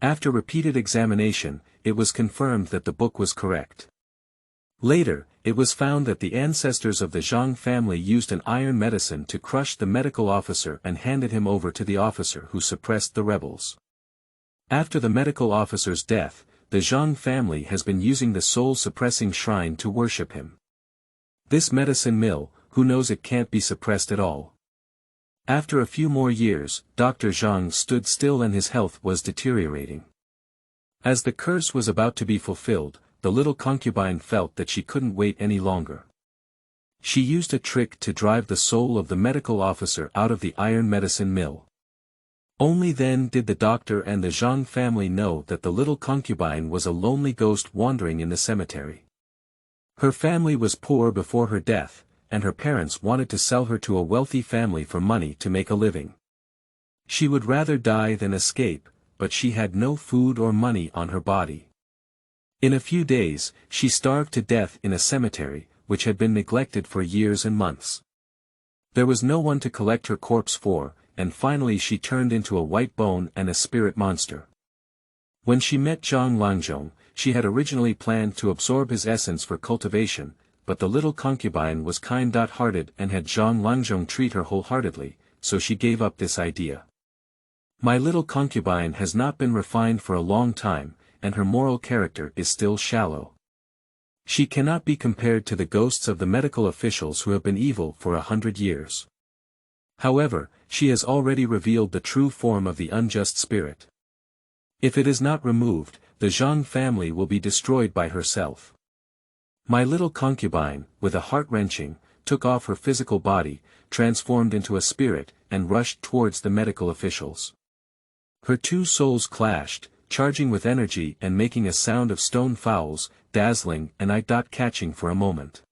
After repeated examination, it was confirmed that the book was correct. Later, it was found that the ancestors of the Zhang family used an iron medicine to crush the medical officer and handed him over to the officer who suppressed the rebels. After the medical officer's death, the Zhang family has been using the soul-suppressing shrine to worship him. This medicine mill, who knows it can't be suppressed at all. After a few more years, Dr. Zhang stood still and his health was deteriorating. As the curse was about to be fulfilled, the little concubine felt that she couldn't wait any longer. She used a trick to drive the soul of the medical officer out of the iron medicine mill. Only then did the doctor and the Zhang family know that the little concubine was a lonely ghost wandering in the cemetery. Her family was poor before her death, and her parents wanted to sell her to a wealthy family for money to make a living. She would rather die than escape, but she had no food or money on her body. In a few days, she starved to death in a cemetery, which had been neglected for years and months. There was no one to collect her corpse for, and finally she turned into a white bone and a spirit monster. When she met Zhang Langzhong, she had originally planned to absorb his essence for cultivation, but the little concubine was kind-hearted and had Zhang Langzhong treat her wholeheartedly, so she gave up this idea. My little concubine has not been refined for a long time, and her moral character is still shallow. She cannot be compared to the ghosts of the medical officials who have been evil for 100 years. However, she has already revealed the true form of the unjust spirit. If it is not removed, the Zhang family will be destroyed by herself. My little concubine, with a heart-wrenching, took off her physical body, transformed into a spirit, and rushed towards the medical officials. Her two souls clashed, charging with energy and making a sound of stone fowls, dazzling and eye-catching for a moment.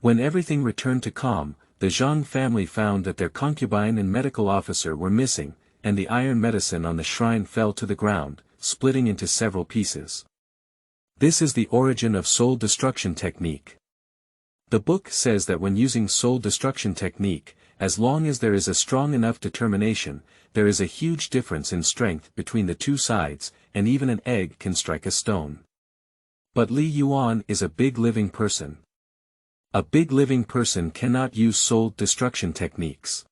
When everything returned to calm, the Zhang family found that their concubine and medical officer were missing, and the iron medicine on the shrine fell to the ground, splitting into several pieces. This is the origin of soul destruction technique. The book says that when using soul destruction technique, as long as there is a strong enough determination, there is a huge difference in strength between the two sides, and even an egg can strike a stone. But Li Yuan is a big living person. A big living person cannot use soul destruction techniques.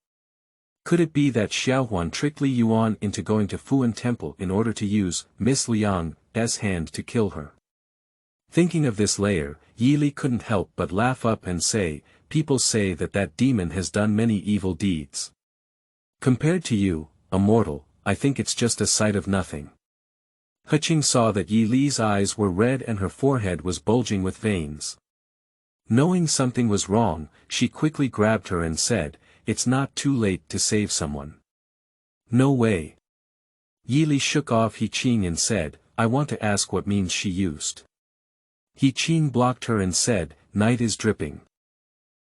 Could it be that Xiaohuan tricked Li Yuan into going to Fuan Temple in order to use Miss Liang's hand to kill her? Thinking of this layer, Yi Li couldn't help but laugh up and say, "People say that that demon has done many evil deeds. Compared to you, a mortal, I think it's just a sight of nothing." Heqing saw that Yi Li's eyes were red and her forehead was bulging with veins. Knowing something was wrong, she quickly grabbed her and said, "It's not too late to save someone." "No way." Yi Li shook off Heqing and said, "I want to ask what means she used." Heqing blocked her and said, "Night is dripping."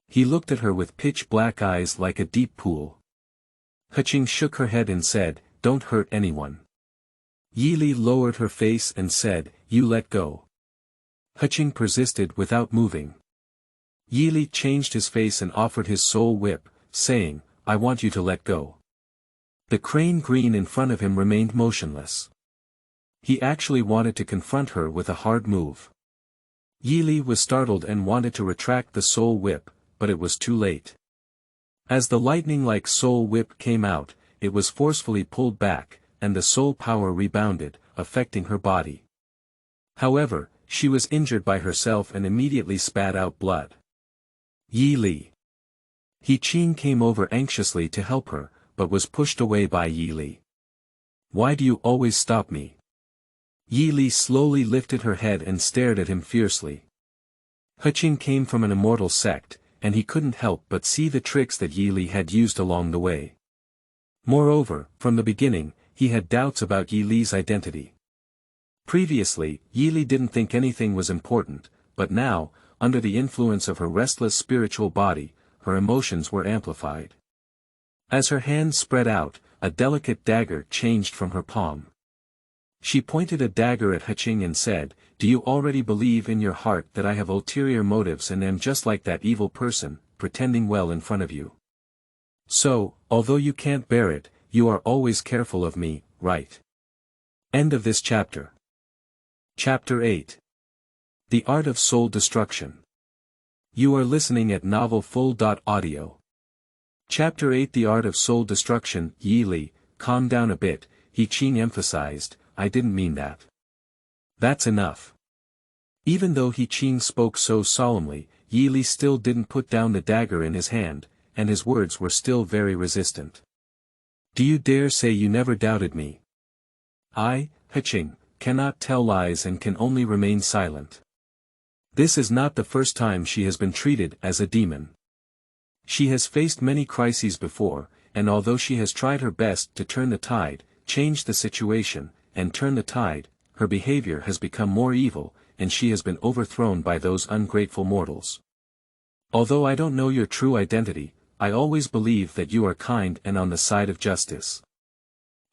He looked at her with pitch-black eyes like a deep pool. Heqing shook her head and said, "Don't hurt anyone." Yili lowered her face and said, "You let go." Heqing persisted without moving. Yili changed his face and offered his soul whip, saying, "I want you to let go." The crane green in front of him remained motionless. He actually wanted to confront her with a hard move. Yili was startled and wanted to retract the soul whip, but it was too late. As the lightning-like soul whip came out, it was forcefully pulled back, and the soul power rebounded, affecting her body. However, she was injured by herself and immediately spat out blood. Yili. Heqing came over anxiously to help her, but was pushed away by Yili. "Why do you always stop me?" Yili slowly lifted her head and stared at him fiercely. Heqing came from an immortal sect, and he couldn't help but see the tricks that Yili had used along the way. Moreover, from the beginning, he had doubts about Yili's identity. Previously, Yili didn't think anything was important, but now, under the influence of her restless spiritual body, her emotions were amplified. As her hand spread out, a delicate dagger changed from her palm. She pointed a dagger at Heqing and said, "Do you already believe in your heart that I have ulterior motives and am just like that evil person, pretending well in front of you? So, although you can't bear it, you are always careful of me, right?" End of this chapter. Chapter 8. The Art of Soul Destruction. You are listening at novelfull.audio. Chapter 8. The Art of Soul Destruction. Yili, calm down a bit, Heqing emphasized, "I didn't mean that." That's enough. Even though Heqing spoke so solemnly, Yili still didn't put down the dagger in his hand, and his words were still very resistant. "Do you dare say you never doubted me?" I, Heqing, cannot tell lies and can only remain silent. This is not the first time she has been treated as a demon. She has faced many crises before, and although she has tried her best to turn the tide, change the situation, and turn the tide, her behavior has become more evil, and she has been overthrown by those ungrateful mortals. Although I don't know your true identity, I always believe that you are kind and on the side of justice.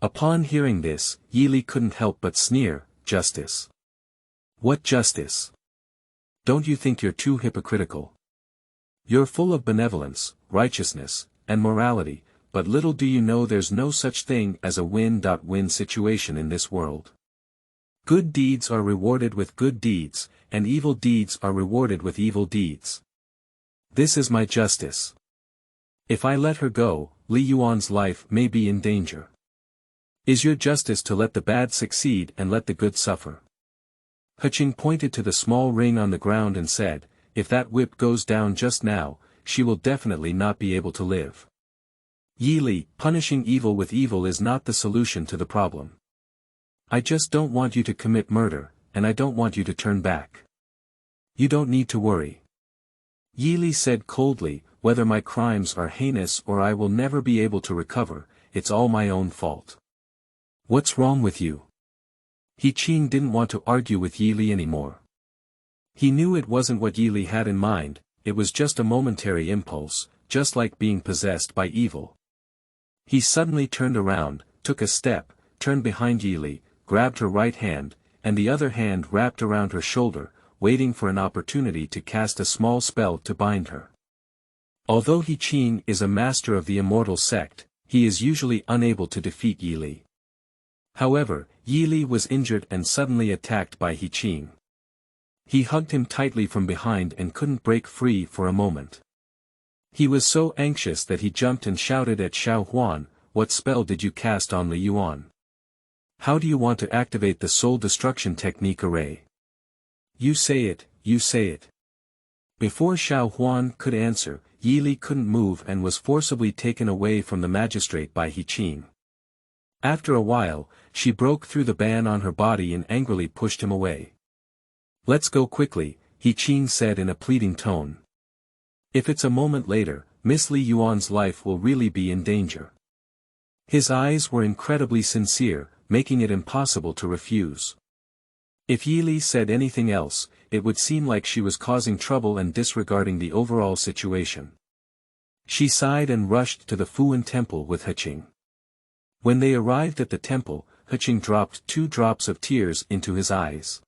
Upon hearing this, Yili couldn't help but sneer, "Justice? What justice? Don't you think you're too hypocritical? You're full of benevolence, righteousness, and morality, but little do you know there's no such thing as a win-win situation in this world. Good deeds are rewarded with good deeds, and evil deeds are rewarded with evil deeds. This is my justice. If I let her go, Li Yuan's life may be in danger. Is your justice to let the bad succeed and let the good suffer?" Heqing pointed to the small ring on the ground and said, "If that whip goes down just now, she will definitely not be able to live. Yili, punishing evil with evil is not the solution to the problem. I just don't want you to commit murder, and I don't want you to turn back. You don't need to worry." Yili said coldly, "Whether my crimes are heinous or I will never be able to recover, it's all my own fault. What's wrong with you?" Heqing didn't want to argue with Yili anymore. He knew it wasn't what Yili had in mind, it was just a momentary impulse, just like being possessed by evil. He suddenly turned around, took a step, turned behind Yili, grabbed her right hand, and the other hand wrapped around her shoulder, waiting for an opportunity to cast a small spell to bind her. Although Heqing is a master of the immortal sect, he is usually unable to defeat Yili. However, Yili was injured and suddenly attacked by Heqing. He hugged him tightly from behind and couldn't break free for a moment. He was so anxious that he jumped and shouted at Xiao Huan, "What spell did you cast on Li Yuan? How do you want to activate the soul destruction technique array? You say it, you say it." Before Xiao Huan could answer, Yili couldn't move and was forcibly taken away from the magistrate by Heqing. After a while, she broke through the ban on her body and angrily pushed him away. "Let's go quickly," Heqing said in a pleading tone. "If it's a moment later, Miss Li Yuan's life will really be in danger." His eyes were incredibly sincere, making it impossible to refuse. If Yili said anything else, it would seem like she was causing trouble and disregarding the overall situation. She sighed and rushed to the Fuan temple with Heqing. When they arrived at the temple, Heqing dropped 2 drops of tears into his eyes.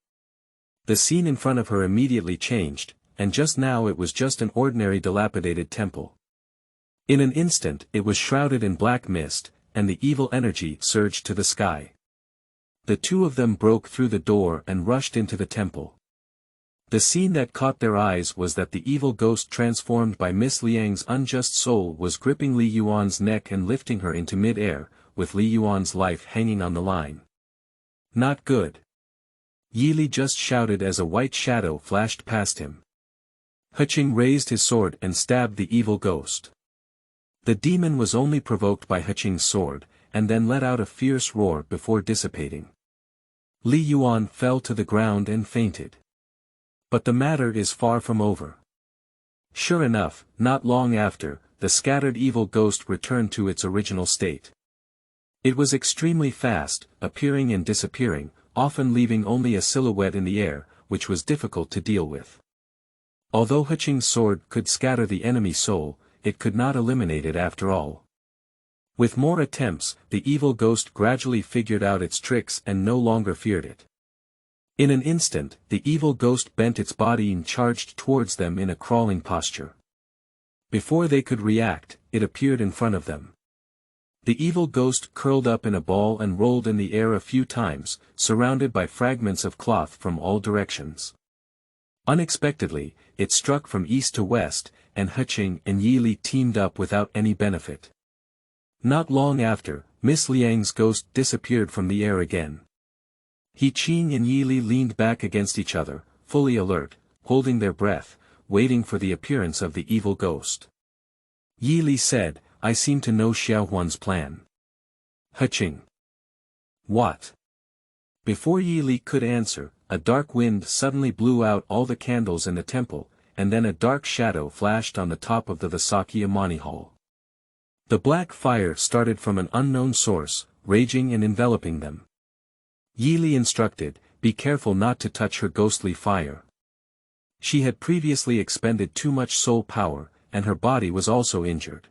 The scene in front of her immediately changed, and just now it was just an ordinary dilapidated temple. In an instant it was shrouded in black mist, and the evil energy surged to the sky. The 2 of them broke through the door and rushed into the temple. The scene that caught their eyes was that the evil ghost transformed by Miss Liang's unjust soul was gripping Li Yuan's neck and lifting her into mid-air, with Li Yuan's life hanging on the line. Not good. Yili just shouted as a white shadow flashed past him. Heqing raised his sword and stabbed the evil ghost. The demon was only provoked by Heqing's sword, and then let out a fierce roar before dissipating. Li Yuan fell to the ground and fainted. But the matter is far from over. Sure enough, not long after, the scattered evil ghost returned to its original state. It was extremely fast, appearing and disappearing, often leaving only a silhouette in the air, which was difficult to deal with. Although Heqing's sword could scatter the enemy soul, it could not eliminate it after all. With more attempts, the evil ghost gradually figured out its tricks and no longer feared it. In an instant, the evil ghost bent its body and charged towards them in a crawling posture. Before they could react, it appeared in front of them. The evil ghost curled up in a ball and rolled in the air a few times, surrounded by fragments of cloth from all directions. Unexpectedly, it struck from east to west, and Heqing and Yili teamed up without any benefit. Not long after, Miss Liang's ghost disappeared from the air again. Heqing and Yili leaned back against each other, fully alert, holding their breath, waiting for the appearance of the evil ghost. Yili said, "I seem to know Xiaohuan's plan." Heqing. What? Before Yili could answer, a dark wind suddenly blew out all the candles in the temple, and then a dark shadow flashed on the top of the Visakya Mani Hall. The black fire started from an unknown source, raging and enveloping them. Yili instructed, "Be careful not to touch her ghostly fire." She had previously expended too much soul power, and her body was also injured.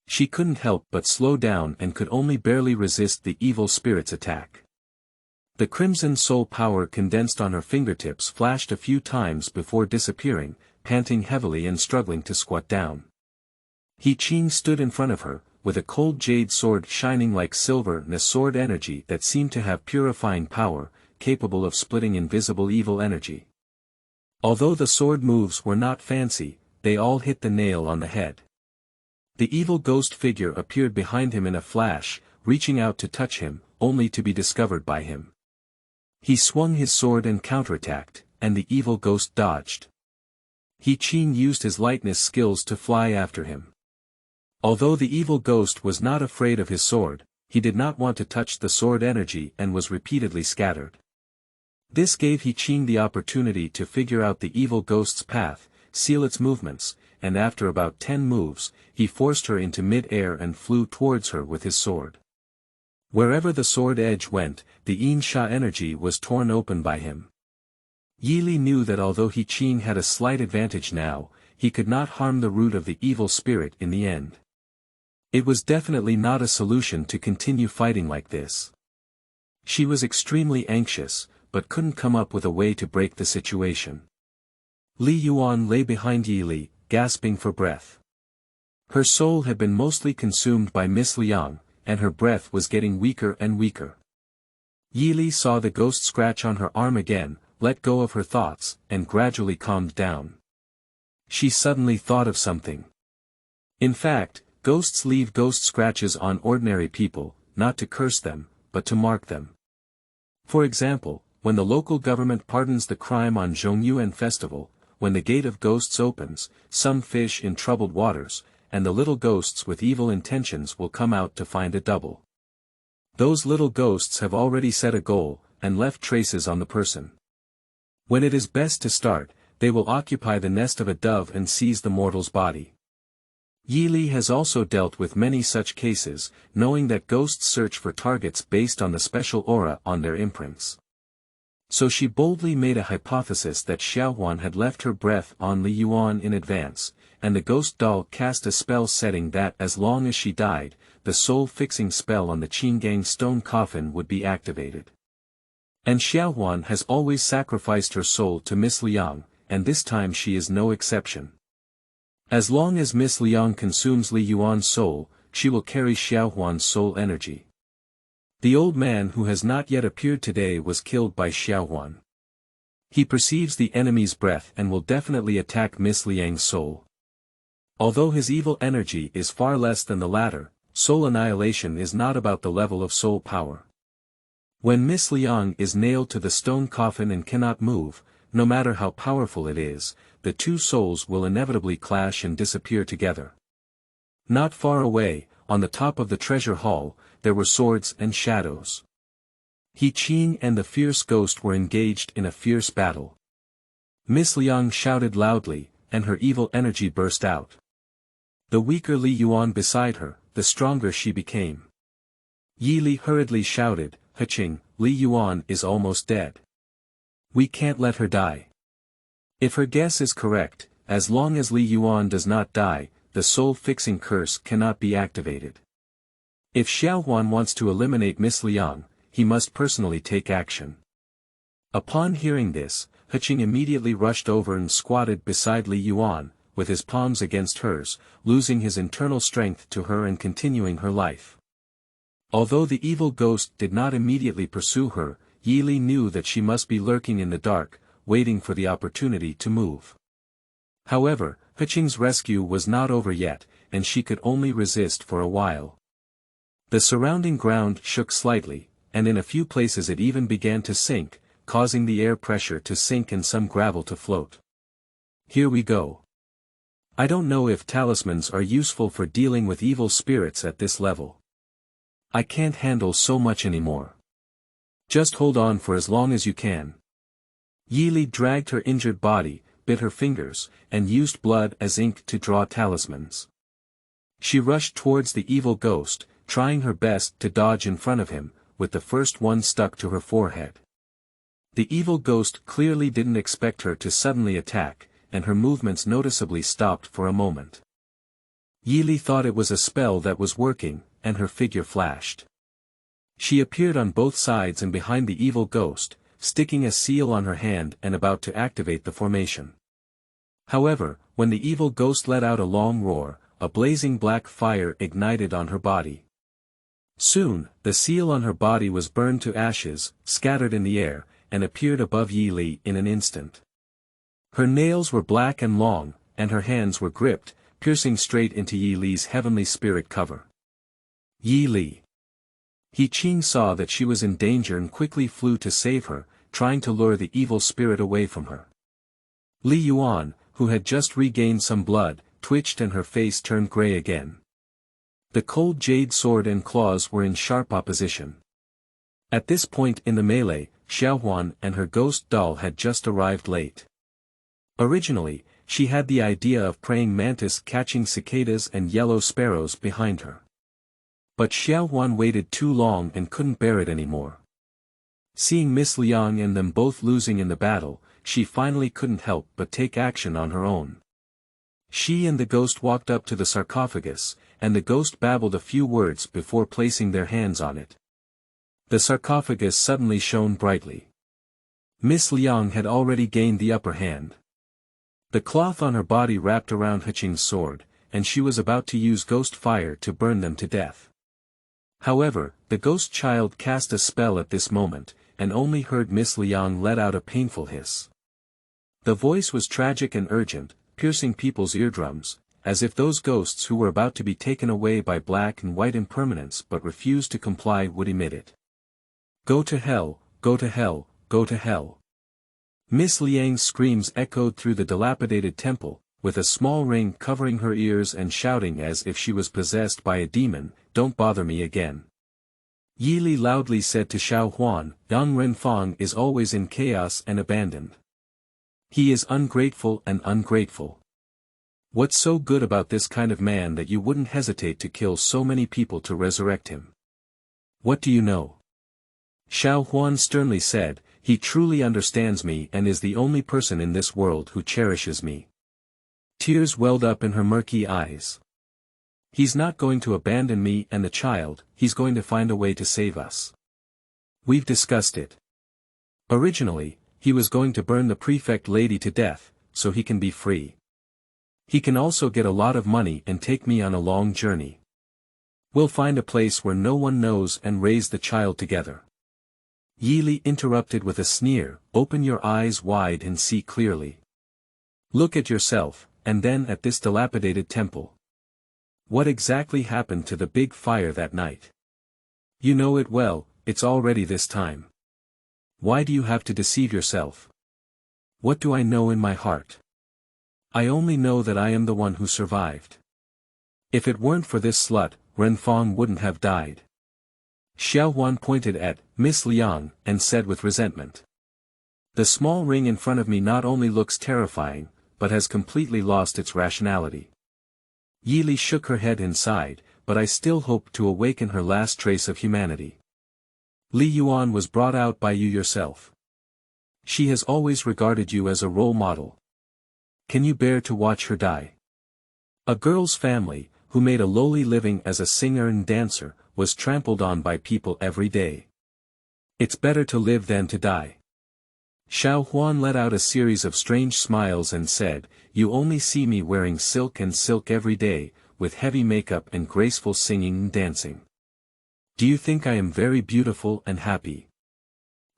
She couldn't help but slow down and could only barely resist the evil spirit's attack. The crimson soul power condensed on her fingertips flashed a few times before disappearing, panting heavily and struggling to squat down. Heqing stood in front of her, with a cold jade sword shining like silver and a sword energy that seemed to have purifying power, capable of splitting invisible evil energy. Although the sword moves were not fancy, they all hit the nail on the head. The evil ghost figure appeared behind him in a flash, reaching out to touch him, only to be discovered by him. He swung his sword and counterattacked, and the evil ghost dodged. Heqing used his lightness skills to fly after him. Although the evil ghost was not afraid of his sword, he did not want to touch the sword energy and was repeatedly scattered. This gave Heqing the opportunity to figure out the evil ghost's path, seal its movements, and after about 10 moves, he forced her into mid-air and flew towards her with his sword. Wherever the sword edge went, the Yin Sha energy was torn open by him. Yili knew that although Heqing had a slight advantage now, he could not harm the root of the evil spirit in the end. It was definitely not a solution to continue fighting like this. She was extremely anxious, but couldn't come up with a way to break the situation. Li Yuan lay behind Yili, gasping for breath. Her soul had been mostly consumed by Miss Liang, and her breath was getting weaker and weaker. Yili saw the ghost scratch on her arm again, let go of her thoughts, and gradually calmed down. She suddenly thought of something. In fact, ghosts leave ghost scratches on ordinary people, not to curse them, but to mark them. For example, when the local government pardons the crime on Zhongyuan festival, when the gate of ghosts opens, some fish in troubled waters, and the little ghosts with evil intentions will come out to find a double. Those little ghosts have already set a goal, and left traces on the person. When it is best to start, they will occupy the nest of a dove and seize the mortal's body. Yili has also dealt with many such cases, knowing that ghosts search for targets based on the special aura on their imprints. So she boldly made a hypothesis that Xiaohuan had left her breath on Li Yuan in advance, and the ghost doll cast a spell setting that as long as she died, the soul-fixing spell on the Qingang stone coffin would be activated. And Xiaohuan has always sacrificed her soul to Miss Liang, and this time she is no exception. As long as Miss Liang consumes Li Yuan's soul, she will carry Xiaohuan's soul energy. The old man who has not yet appeared today was killed by Xiaohuan. He perceives the enemy's breath and will definitely attack Miss Liang's soul. Although his evil energy is far less than the latter, soul annihilation is not about the level of soul power. When Miss Liang is nailed to the stone coffin and cannot move, no matter how powerful it is, the two souls will inevitably clash and disappear together. Not far away, on the top of the treasure hall, there were swords and shadows. Heqing and the fierce ghost were engaged in a fierce battle. Miss Liang shouted loudly, and her evil energy burst out. The weaker Li Yuan beside her, the stronger she became. Yi Li hurriedly shouted, "Heqing, Li Yuan is almost dead. We can't let her die." If her guess is correct, as long as Li Yuan does not die, the soul-fixing curse cannot be activated. If Xiaohuan wants to eliminate Miss Liang, he must personally take action. Upon hearing this, Heqing immediately rushed over and squatted beside Li Yuan, with his palms against hers, losing his internal strength to her and continuing her life. Although the evil ghost did not immediately pursue her, Yi Li knew that she must be lurking in the dark, waiting for the opportunity to move. However, Heqing's rescue was not over yet, and she could only resist for a while. The surrounding ground shook slightly, and in a few places it even began to sink, causing the air pressure to sink and some gravel to float. Here we go. I don't know if talismans are useful for dealing with evil spirits at this level. I can't handle so much anymore. Just hold on for as long as you can. Yi Li dragged her injured body, bit her fingers, and used blood as ink to draw talismans. She rushed towards the evil ghost, trying her best to dodge in front of him, with the first one stuck to her forehead. The evil ghost clearly didn't expect her to suddenly attack, and her movements noticeably stopped for a moment. Yi Li thought it was a spell that was working, and her figure flashed. She appeared on both sides and behind the evil ghost, sticking a seal on her hand and about to activate the formation. However, when the evil ghost let out a long roar, a blazing black fire ignited on her body. Soon, the seal on her body was burned to ashes, scattered in the air, and appeared above Yi Li in an instant. Her nails were black and long, and her hands were gripped, piercing straight into Yi Li's heavenly spirit cover. Yi Li. Heqing saw that she was in danger and quickly flew to save her, trying to lure the evil spirit away from her. Li Yuan, who had just regained some blood, twitched and her face turned gray again. The cold jade sword and claws were in sharp opposition. At this point in the melee, Xiaohuan and her ghost doll had just arrived late. Originally, she had the idea of praying mantis catching cicadas and yellow sparrows behind her. But Xiaohuan waited too long and couldn't bear it anymore. Seeing Miss Liang and them both losing in the battle, she finally couldn't help but take action on her own. She and the ghost walked up to the sarcophagus, and the ghost babbled a few words before placing their hands on it. The sarcophagus suddenly shone brightly. Miss Liang had already gained the upper hand. The cloth on her body wrapped around Heqing's sword, and she was about to use ghost fire to burn them to death. However, the ghost child cast a spell at this moment, and only heard Miss Liang let out a painful hiss. The voice was tragic and urgent, piercing people's eardrums, as if those ghosts who were about to be taken away by black and white impermanence but refused to comply would emit it. Go to hell, go to hell, go to hell. Miss Liang's screams echoed through the dilapidated temple, with a small ring covering her ears and shouting as if she was possessed by a demon, "Don't bother me again." Yi Li loudly said to Xiaohuan, "Yang Renfang is always in chaos and abandoned. He is ungrateful and ungrateful. What's so good about this kind of man that you wouldn't hesitate to kill so many people to resurrect him? What do you know?" Xiaohuan sternly said, He truly understands me and is the only person in this world who cherishes me. Tears welled up in her murky eyes. He's not going to abandon me and the child, he's going to find a way to save us. We've discussed it. Originally, he was going to burn the prefect lady to death, so he can be free. He can also get a lot of money and take me on a long journey. We'll find a place where no one knows and raise the child together. Yi interrupted with a sneer, open your eyes wide and see clearly. Look at yourself, and then at this dilapidated temple. What exactly happened to the big fire that night? You know it well, it's already this time. Why do you have to deceive yourself? What do I know in my heart? I only know that I am the one who survived. If it weren't for this slut, Renfang wouldn't have died. Xiao Huan pointed at Miss Liang and said with resentment. The small ring in front of me not only looks terrifying, but has completely lost its rationality. Yi Li shook her head and sighed, but I still hope to awaken her last trace of humanity. Li Yuan was brought out by you yourself. She has always regarded you as a role model. Can you bear to watch her die? A girl's family, who made a lowly living as a singer and dancer, was trampled on by people every day. It's better to live than to die. Xiao Huan let out a series of strange smiles and said, you only see me wearing silk and silk every day, with heavy makeup and graceful singing and dancing. Do you think I am very beautiful and happy?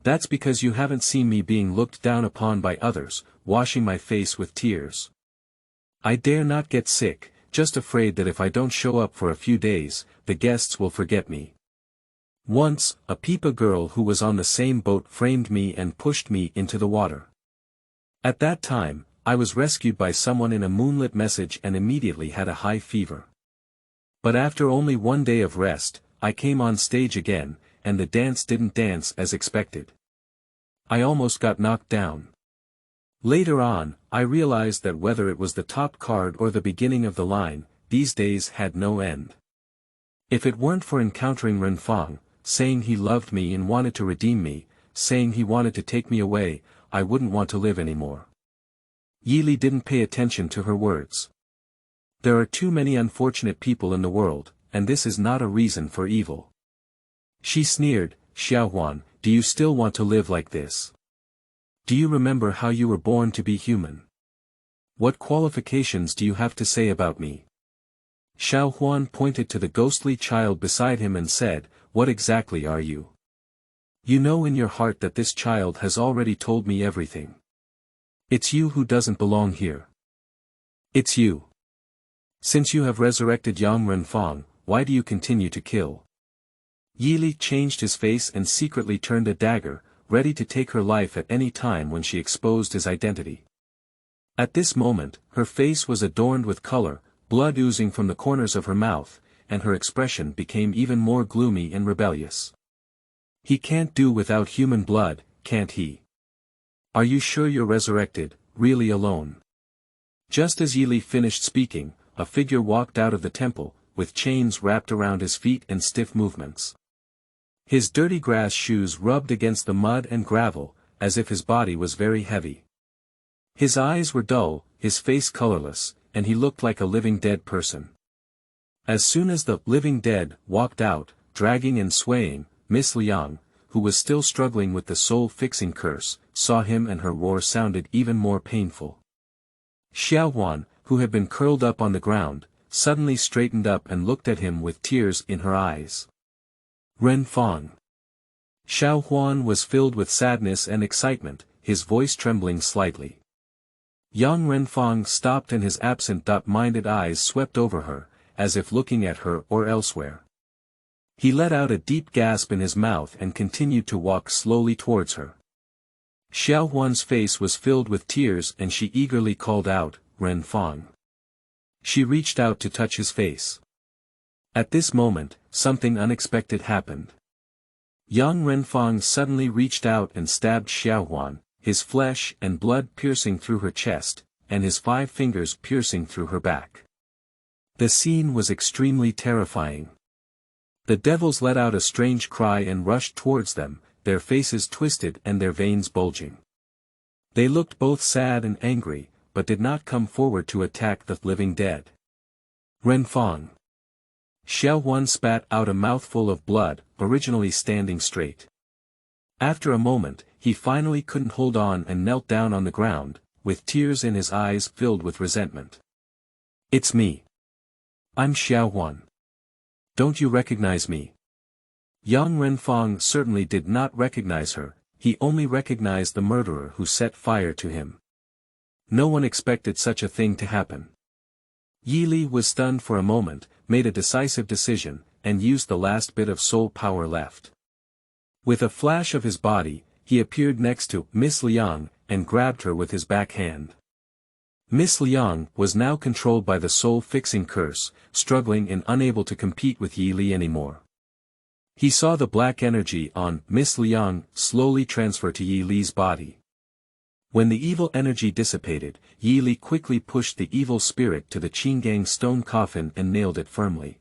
That's because you haven't seen me being looked down upon by others, washing my face with tears. I dare not get sick, just afraid that if I don't show up for a few days, the guests will forget me. Once, a Pipa girl who was on the same boat framed me and pushed me into the water. At that time, I was rescued by someone in a moonlit message and immediately had a high fever. But after only one day of rest, I came on stage again, and the dance didn't dance as expected. I almost got knocked down. Later on, I realized that whether it was the top card or the beginning of the line, these days had no end. If it weren't for encountering Renfang, saying he loved me and wanted to redeem me, saying he wanted to take me away, I wouldn't want to live anymore. Yi Li didn't pay attention to her words. There are too many unfortunate people in the world, and this is not a reason for evil. She sneered, Xiao Huan, do you still want to live like this? Do you remember how you were born to be human? What qualifications do you have to say about me? Xiao Huan pointed to the ghostly child beside him and said, what exactly are you? You know in your heart that this child has already told me everything. It's you who doesn't belong here. It's you. Since you have resurrected young Renfang, why do you continue to kill? Yi Li changed his face and secretly turned a dagger, ready to take her life at any time when she exposed his identity. At this moment, her face was adorned with color, blood oozing from the corners of her mouth, and her expression became even more gloomy and rebellious. He can't do without human blood, can't he? Are you sure you're resurrected, really alone? Just as Yi Li finished speaking, a figure walked out of the temple, with chains wrapped around his feet and stiff movements. His dirty grass shoes rubbed against the mud and gravel, as if his body was very heavy. His eyes were dull, his face colorless, and he looked like a living dead person. As soon as the living dead walked out, dragging and swaying, Miss Liang, who was still struggling with the soul-fixing curse, saw him and her roar sounded even more painful. Xiao Huan, who had been curled up on the ground, suddenly straightened up and looked at him with tears in her eyes. Renfang. Xiao Huan was filled with sadness and excitement, his voice trembling slightly. Young Renfang stopped and his absent-minded eyes swept over her, as if looking at her or elsewhere. He let out a deep gasp in his mouth and continued to walk slowly towards her. Xiao Huan's face was filled with tears and she eagerly called out, Renfang. She reached out to touch his face. At this moment, something unexpected happened. Young Renfang suddenly reached out and stabbed Xiao Huan, his flesh and blood piercing through her chest, and his 5 fingers piercing through her back. The scene was extremely terrifying. The devils let out a strange cry and rushed towards them, their faces twisted and their veins bulging. They looked both sad and angry, but did not come forward to attack the living dead. Renfang. Xiao Huan spat out a mouthful of blood, originally standing straight. After a moment, he finally couldn't hold on and knelt down on the ground, with tears in his eyes filled with resentment. It's me. I'm Xiao Huan. Don't you recognize me? Young Renfang certainly did not recognize her, he only recognized the murderer who set fire to him. No one expected such a thing to happen. Yi Li was stunned for a moment, made a decisive decision, and used the last bit of soul power left. With a flash of his body, he appeared next to Miss Liang, and grabbed her with his back hand. Miss Liang was now controlled by the soul-fixing curse, struggling and unable to compete with Yi Li anymore. He saw the black energy on Miss Liang slowly transfer to Yi Li's body. When the evil energy dissipated, Yi Li quickly pushed the evil spirit to the Qingang stone coffin and nailed it firmly.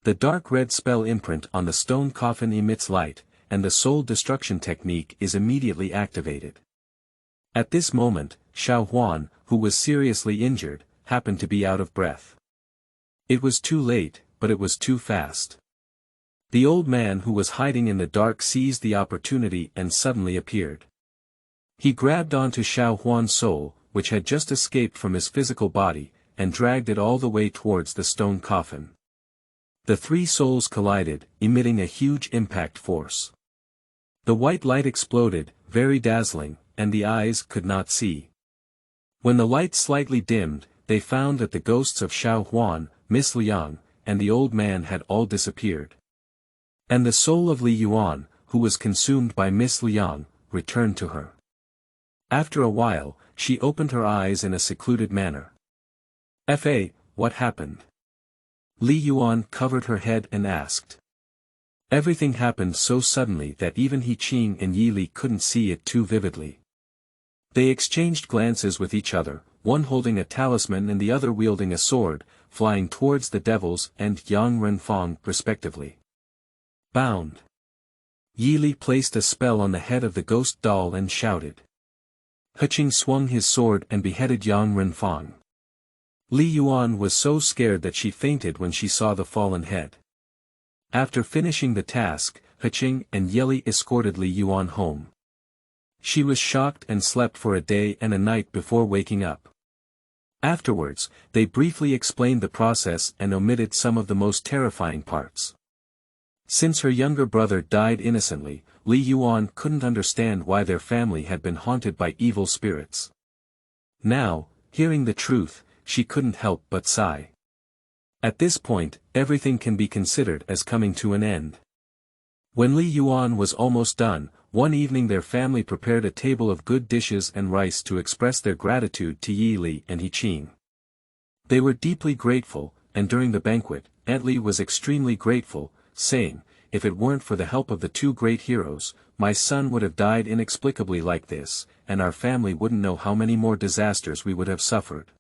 The dark red spell imprint on the stone coffin emits light, and the soul destruction technique is immediately activated. At this moment, Xiao Huan, who was seriously injured, happened to be out of breath. It was too late, but it was too fast. The old man who was hiding in the dark seized the opportunity and suddenly appeared. He grabbed onto Xiao Huan's soul, which had just escaped from his physical body, and dragged it all the way towards the stone coffin. The three souls collided, emitting a huge impact force. The white light exploded, very dazzling, and the eyes could not see. When the light slightly dimmed, they found that the ghosts of Xiao Huan, Miss Liang, and the old man had all disappeared. And the soul of Li Yuan, who was consumed by Miss Liang, returned to her. After a while, she opened her eyes in a secluded manner. "Fa, what happened?" Li Yuan covered her head and asked. Everything happened so suddenly that even Heqing and Yi Li couldn't see it too vividly. They exchanged glances with each other, one holding a talisman and the other wielding a sword, flying towards the devils and Yang Renfang respectively. Bound. Yi Li placed a spell on the head of the ghost doll and shouted. Heqing swung his sword and beheaded Yang Renfang. Li Yuan was so scared that she fainted when she saw the fallen head. After finishing the task, Heqing and Yeli escorted Li Yuan home. She was shocked and slept for a day and a night before waking up. Afterwards, they briefly explained the process and omitted some of the most terrifying parts. Since her younger brother died innocently, Li Yuan couldn't understand why their family had been haunted by evil spirits. Now, hearing the truth, she couldn't help but sigh. At this point, everything can be considered as coming to an end. When Li Yuan was almost done, one evening their family prepared a table of good dishes and rice to express their gratitude to Yi Li and Heqing. They were deeply grateful, and during the banquet, Aunt Li was extremely grateful, saying, "If it weren't for the help of the two great heroes, my son would have died inexplicably like this, and our family wouldn't know how many more disasters we would have suffered."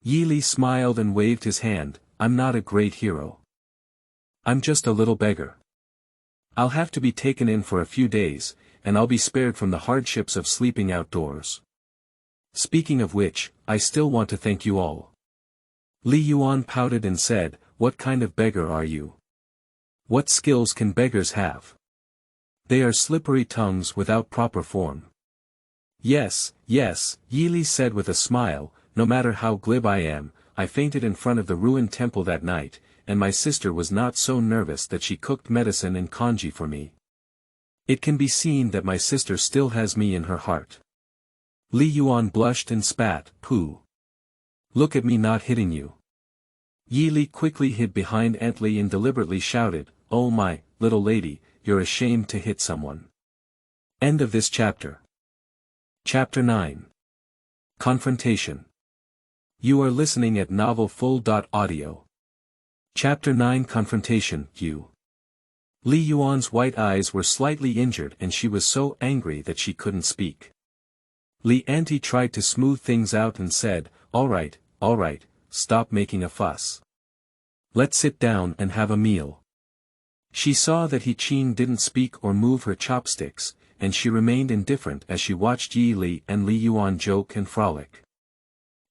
Yi Li smiled and waved his hand. "I'm not a great hero. I'm just a little beggar. I'll have to be taken in for a few days, and I'll be spared from the hardships of sleeping outdoors. Speaking of which, I still want to thank you all." Li Yuan pouted and said, "What kind of beggar are you? What skills can beggars have? They are slippery tongues without proper form." Yes, Yi Li said with a smile, "No matter how glib I am, I fainted in front of the ruined temple that night, and my sister was not so nervous that she cooked medicine and congee for me. It can be seen that my sister still has me in her heart." Li Yuan blushed and spat, "Pooh. Look at me not hitting you." Yi Li quickly hid behind Aunt Li and deliberately shouted, "Oh my, little lady, you're ashamed to hit someone." End of this chapter. Chapter 9. Confrontation. You are listening at novelfull.audio. Chapter 9 Confrontation. Li Yuan's white eyes were slightly injured and she was so angry that she couldn't speak. Li Auntie tried to smooth things out and said, all right, stop making a fuss. Let's sit down and have a meal. She saw that Heqing didn't speak or move her chopsticks, and she remained indifferent as she watched Yi Li and Li Yuan joke and frolic.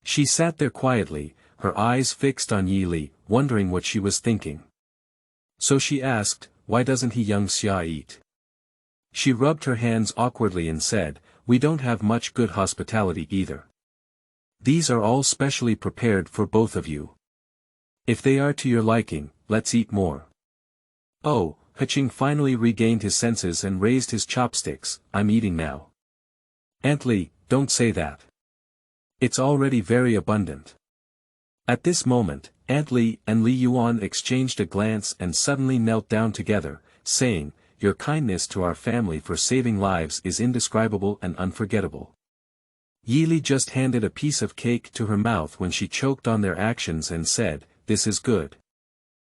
She sat there quietly, her eyes fixed on Yi Li, wondering what she was thinking. So she asked, "Why doesn't Young Xia eat?" She rubbed her hands awkwardly and said, "We don't have much good hospitality either. These are all specially prepared for both of you. If they are to your liking, let's eat more." Oh, Heqing finally regained his senses and raised his chopsticks. "I'm eating now." "Aunt Li, don't say that. It's already very abundant." At this moment, Aunt Li and Li Yuan exchanged a glance and suddenly knelt down together, saying, "Your kindness to our family for saving lives is indescribable and unforgettable." Yi Li just handed a piece of cake to her mouth when she choked on their actions and said, "This is good.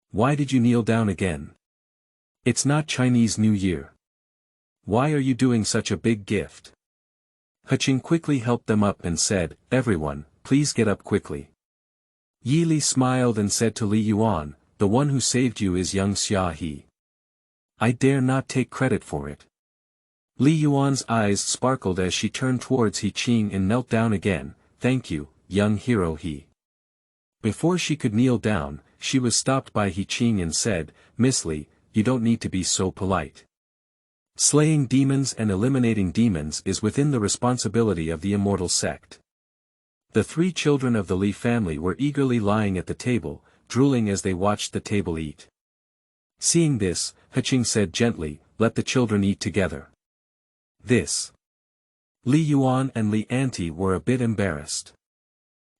Why did you kneel down again? It's not Chinese New Year. Why are you doing such a big gift?" Heqing quickly helped them up and said, "Everyone, please get up quickly." Yi Li smiled and said to Li Yuan, "The one who saved you is Young Xia He. I dare not take credit for it." Li Yuan's eyes sparkled as she turned towards Heqing and knelt down again. "Thank you, young hero He." Before she could kneel down, she was stopped by Heqing and said, "Miss Li, you don't need to be so polite. Slaying demons and eliminating demons is within the responsibility of the immortal sect." The three children of the Li family were eagerly lying at the table, drooling as they watched the table eat. Seeing this, Heqing said gently, "Let the children eat together." This. Li Yuan and Li Auntie were a bit embarrassed.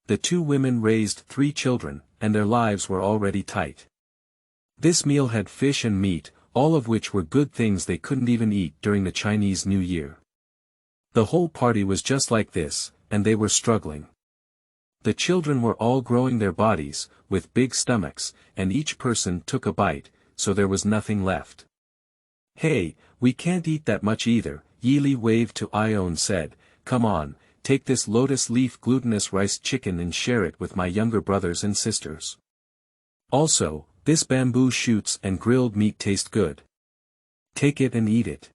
The two women raised 3 children, and their lives were already tight. This meal had fish and meat, all of which were good things they couldn't even eat during the Chinese New Year. The whole party was just like this, and they were struggling. The children were all growing their bodies, with big stomachs, and each person took a bite, so there was nothing left. "Hey, we can't eat that much either," Yi Li waved to Ione and said, "Come on, take this lotus leaf glutinous rice chicken and share it with my younger brothers and sisters. Also, this bamboo shoots and grilled meat taste good. Take it and eat it."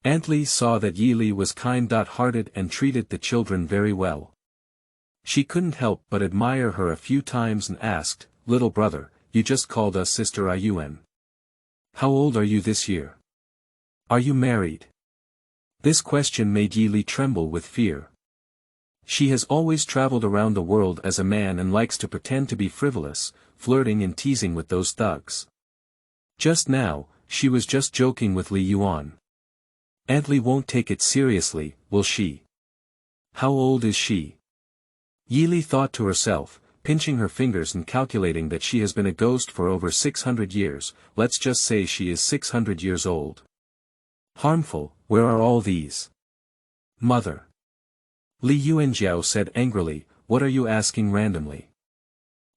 Aunt Li saw that Yi Li was kind-hearted and treated the children very well. She couldn't help but admire her a few times and asked, "Little brother, you just called us Sister Iun. How old are you this year? Are you married?" This question made Yi Li tremble with fear. She has always traveled around the world as a man and likes to pretend to be frivolous, flirting and teasing with those thugs. Just now, she was just joking with Li Yuan. Aunt Li won't take it seriously, will she? How old is she? Yi Li thought to herself, pinching her fingers and calculating that she has been a ghost for over 600 years, let's just say she is 600 years old. Harmful, where are all these? Mother. Li Yuanjiao said angrily, "What are you asking randomly?"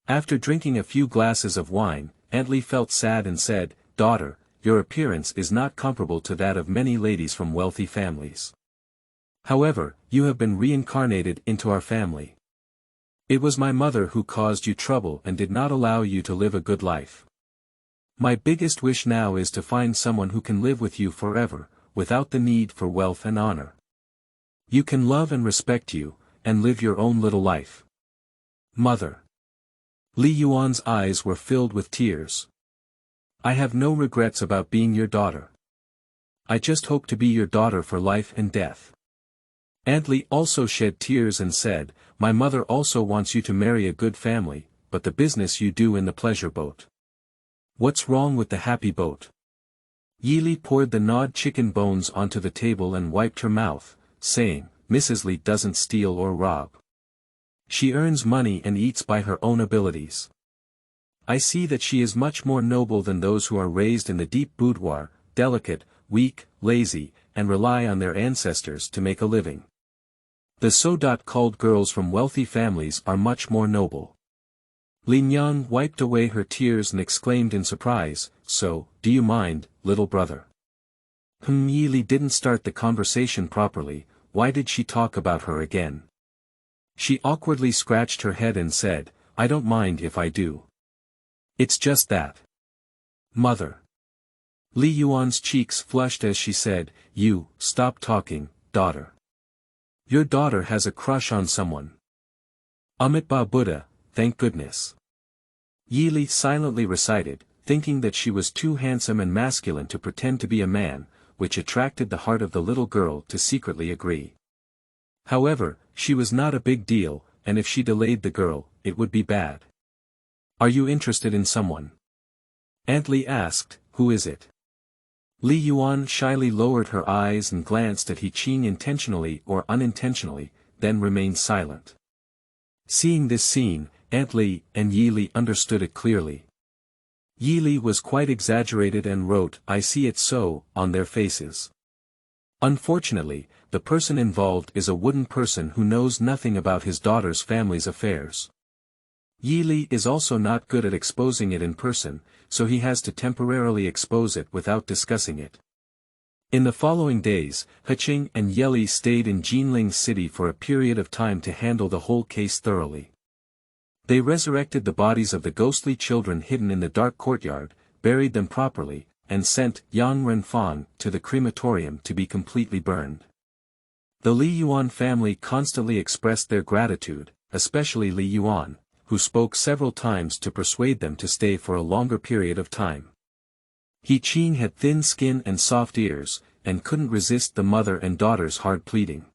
After drinking a few glasses of wine, Aunt Li felt sad and said, "Daughter, your appearance is not comparable to that of many ladies from wealthy families. However, you have been reincarnated into our family. It was my mother who caused you trouble and did not allow you to live a good life. My biggest wish now is to find someone who can live with you forever, without the need for wealth and honor. You can love and respect you, and live your own little life. Mother." Li Yuan's eyes were filled with tears. "I have no regrets about being your daughter. I just hope to be your daughter for life and death." Aunt Li also shed tears and said, "My mother also wants you to marry a good family, but the business you do in the pleasure boat. What's wrong with the happy boat?" Yi Li poured the gnawed chicken bones onto the table and wiped her mouth, saying, "Mrs. Li doesn't steal or rob. She earns money and eats by her own abilities. I see that she is much more noble than those who are raised in the deep boudoir, delicate, weak, lazy, and rely on their ancestors to make a living. The so-called girls from wealthy families are much more noble." Lin Yang wiped away her tears and exclaimed in surprise, "So, do you mind, little brother?" Yi Li didn't start the conversation properly. Why did she talk about her again? She awkwardly scratched her head and said, "I don't mind if I do. It's just that. Mother. Li Yuan's cheeks flushed as she said, "You, stop talking, daughter. Your daughter has a crush on someone." Amitabha Buddha, thank goodness. Yi Li silently recited, thinking that she was too handsome and masculine to pretend to be a man, which attracted the heart of the little girl to secretly agree. However, she was not a big deal, and if she delayed the girl, it would be bad. "Are you interested in someone?" Aunt Li asked, "Who is it?" Li Yuan shyly lowered her eyes and glanced at Heqing intentionally or unintentionally, then remained silent. Seeing this scene, Aunt Li and Yi Li understood it clearly. Yi Li was quite exaggerated and wrote, "I see it so," on their faces. Unfortunately, the person involved is a wooden person who knows nothing about his daughter's family's affairs. Yi Li is also not good at exposing it in person, so he has to temporarily expose it without discussing it. In the following days, Heqing and Yeli stayed in Jinling City for a period of time to handle the whole case thoroughly. They resurrected the bodies of the ghostly children hidden in the dark courtyard, buried them properly, and sent Yang Renfang to the crematorium to be completely burned. The Li Yuan family constantly expressed their gratitude, especially Li Yuan, who spoke several times to persuade them to stay for a longer period of time. Heqing had thin skin and soft ears, and couldn't resist the mother and daughter's hard pleading.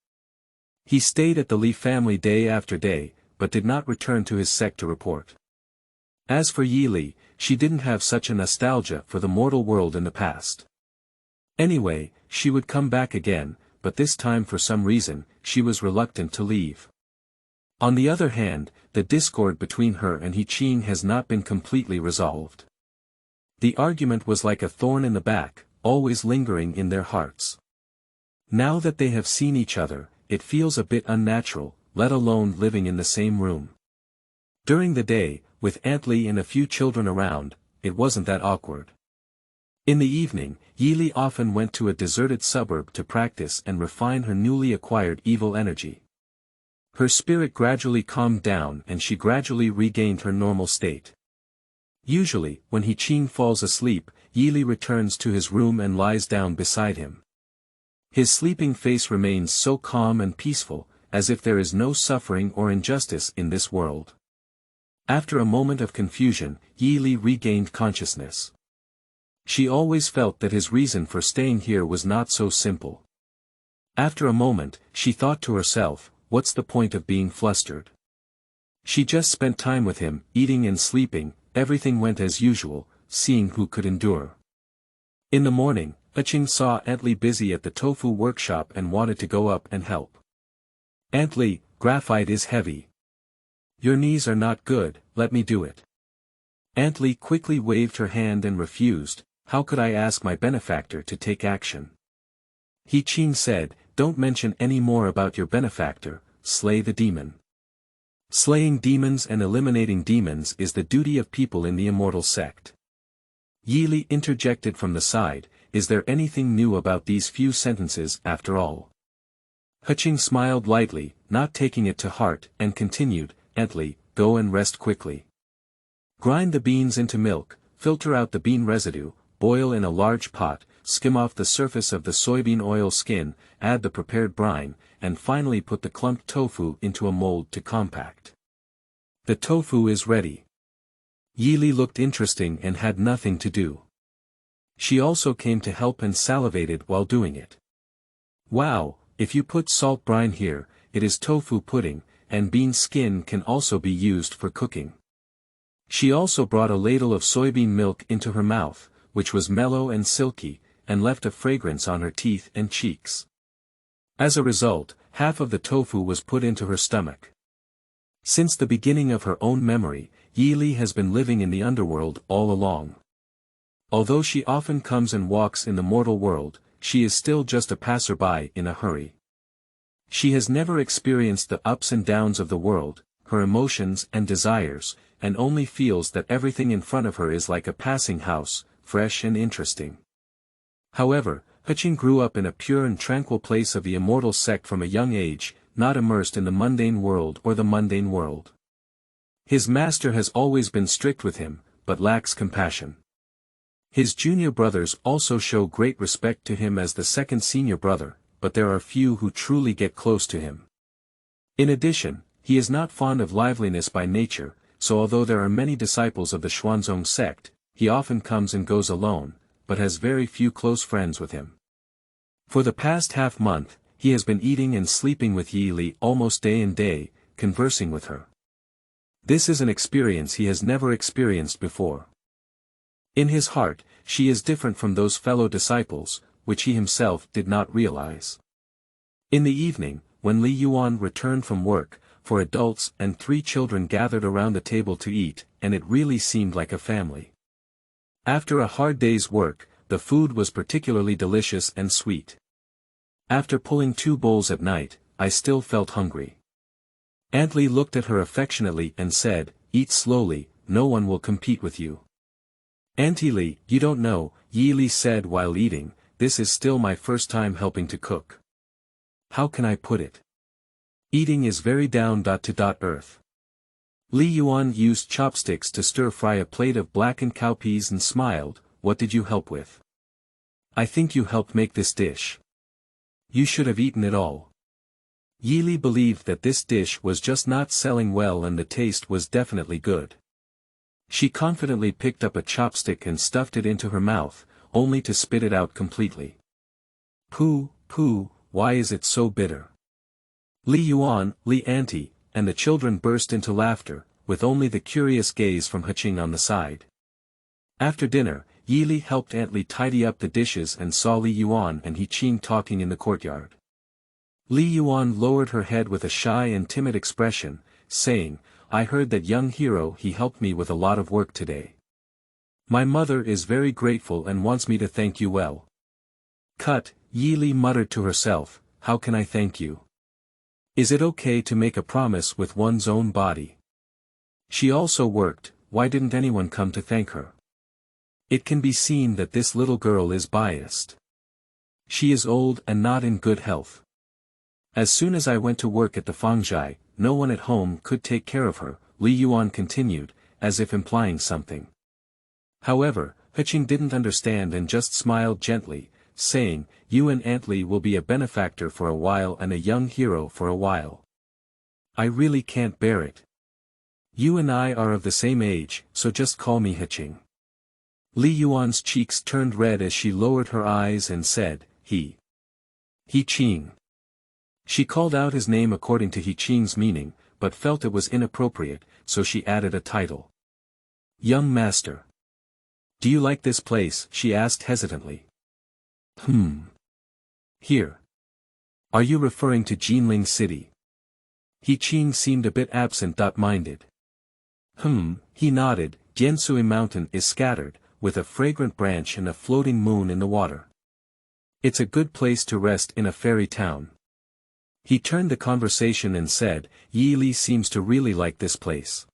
He stayed at the Li family day after day, but did not return to his sect to report. As for Yi Li, she didn't have such a nostalgia for the mortal world in the past. Anyway, she would come back again, but this time for some reason, she was reluctant to leave. On the other hand, the discord between her and Heqing has not been completely resolved. The argument was like a thorn in the back, always lingering in their hearts. Now that they have seen each other, it feels a bit unnatural, let alone living in the same room. During the day, with Aunt Li and a few children around, it wasn't that awkward. In the evening, Yi Li often went to a deserted suburb to practice and refine her newly acquired evil energy. Her spirit gradually calmed down and she gradually regained her normal state. Usually, when Heqing falls asleep, Yi Li returns to his room and lies down beside him. His sleeping face remains so calm and peaceful, as if there is no suffering or injustice in this world. After a moment of confusion, Yi Li regained consciousness. She always felt that his reason for staying here was not so simple. After a moment, she thought to herself, what's the point of being flustered? She just spent time with him, eating and sleeping, everything went as usual, seeing who could endure. In the morning, Heqing saw Aunt Li busy at the tofu workshop and wanted to go up and help. "Aunt Li, graphite is heavy. Your knees are not good, let me do it." Aunt Li quickly waved her hand and refused, "How could I ask my benefactor to take action?" Heqing said, "Don't mention any more about your benefactor, slay the demon." Slaying demons and eliminating demons is the duty of people in the immortal sect. Yi Li interjected from the side, "Is there anything new about these few sentences after all?" Heqing smiled lightly, not taking it to heart, and continued, "Aunt Li, go and rest quickly. Grind the beans into milk, filter out the bean residue, boil in a large pot, skim off the surface of the soybean oil skin, add the prepared brine, and finally put the clumped tofu into a mold to compact. The tofu is ready." Yi Li looked interesting and had nothing to do. She also came to help and salivated while doing it. "Wow, if you put salt brine here, it is tofu pudding, and bean skin can also be used for cooking." She also brought a ladle of soybean milk into her mouth, which was mellow and silky, and left a fragrance on her teeth and cheeks. As a result, half of the tofu was put into her stomach. Since the beginning of her own memory, Yi Li has been living in the underworld all along. Although she often comes and walks in the mortal world, she is still just a passerby in a hurry. She has never experienced the ups and downs of the world, her emotions and desires, and only feels that everything in front of her is like a passing house, fresh and interesting. However, Heqing grew up in a pure and tranquil place of the immortal sect from a young age, not immersed in the mundane world or the mundane world. His master has always been strict with him, but lacks compassion. His junior brothers also show great respect to him as the second senior brother, but there are few who truly get close to him. In addition, he is not fond of liveliness by nature, so although there are many disciples of the Xuanzong sect, he often comes and goes alone, but has very few close friends with him. For the past half-month, he has been eating and sleeping with Yi Li almost day and day, conversing with her. This is an experience he has never experienced before. In his heart, she is different from those fellow disciples, which he himself did not realize. In the evening, when Li Yuan returned from work, 4 adults and 3 children gathered around the table to eat, and it really seemed like a family. After a hard day's work, the food was particularly delicious and sweet. After pulling 2 bowls at night, I still felt hungry. Aunt Li looked at her affectionately and said, "Eat slowly, no one will compete with you." "Auntie Li, you don't know," Yi Li said while eating, "this is still my first time helping to cook. How can I put it? Eating is very down to earth." Li Yuan used chopsticks to stir-fry a plate of blackened cowpeas and smiled, "What did you help with?" "I think you helped make this dish. You should have eaten it all." Yi Li believed that this dish was just not selling well and the taste was definitely good. She confidently picked up a chopstick and stuffed it into her mouth, only to spit it out completely. "Pooh, pooh, why is it so bitter?" Li Yuan, Li Auntie, and the children burst into laughter, with only the curious gaze from Heqing on the side. After dinner, Yi Li helped Aunt Li tidy up the dishes and saw Li Yuan and Heqing talking in the courtyard. Li Yuan lowered her head with a shy and timid expression, saying, "I heard that young hero he helped me with a lot of work today. My mother is very grateful and wants me to thank you well." "Cut," Yi Li muttered to herself, "how can I thank you? Is it okay to make a promise with one's own body? She also worked, why didn't anyone come to thank her?" It can be seen that this little girl is biased. She is old and not in good health. As soon as I went to work at the Fangzhai, no one at home could take care of her, Li Yuan continued, as if implying something. However, Heqing didn't understand and just smiled gently, saying, "You and Aunt Li will be a benefactor for a while and a young hero for a while. I really can't bear it. You and I are of the same age, so just call me Heqing." Li Yuan's cheeks turned red as she lowered her eyes and said, Heqing. She called out his name according to Heqing's meaning, but felt it was inappropriate, so she added a title. "Young Master. Do you like this place?" she asked hesitantly. Here. Are you referring to Jinling City?" Heqing seemed a bit absent-minded. He nodded. "Jiansui Mountain is scattered, with a fragrant branch and a floating moon in the water. It's a good place to rest in a fairy town." He turned the conversation and said, "Yi Li seems to really like this place."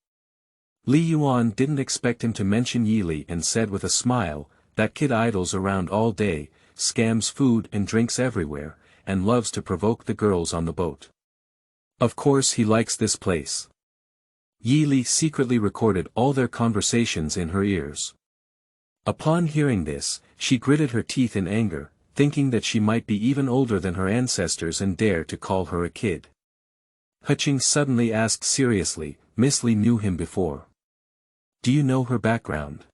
Li Yuan didn't expect him to mention Yi Li and said with a smile, "That kid idles around all day, scams food and drinks everywhere, and loves to provoke the girls on the boat. Of course he likes this place." Yi Li secretly recorded all their conversations in her ears. Upon hearing this, she gritted her teeth in anger, thinking that she might be even older than her ancestors and dare to call her a kid. Heqing suddenly asked seriously, "Miss Li knew him before. Do you know her background?"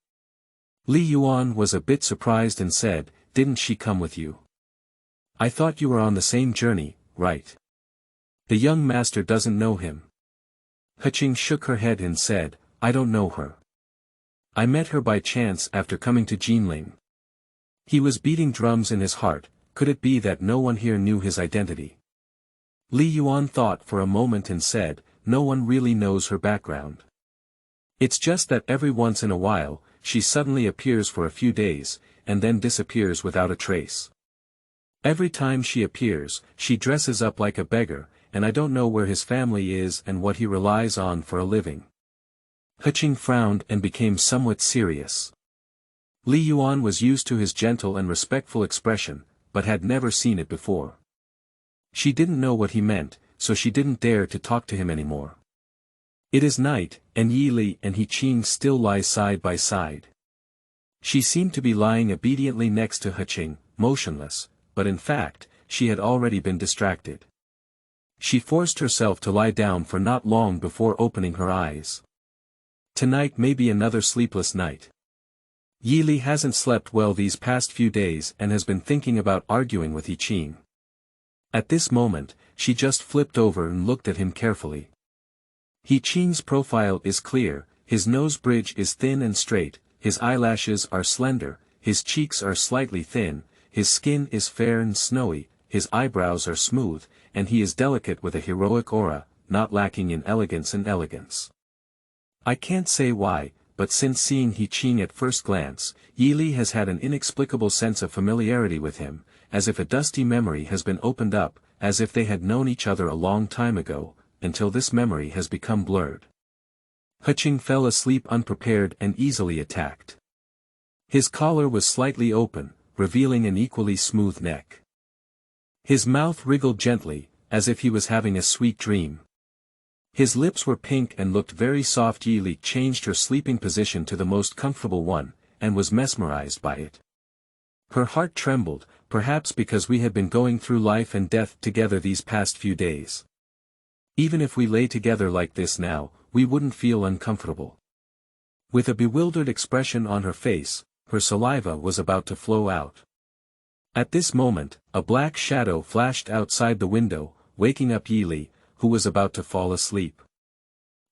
Li Yuan was a bit surprised and said, "Didn't she come with you? I thought you were on the same journey, right? The young master doesn't know him." Heqing shook her head and said, "I don't know her. I met her by chance after coming to Jinling." He was beating drums in his heart. Could it be that no one here knew his identity? Li Yuan thought for a moment and said, "No one really knows her background. It's just that every once in a while, she suddenly appears for a few days, and then disappears without a trace. Every time she appears, she dresses up like a beggar, and I don't know where his family is and what he relies on for a living." Heqing frowned and became somewhat serious. Li Yuan was used to his gentle and respectful expression, but had never seen it before. She didn't know what he meant, so she didn't dare to talk to him anymore. It is night, and Yi Li and Heqing still lie side by side. She seemed to be lying obediently next to Heqing, motionless, but in fact, she had already been distracted. She forced herself to lie down for not long before opening her eyes. Tonight may be another sleepless night. Yili hasn't slept well these past few days and has been thinking about arguing with Heqing. At this moment, she just flipped over and looked at him carefully. Heqing's profile is clear, his nose bridge is thin and straight, his eyelashes are slender, his cheeks are slightly thin, his skin is fair and snowy, his eyebrows are smooth, and he is delicate with a heroic aura, not lacking in elegance and elegance. I can't say why, but since seeing Heqing at first glance, Yili has had an inexplicable sense of familiarity with him, as if a dusty memory has been opened up, as if they had known each other a long time ago, until this memory has become blurred. Heqing fell asleep unprepared and easily attacked. His collar was slightly open, revealing an equally smooth neck. His mouth wriggled gently, as if he was having a sweet dream. His lips were pink and looked very soft. Yili changed her sleeping position to the most comfortable one, and was mesmerized by it. Her heart trembled, perhaps because we had been going through life and death together these past few days. Even if we lay together like this now, we wouldn't feel uncomfortable. With a bewildered expression on her face, her saliva was about to flow out. At this moment, a black shadow flashed outside the window, waking up Yili, who was about to fall asleep.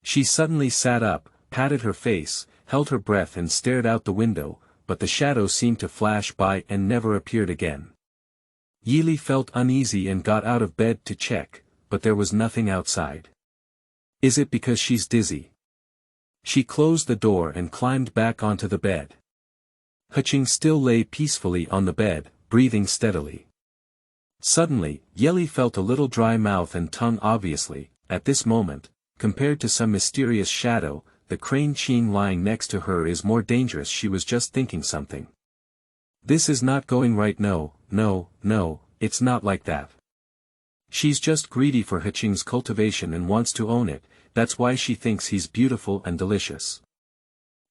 She suddenly sat up, patted her face, held her breath and stared out the window, but the shadow seemed to flash by and never appeared again. Yili felt uneasy and got out of bed to check, but there was nothing outside. Is it because she's dizzy? She closed the door and climbed back onto the bed. Heqing still lay peacefully on the bed, breathing steadily. Suddenly, Yili felt a little dry mouth and tongue. Obviously, at this moment, compared to some mysterious shadow, the crane Qing lying next to her is more dangerous. She was just thinking something. This is not going right. No, it's not like that. She's just greedy for Heqing's cultivation and wants to own it, that's why she thinks he's beautiful and delicious.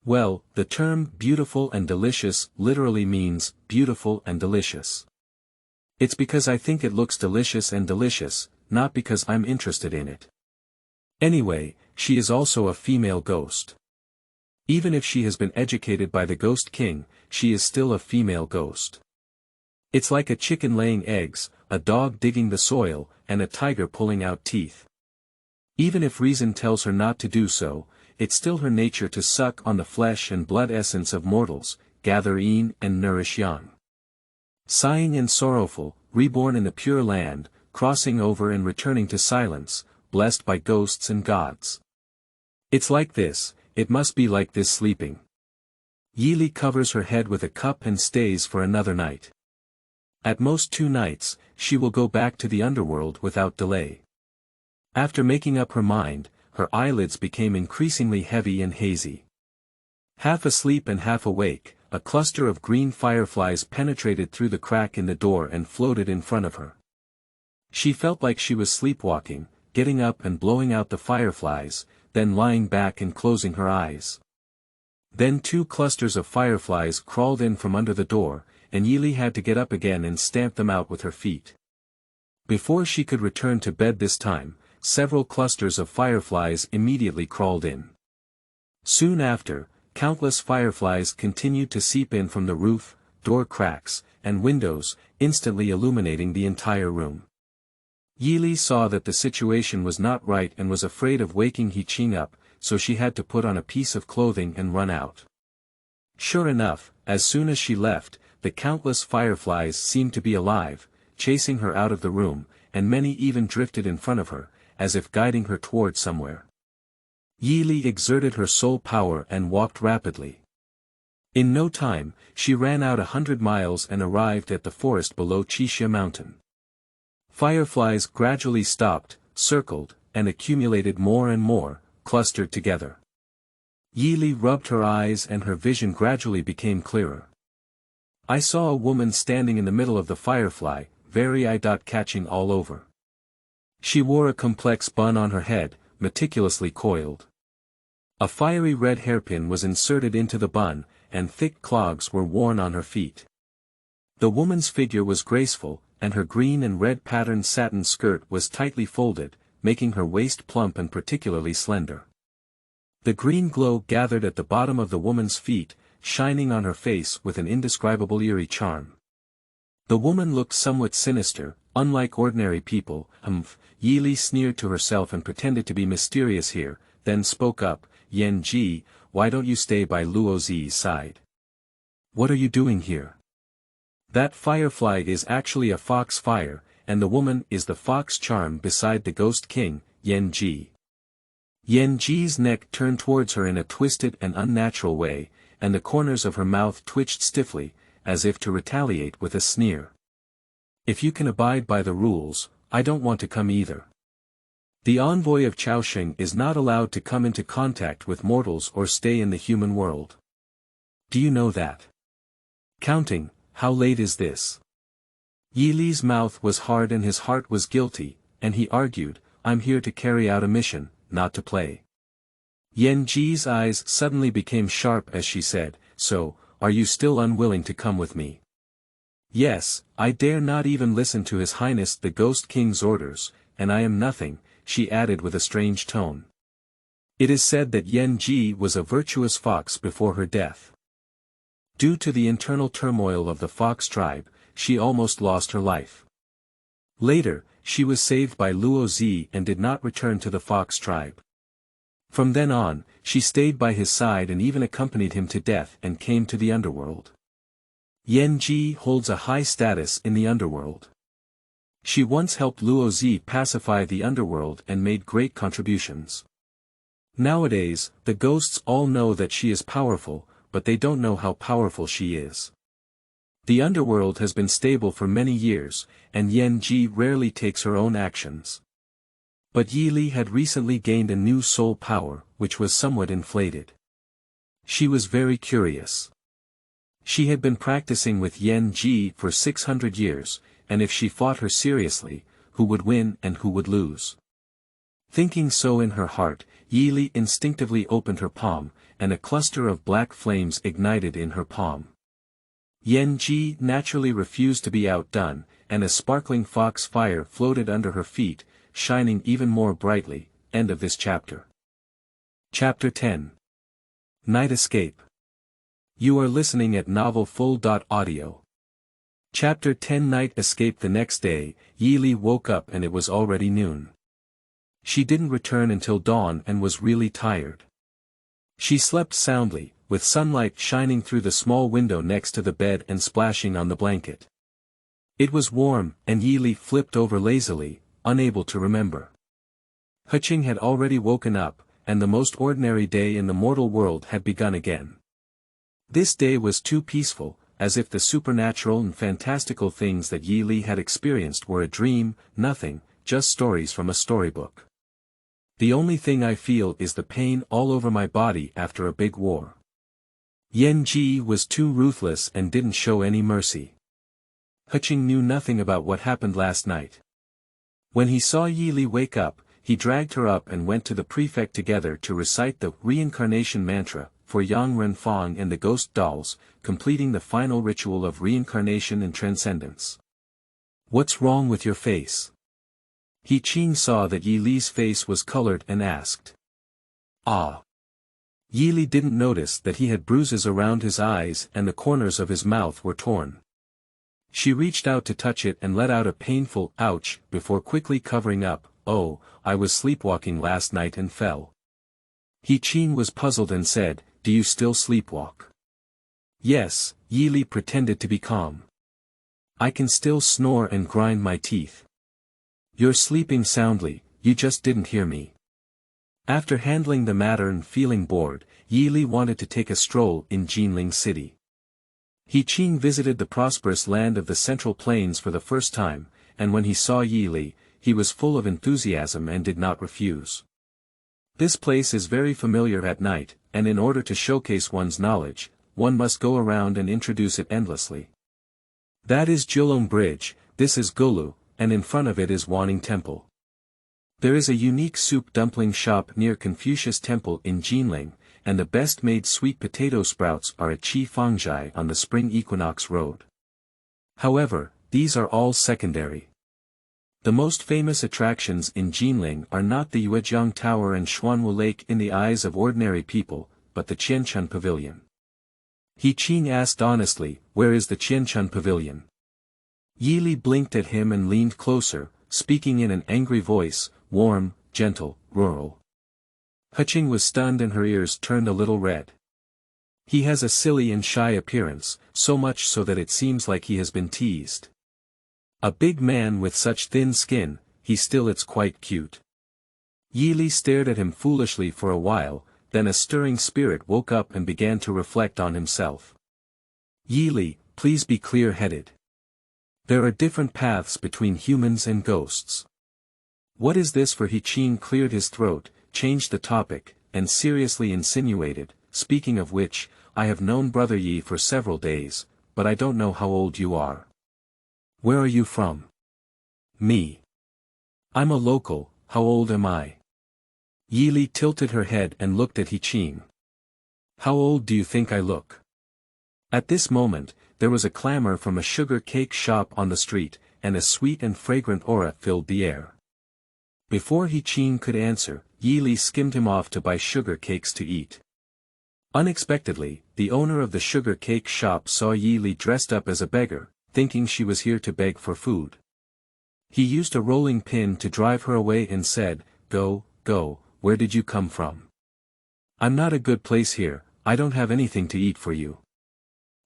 Well, the term beautiful and delicious literally means beautiful and delicious. It's because I think it looks delicious and delicious, not because I'm interested in it. Anyway, she is also a female ghost. Even if she has been educated by the Ghost King, she is still a female ghost. It's like a chicken laying eggs, a dog digging the soil, and a tiger pulling out teeth. Even if reason tells her not to do so, it's still her nature to suck on the flesh and blood essence of mortals, gather yin and nourish yang. Sighing and sorrowful, reborn in the pure land, crossing over and returning to silence, blessed by ghosts and gods. It's like this, it must be like this sleeping. Yili covers her head with a cup and stays for another night. At most 2 nights, she will go back to the underworld without delay. After making up her mind, her eyelids became increasingly heavy and hazy. Half asleep and half awake, a cluster of green fireflies penetrated through the crack in the door and floated in front of her. She felt like she was sleepwalking, getting up and blowing out the fireflies, then lying back and closing her eyes. Then 2 clusters of fireflies crawled in from under the door, and Yili had to get up again and stamp them out with her feet. Before she could return to bed this time, several clusters of fireflies immediately crawled in. Soon after, countless fireflies continued to seep in from the roof, door cracks, and windows, instantly illuminating the entire room. Yili saw that the situation was not right and was afraid of waking Heqing up, so she had to put on a piece of clothing and run out. Sure enough, as soon as she left, the countless fireflies seemed to be alive, chasing her out of the room, and many even drifted in front of her, as if guiding her toward somewhere. Yili exerted her soul power and walked rapidly. In no time, she ran out 100 miles and arrived at the forest below Qixia Mountain. Fireflies gradually stopped, circled, and accumulated more and more, clustered together. Yili rubbed her eyes and her vision gradually became clearer. I saw a woman standing in the middle of the firefly, very eye-catching all over. She wore a complex bun on her head, meticulously coiled. A fiery red hairpin was inserted into the bun, and thick clogs were worn on her feet. The woman's figure was graceful, and her green and red patterned satin skirt was tightly folded, making her waist plump and particularly slender. The green glow gathered at the bottom of the woman's feet, shining on her face with an indescribable eerie charm. The woman looked somewhat sinister, unlike ordinary people. Yi Li sneered to herself and pretended to be mysterious here, then spoke up, "Yan Ji, why don't you stay by Luo Zi's side? What are you doing here? That firefly is actually a fox fire, and the woman is the fox charm beside the ghost king, Yan Ji." Yan Ji's neck turned towards her in a twisted and unnatural way, and the corners of her mouth twitched stiffly, as if to retaliate with a sneer. "If you can abide by the rules, I don't want to come either. The envoy of Chaosheng is not allowed to come into contact with mortals or stay in the human world. Do you know that? Counting, how late is this?" Yi Li's mouth was hard and his heart was guilty, and he argued, "I'm here to carry out a mission, not to play." Yan Ji's eyes suddenly became sharp as she said, "So, are you still unwilling to come with me?" "Yes, I dare not even listen to His Highness the Ghost King's orders, and I am nothing," she added with a strange tone. It is said that Yan Ji was a virtuous fox before her death. Due to the internal turmoil of the fox tribe, she almost lost her life. Later, she was saved by Luo Zi and did not return to the fox tribe. From then on, she stayed by his side and even accompanied him to death and came to the underworld. Yan Ji holds a high status in the underworld. She once helped Luo Zi pacify the underworld and made great contributions. Nowadays, the ghosts all know that she is powerful, but they don't know how powerful she is. The underworld has been stable for many years, and Yan Ji rarely takes her own actions. But Yi Li had recently gained a new soul power, which was somewhat inflated. She was very curious. She had been practicing with Yan Ji for 600 years, and if she fought her seriously, who would win and who would lose? Thinking so in her heart, Yi Li instinctively opened her palm, and a cluster of black flames ignited in her palm. Yan Ji naturally refused to be outdone, and a sparkling fox fire floated under her feet, shining even more brightly. End of this chapter. Chapter 10. Night Escape. You are listening at novelfull.audio. Chapter 10. Night Escape. The next day, Yi Li woke up and it was already noon. She didn't return until dawn and was really tired. She slept soundly, with sunlight shining through the small window next to the bed and splashing on the blanket. It was warm, and Yi Li flipped over lazily, unable to remember. Heqing had already woken up, and the most ordinary day in the mortal world had begun again. This day was too peaceful, as if the supernatural and fantastical things that Yi Li had experienced were a dream, nothing, just stories from a storybook. The only thing I feel is the pain all over my body after a big war. Yan Ji was too ruthless and didn't show any mercy. Heqing knew nothing about what happened last night. When he saw Yi Li wake up, he dragged her up and went to the prefect together to recite the reincarnation mantra for Yang Renfang and the ghost dolls, completing the final ritual of reincarnation and transcendence. "What's wrong with your face?" Heqing saw that Yi Li's face was colored and asked. "Ah." Yi Li didn't notice that he had bruises around his eyes and the corners of his mouth were torn. She reached out to touch it and let out a painful "ouch" before quickly covering up. "Oh, I was sleepwalking last night and fell." Heqing was puzzled and said, "Do you still sleepwalk?" "Yes," Yi Li pretended to be calm. "I can still snore and grind my teeth." "You're sleeping soundly, you just didn't hear me." After handling the matter and feeling bored, Yi Li wanted to take a stroll in Jinling City. Heqing visited the prosperous land of the Central Plains for the first time, and when he saw Yi Li, he was full of enthusiasm and did not refuse. This place is very familiar at night, and in order to showcase one's knowledge, one must go around and introduce it endlessly. That is Jilong Bridge, this is Gulu, and in front of it is Wanning Temple. There is a unique soup dumpling shop near Confucius Temple in Jinling, and the best-made sweet potato sprouts are at Fangzhai on the spring equinox road. However, these are all secondary. The most famous attractions in Jinling are not the Yuejiang Tower and Xuanwu Lake in the eyes of ordinary people, but the Qianchun Pavilion. Heqing asked honestly, "Where is the Qianchun Pavilion?" Yili blinked at him and leaned closer, speaking in an angry voice, warm, gentle, rural. Heqing was stunned and her ears turned a little red. He has a silly and shy appearance, so much so that it seems like he has been teased. A big man with such thin skin, it's quite cute. Yili stared at him foolishly for a while, then a stirring spirit woke up and began to reflect on himself. Yili, please be clear-headed. There are different paths between humans and ghosts. What is this for? Heqing cleared his throat, changed the topic, and seriously insinuated, "Speaking of which, I have known Brother Yi for several days, but I don't know how old you are. Where are you from?" "Me. I'm a local, how old am I?" Yili tilted her head and looked at Heqing. "How old do you think I look?" At this moment, there was a clamor from a sugar cake shop on the street, and a sweet and fragrant aura filled the air. Before Heqing could answer, Yili skimmed him off to buy sugar cakes to eat. Unexpectedly, the owner of the sugar cake shop saw Yili dressed up as a beggar, thinking she was here to beg for food. He used a rolling pin to drive her away and said, "Go, go, where did you come from? I'm not a good place here, I don't have anything to eat for you."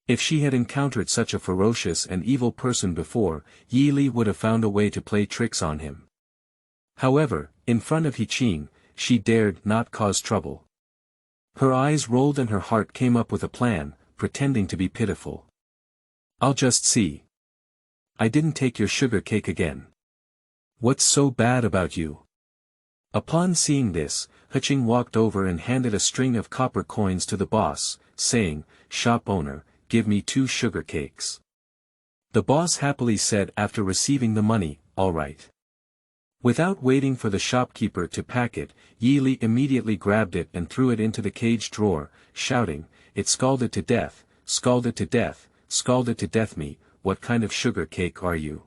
If she had encountered such a ferocious and evil person before, Yili would have found a way to play tricks on him. However, in front of Heqing, she dared not cause trouble. Her eyes rolled and her heart came up with a plan, pretending to be pitiful. "I'll just see. I didn't take your sugar cake again. What's so bad about you?" Upon seeing this, Heqing walked over and handed a string of copper coins to the boss, saying, "Shop owner, give me 2 sugar cakes." The boss happily said after receiving the money, "All right." Without waiting for the shopkeeper to pack it, Yili immediately grabbed it and threw it into the cage drawer, shouting, "It's scalded to death, scalded to death, scalded to death me, what kind of sugar cake are you?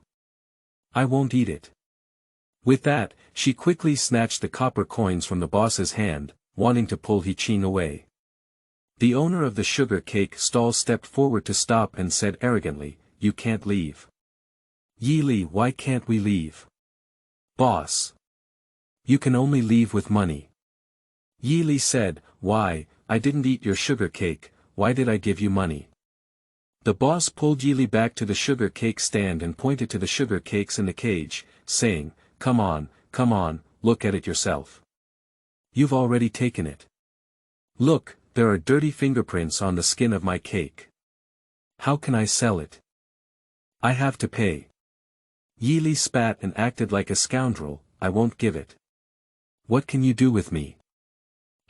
I won't eat it." With that, she quickly snatched the copper coins from the boss's hand, wanting to pull Heqing away. The owner of the sugar cake stall stepped forward to stop and said arrogantly, "You can't leave." "Yili, why can't we leave?" "Boss. You can only leave with money." Yili said, "Why, I didn't eat your sugar cake, why did I give you money?" The boss pulled Yili back to the sugar cake stand and pointed to the sugar cakes in the cage, saying, come on, look at it yourself. You've already taken it. Look, there are dirty fingerprints on the skin of my cake. How can I sell it? I have to pay." Yili spat and acted like a scoundrel, "I won't give it." "What can you do with me?"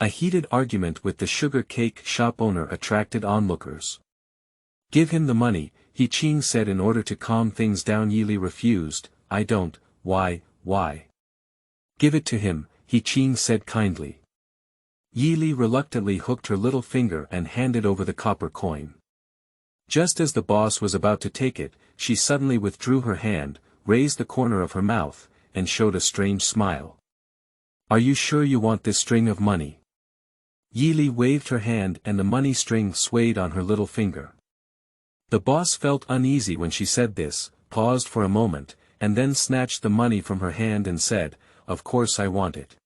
A heated argument with the sugar cake shop owner attracted onlookers. "Give him the money," Heqing said in order to calm things down. Yili refused, "I don't, why? Give it to him," Heqing said kindly. Yili reluctantly hooked her little finger and handed over the copper coin. Just as the boss was about to take it, she suddenly withdrew her hand, raised the corner of her mouth, and showed a strange smile. "Are you sure you want this string of money?" Yili waved her hand and the money string swayed on her little finger. The boss felt uneasy when she said this, paused for a moment, and then snatched the money from her hand and said, "Of course I want it."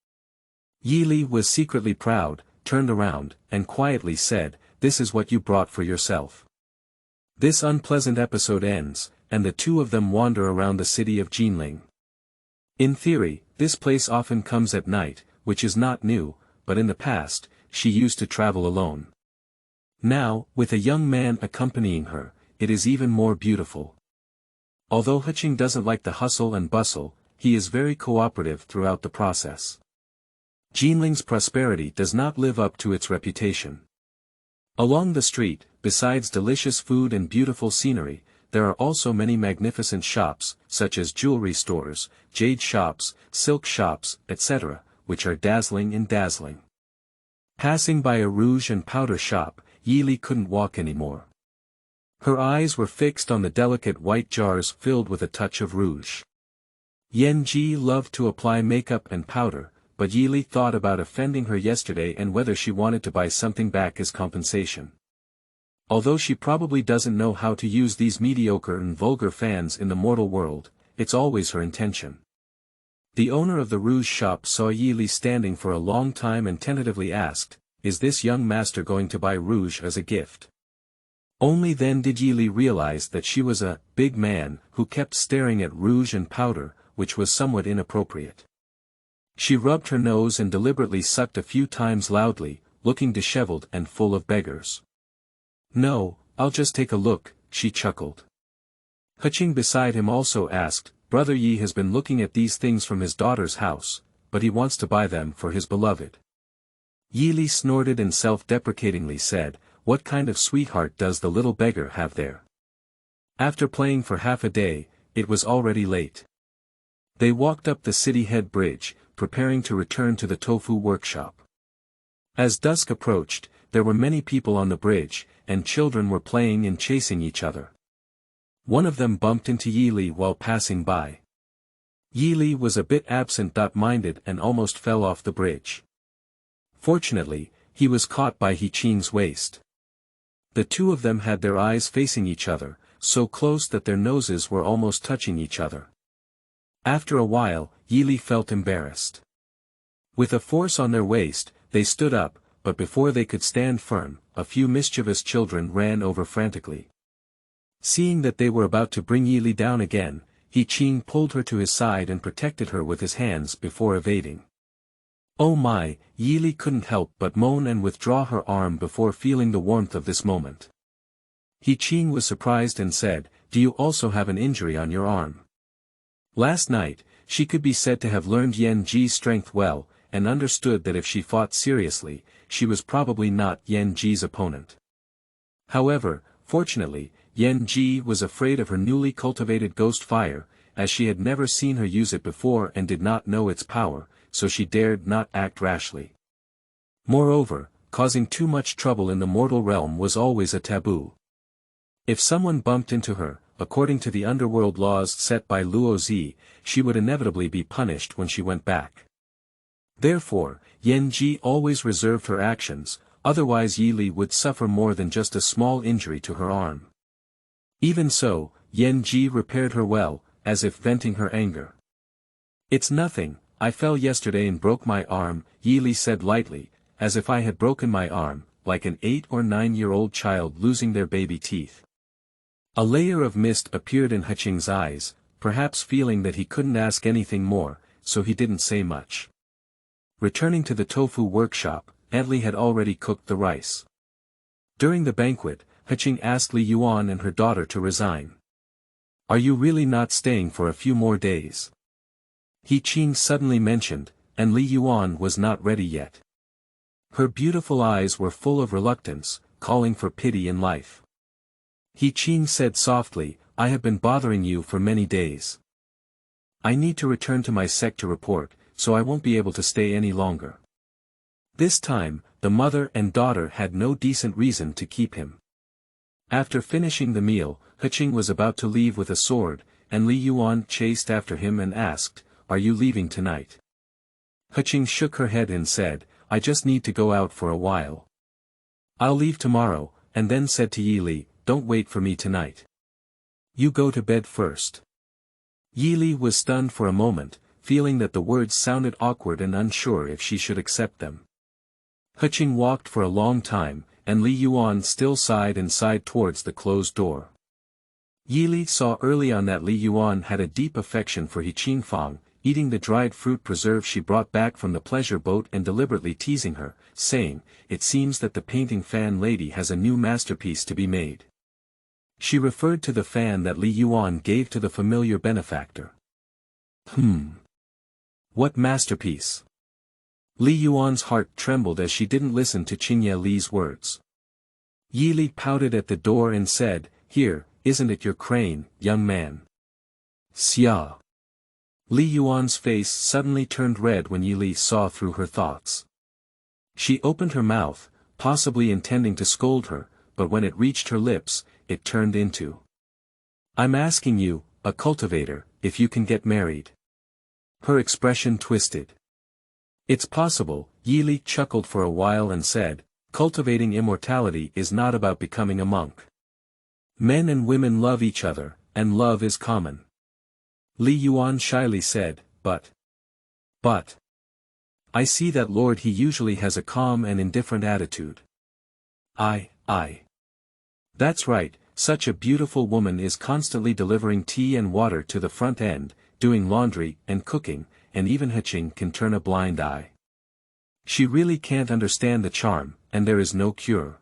Yili was secretly proud, turned around, and quietly said, "This is what you brought for yourself." This unpleasant episode ends, and the two of them wander around the city of Jinling. In theory, this place often comes at night, which is not new, but in the past, she used to travel alone. Now, with a young man accompanying her, it is even more beautiful. Although Heqing doesn't like the hustle and bustle, he is very cooperative throughout the process. Jinling's prosperity does not live up to its reputation. Along the street, besides delicious food and beautiful scenery, there are also many magnificent shops, such as jewelry stores, jade shops, silk shops, etc., which are dazzling and dazzling. Passing by a rouge and powder shop, Yi Li couldn't walk anymore. Her eyes were fixed on the delicate white jars filled with a touch of rouge. Yan Ji loved to apply makeup and powder, but Yi Li thought about offending her yesterday and whether she wanted to buy something back as compensation. Although she probably doesn't know how to use these mediocre and vulgar fans in the mortal world, it's always her intention. The owner of the rouge shop saw Yi Li standing for a long time and tentatively asked, "Is this young master going to buy rouge as a gift?" Only then did Yi Li realize that she was a big man who kept staring at rouge and powder, which was somewhat inappropriate. She rubbed her nose and deliberately sucked a few times loudly, looking disheveled and full of beggars. "No, I'll just take a look," she chuckled. Heqing beside him also asked, "Brother Yi has been looking at these things from his daughter's house, but he wants to buy them for his beloved." Yi Li snorted and self-deprecatingly said, "What kind of sweetheart does the little beggar have there?" After playing for half a day, it was already late. They walked up the city head bridge, preparing to return to the tofu workshop. As dusk approached, there were many people on the bridge, and children were playing and chasing each other. One of them bumped into Yi Li while passing by. Yi Li was a bit absent-minded and almost fell off the bridge. Fortunately, he was caught by Heqing's waist. The two of them had their eyes facing each other, so close that their noses were almost touching each other. After a while, Yi Li felt embarrassed. With a force on their waist, they stood up, but before they could stand firm, a few mischievous children ran over frantically. Seeing that they were about to bring Yi Li down again, Heqing pulled her to his side and protected her with his hands before evading. "Oh my," Yi Li couldn't help but moan and withdraw her arm before feeling the warmth of this moment. Heqing was surprised and said, "Do you also have an injury on your arm?" Last night, she could be said to have learned Yan Ji's strength well, and understood that if she fought seriously, she was probably not Yan Ji's opponent. However, fortunately, Yan Ji was afraid of her newly cultivated ghost fire, as she had never seen her use it before and did not know its power, so she dared not act rashly. Moreover, causing too much trouble in the mortal realm was always a taboo. If someone bumped into her, according to the underworld laws set by Luo Zi, she would inevitably be punished when she went back. Therefore, Yan Ji always reserved her actions, otherwise Yi Li would suffer more than just a small injury to her arm. Even so, Yan Ji repaired her well, as if venting her anger. "It's nothing, I fell yesterday and broke my arm," Yi Li said lightly, as if I had broken my arm, like an 8 or 9-year-old child losing their baby teeth. A layer of mist appeared in Heqing's eyes, perhaps feeling that he couldn't ask anything more, so he didn't say much. Returning to the tofu workshop, Aunt Li had already cooked the rice. During the banquet, Heqing asked Li Yuan and her daughter to resign. "Are you really not staying for a few more days?" Heqing suddenly mentioned, and Li Yuan was not ready yet. Her beautiful eyes were full of reluctance, calling for pity in life. Heqing said softly, "I have been bothering you for many days. I need to return to my sect to report, so I won't be able to stay any longer." This time, the mother and daughter had no decent reason to keep him. After finishing the meal, Heqing was about to leave with a sword, and Li Yuan chased after him and asked, "Are you leaving tonight?" Heqing shook her head and said, "I just need to go out for a while. I'll leave tomorrow," and then said to Yi Li, "Don't wait for me tonight. You go to bed first." Yi Li was stunned for a moment, feeling that the words sounded awkward and unsure if she should accept them. Heqing walked for a long time, and Li Yuan still sighed and sighed towards the closed door. Yi Li saw early on that Li Yuan had a deep affection for Heqing Fang, eating the dried fruit preserve she brought back from the pleasure boat and deliberately teasing her, saying, "It seems that the painting fan lady has a new masterpiece to be made." She referred to the fan that Li Yuan gave to the familiar benefactor. What masterpiece? Li Yuan's heart trembled as she didn't listen to Qinhuai Li's words. Yi Li pouted at the door and said, "Here, isn't it your crane, young man?" Xia. Li Yuan's face suddenly turned red when Yi Li saw through her thoughts. She opened her mouth, possibly intending to scold her, but when it reached her lips, it turned into. I'm asking you, a cultivator, if you can get married. Her expression twisted. It's possible, Yili chuckled for a while and said, cultivating immortality is not about becoming a monk. Men and women love each other, and love is common. Li Yuan shyly said, but. I see that Lord he usually has a calm and indifferent attitude. I. That's right, such a beautiful woman is constantly delivering tea and water to the front end, doing laundry and cooking, and even Heqing can turn a blind eye. She really can't understand the charm, and there is no cure.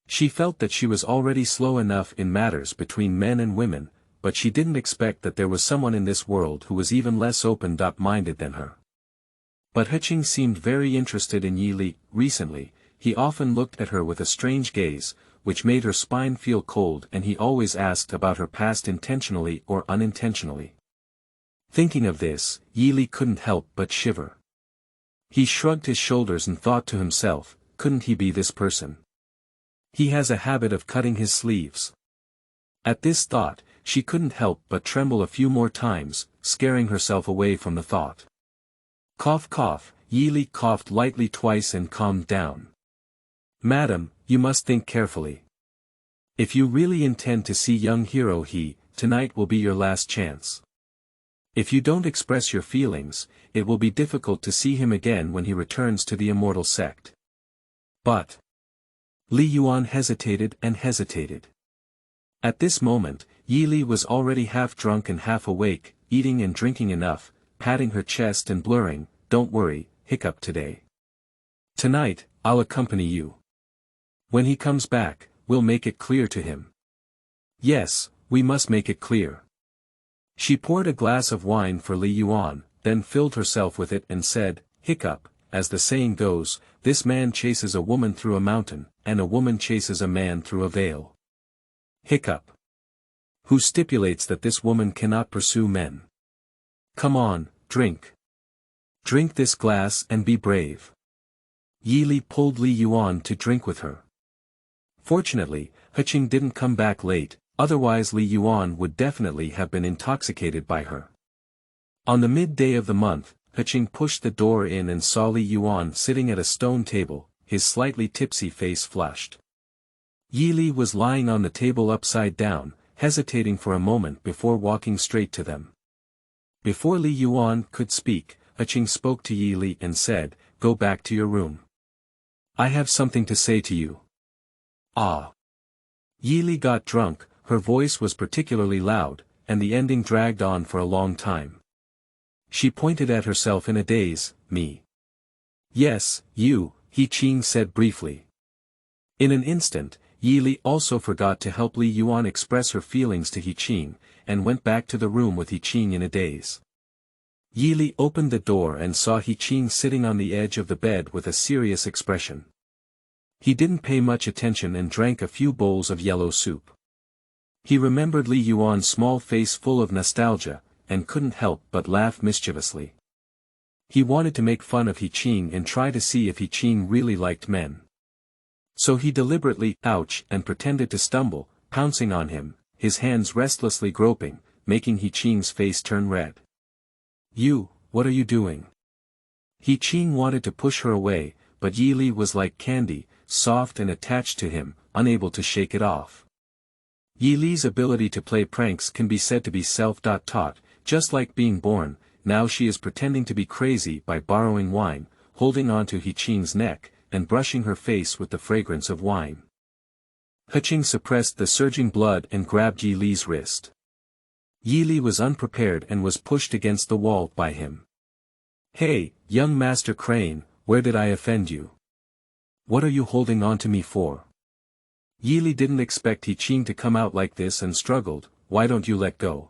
She felt that she was already slow enough in matters between men and women, but she didn't expect that there was someone in this world who was even less open-minded than her. But Heqing seemed very interested in Yili. Recently, he often looked at her with a strange gaze, which made her spine feel cold, and he always asked about her past intentionally or unintentionally. Thinking of this, Yili couldn't help but shiver. He shrugged his shoulders and thought to himself, couldn't he be this person? He has a habit of cutting his sleeves. At this thought, she couldn't help but tremble a few more times, scaring herself away from the thought. Cough cough, Yili coughed lightly twice and calmed down. Madam, you must think carefully. If you really intend to see young hero tonight will be your last chance. If you don't express your feelings, it will be difficult to see him again when he returns to the immortal sect. But. Li Yuan hesitated and hesitated. At this moment, Yili was already half drunk and half awake, eating and drinking enough, patting her chest and blurring, don't worry, hiccup today. Tonight, I'll accompany you. When he comes back, we'll make it clear to him. Yes, we must make it clear. She poured a glass of wine for Li Yuan, then filled herself with it and said, hiccup, as the saying goes, this man chases a woman through a mountain, and a woman chases a man through a veil. Hiccup. Who stipulates that this woman cannot pursue men? Come on, drink. Drink this glass and be brave. Yili pulled Li Yuan to drink with her. Fortunately, Heqing didn't come back late, otherwise Li Yuan would definitely have been intoxicated by her. On the midday of the month, Heqing pushed the door in and saw Li Yuan sitting at a stone table, his slightly tipsy face flushed. Yili was lying on the table upside down, hesitating for a moment before walking straight to them. Before Li Yuan could speak, Heqing spoke to Yili and said, go back to your room. I have something to say to you. Ah. Yili got drunk, her voice was particularly loud, and the ending dragged on for a long time. She pointed at herself in a daze, me. Yes, you, Heqing said briefly. In an instant, Yili also forgot to help Li Yuan express her feelings to Heqing, and went back to the room with Heqing in a daze. Yili opened the door and saw Heqing sitting on the edge of the bed with a serious expression. He didn't pay much attention and drank a few bowls of yellow soup. He remembered Li Yuan's small face full of nostalgia, and couldn't help but laugh mischievously. He wanted to make fun of Heqing and try to see if Heqing really liked men. So he deliberately ouch and pretended to stumble, pouncing on him, his hands restlessly groping, making Heqing's face turn red. You, what are you doing? Heqing wanted to push her away, but Yili was like candy, soft and attached to him, unable to shake it off. Yili's ability to play pranks can be said to be self-taught, just like being born. Now she is pretending to be crazy by borrowing wine, holding on to Heqing's neck, and brushing her face with the fragrance of wine. Heqing suppressed the surging blood and grabbed Yili's wrist. Yili was unprepared and was pushed against the wall by him. Hey, young Master Crane, where did I offend you? What are you holding on to me for? Yili didn't expect Heqing to come out like this and struggled, why don't you let go?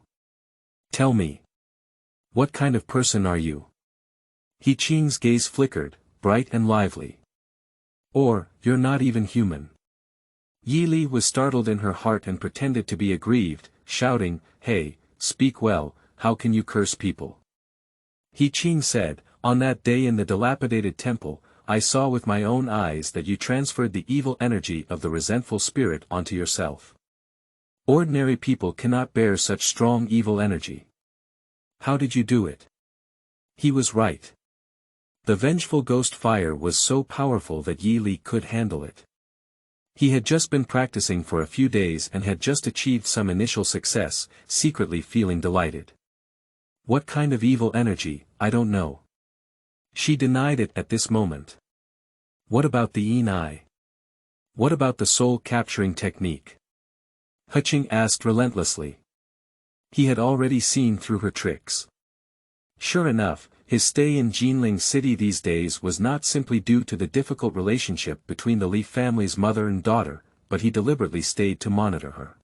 Tell me. What kind of person are you? Heqing's gaze flickered, bright and lively. Or, you're not even human. Yili was startled in her heart and pretended to be aggrieved, shouting, hey, speak well, how can you curse people? Heqing said, on that day in the dilapidated temple, I saw with my own eyes that you transferred the evil energy of the resentful spirit onto yourself. Ordinary people cannot bear such strong evil energy. How did you do it? He was right. The vengeful ghost fire was so powerful that Yi Li could handle it. He had just been practicing for a few days and had just achieved some initial success, secretly feeling delighted. What kind of evil energy, I don't know. She denied it at this moment. What about the Yin Eye? What about the soul-capturing technique? Heqing asked relentlessly. He had already seen through her tricks. Sure enough, his stay in Yunmeng City these days was not simply due to the difficult relationship between the Li family's mother and daughter, but he deliberately stayed to monitor her.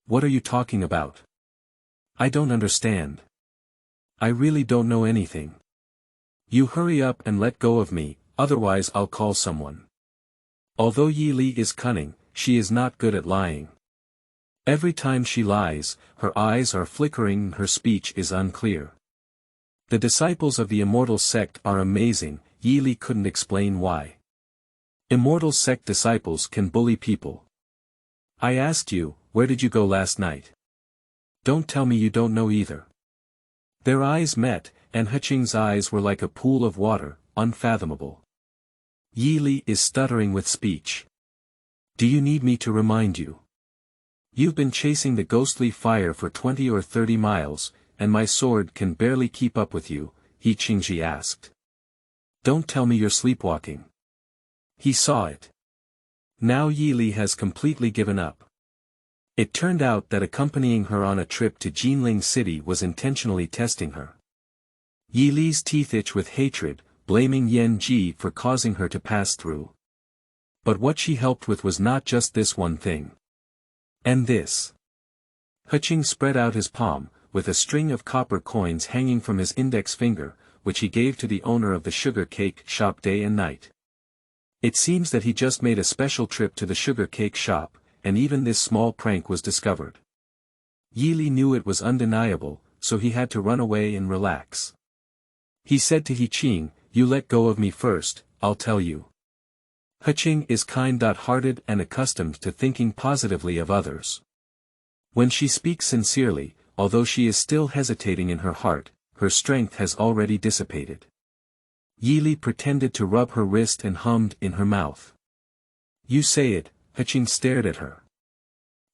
What are you talking about? I don't understand. I really don't know anything. You hurry up and let go of me, otherwise I'll call someone. Although Yi Li is cunning, she is not good at lying. Every time she lies, her eyes are flickering and her speech is unclear. The disciples of the Immortal Sect are amazing, Yi Li couldn't explain why. Immortal Sect disciples can bully people. I asked you, where did you go last night? Don't tell me you don't know either. Their eyes met, and Heqing's eyes were like a pool of water, unfathomable. Yi Li is stuttering with speech. Do you need me to remind you? You've been chasing the ghostly fire for 20 or 30 miles, and my sword can barely keep up with you, Heqing asked. Don't tell me you're sleepwalking. He saw it. Now Yi Li has completely given up. It turned out that accompanying her on a trip to Yunmeng City was intentionally testing her. Yi Li's teeth itch with hatred, blaming Yan Ji for causing her to pass through. But what she helped with was not just this one thing. And this. Heqing spread out his palm, with a string of copper coins hanging from his index finger, which he gave to the owner of the sugar cake shop day and night. It seems that he just made a special trip to the sugar cake shop, and even this small prank was discovered. Yi Li knew it was undeniable, so he had to run away and relax. He said to Heqing, you let go of me first, I'll tell you. Heqing is kind-hearted and accustomed to thinking positively of others. When she speaks sincerely, although she is still hesitating in her heart, her strength has already dissipated. Yi Li pretended to rub her wrist and hummed in her mouth. You say it, Heqing stared at her.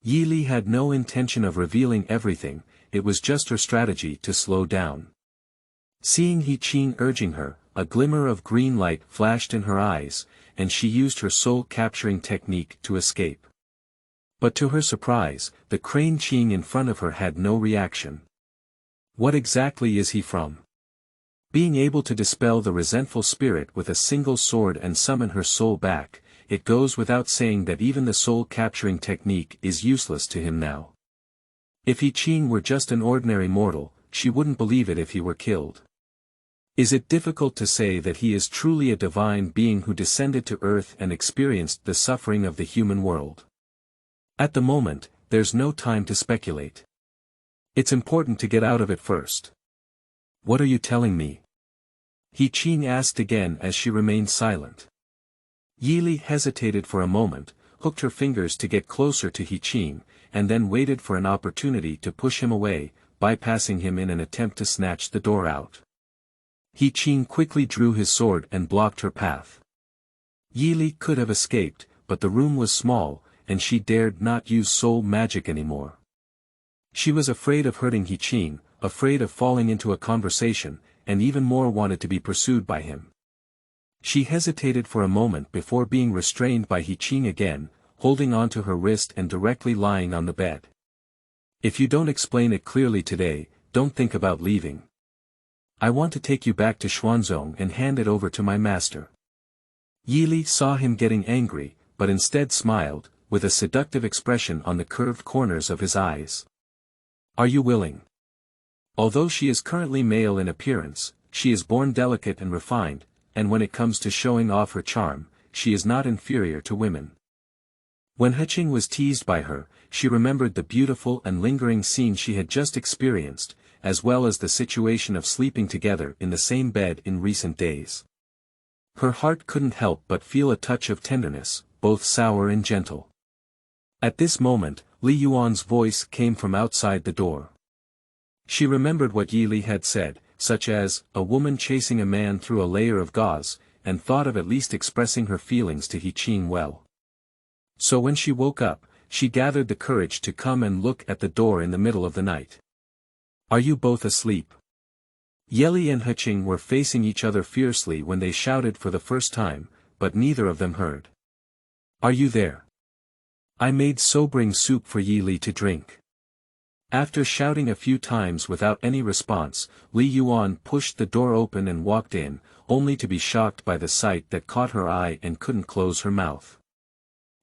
Yi Li had no intention of revealing everything, it was just her strategy to slow down. Seeing Heqing urging her, a glimmer of green light flashed in her eyes, and she used her soul-capturing technique to escape. But to her surprise, the crane Qing in front of her had no reaction. What exactly is he from? Being able to dispel the resentful spirit with a single sword and summon her soul back, it goes without saying that even the soul-capturing technique is useless to him now. If Heqing were just an ordinary mortal, she wouldn't believe it if he were killed. Is it difficult to say that he is truly a divine being who descended to earth and experienced the suffering of the human world? At the moment, there's no time to speculate. It's important to get out of it first. What are you telling me? Heqing asked again as she remained silent. Yi Li hesitated for a moment, hooked her fingers to get closer to Heqing, and then waited for an opportunity to push him away, bypassing him in an attempt to snatch the door out. Heqing quickly drew his sword and blocked her path. Yi Li could have escaped, but the room was small, and she dared not use soul magic anymore. She was afraid of hurting Heqing, afraid of falling into a conversation, and even more wanted to be pursued by him. She hesitated for a moment before being restrained by Heqing again, holding onto her wrist and directly lying on the bed. If you don't explain it clearly today, don't think about leaving. I want to take you back to Xuanzong and hand it over to my master. Yi Li saw him getting angry, but instead smiled, with a seductive expression on the curved corners of his eyes. Are you willing? Although she is currently male in appearance, she is born delicate and refined, and when it comes to showing off her charm, she is not inferior to women. When Heqing was teased by her, she remembered the beautiful and lingering scene she had just experienced, as well as the situation of sleeping together in the same bed in recent days. Her heart couldn't help but feel a touch of tenderness, both sour and gentle. At this moment, Li Yuan's voice came from outside the door. She remembered what Yi Li had said, such as, a woman chasing a man through a layer of gauze, and thought of at least expressing her feelings to Heqing well. So when she woke up, she gathered the courage to come and look at the door in the middle of the night. "Are you both asleep?" Yeli and Heqing were facing each other fiercely when they shouted for the first time, but neither of them heard. "Are you there? I made sobering soup for Yi Li to drink." After shouting a few times without any response, Li Yuan pushed the door open and walked in, only to be shocked by the sight that caught her eye and couldn't close her mouth.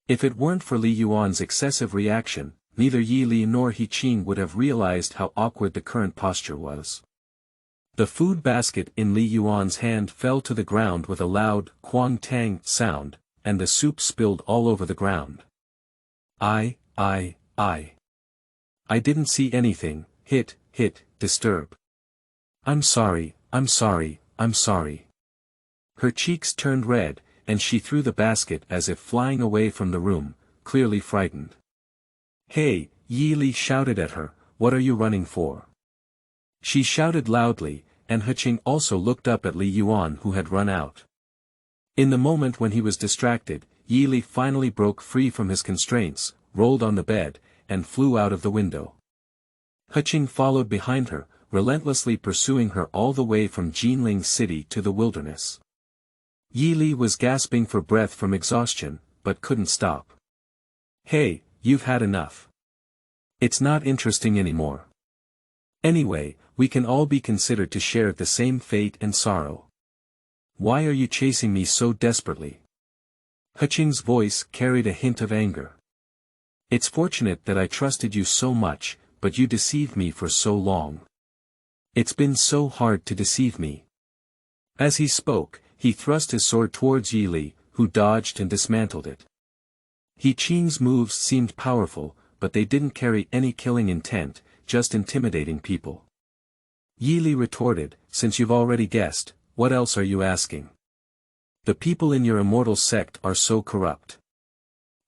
If it weren't for Li Yuan's excessive reaction, neither Yi Li nor Heqing would have realized how awkward the current posture was. The food basket in Li Yuan's hand fell to the ground with a loud, quang tang sound, and the soup spilled all over the ground. I didn't see anything, disturb. I'm sorry. Her cheeks turned red, and she threw the basket as if flying away from the room, clearly frightened. "Hey," Yi Li shouted at her, "what are you running for?" She shouted loudly, and Heqing also looked up at Li Yuan who had run out. In the moment when he was distracted, Yi Li finally broke free from his constraints, rolled on the bed, and flew out of the window. Heqing followed behind her, relentlessly pursuing her all the way from Jinling City to the wilderness. Yi Li was gasping for breath from exhaustion, but couldn't stop. "Hey, you've had enough. It's not interesting anymore. Anyway, we can all be considered to share the same fate and sorrow. Why are you chasing me so desperately?" Heqing's voice carried a hint of anger. "It's fortunate that I trusted you so much, but you deceived me for so long. It's been so hard to deceive me." As he spoke, he thrust his sword towards Yi Li, who dodged and dismantled it. Heqing's moves seemed powerful, but they didn't carry any killing intent, just intimidating people. Yi Li retorted, "Since you've already guessed, what else are you asking? The people in your immortal sect are so corrupt.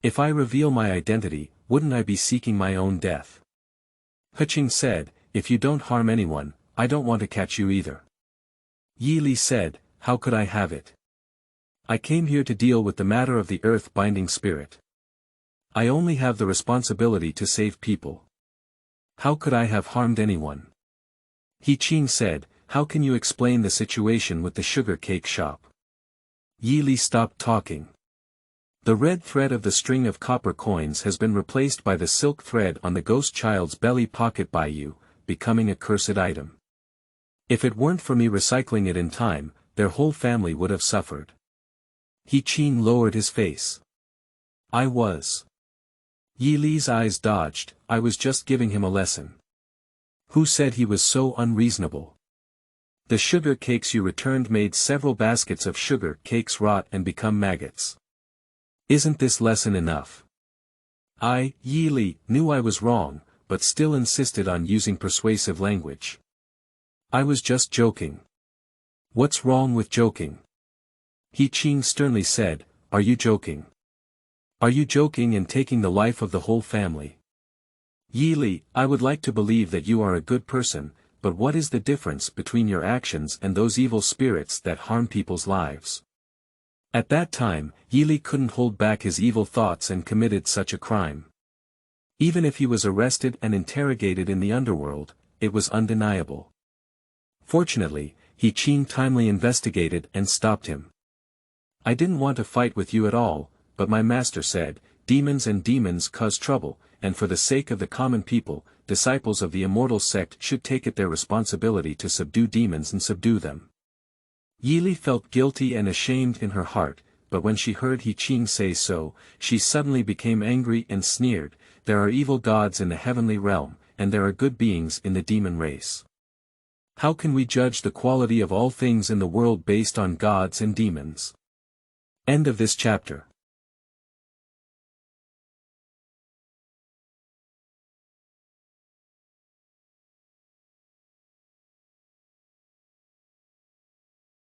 If I reveal my identity, wouldn't I be seeking my own death?" Heqing said, "If you don't harm anyone, I don't want to catch you either." Yi Li said, "How could I have it? I came here to deal with the matter of the earth-binding spirit. I only have the responsibility to save people. How could I have harmed anyone?" Heqing said, "How can you explain the situation with the sugar cake shop?" Yi Li stopped talking. "The red thread of the string of copper coins has been replaced by the silk thread on the ghost child's belly pocket by you, becoming a cursed item. If it weren't for me recycling it in time, their whole family would have suffered." Heqing lowered his face. "I was." Yi Li's eyes dodged, "I was just giving him a lesson." "Who said he was so unreasonable? The sugar cakes you returned made several baskets of sugar cakes rot and become maggots. Isn't this lesson enough?" Yi Li, knew I was wrong, but still insisted on using persuasive language. "I was just joking." "What's wrong with joking?" Heqing sternly said, "Are you joking? Are you joking and taking the life of the whole family?" "Yi Li, I would like to believe that you are a good person, but what is the difference between your actions and those evil spirits that harm people's lives?" At that time, Yi Li couldn't hold back his evil thoughts and committed such a crime. Even if he was arrested and interrogated in the underworld, it was undeniable. Fortunately, Heqing timely investigated and stopped him. "I didn't want to fight with you at all, but my master said, demons and demons cause trouble, and for the sake of the common people, disciples of the immortal sect should take it their responsibility to subdue demons and subdue them." Yi Li felt guilty and ashamed in her heart, but when she heard Heqing say so, she suddenly became angry and sneered, "There are evil gods in the heavenly realm, and there are good beings in the demon race. How can we judge the quality of all things in the world based on gods and demons?" End of this chapter.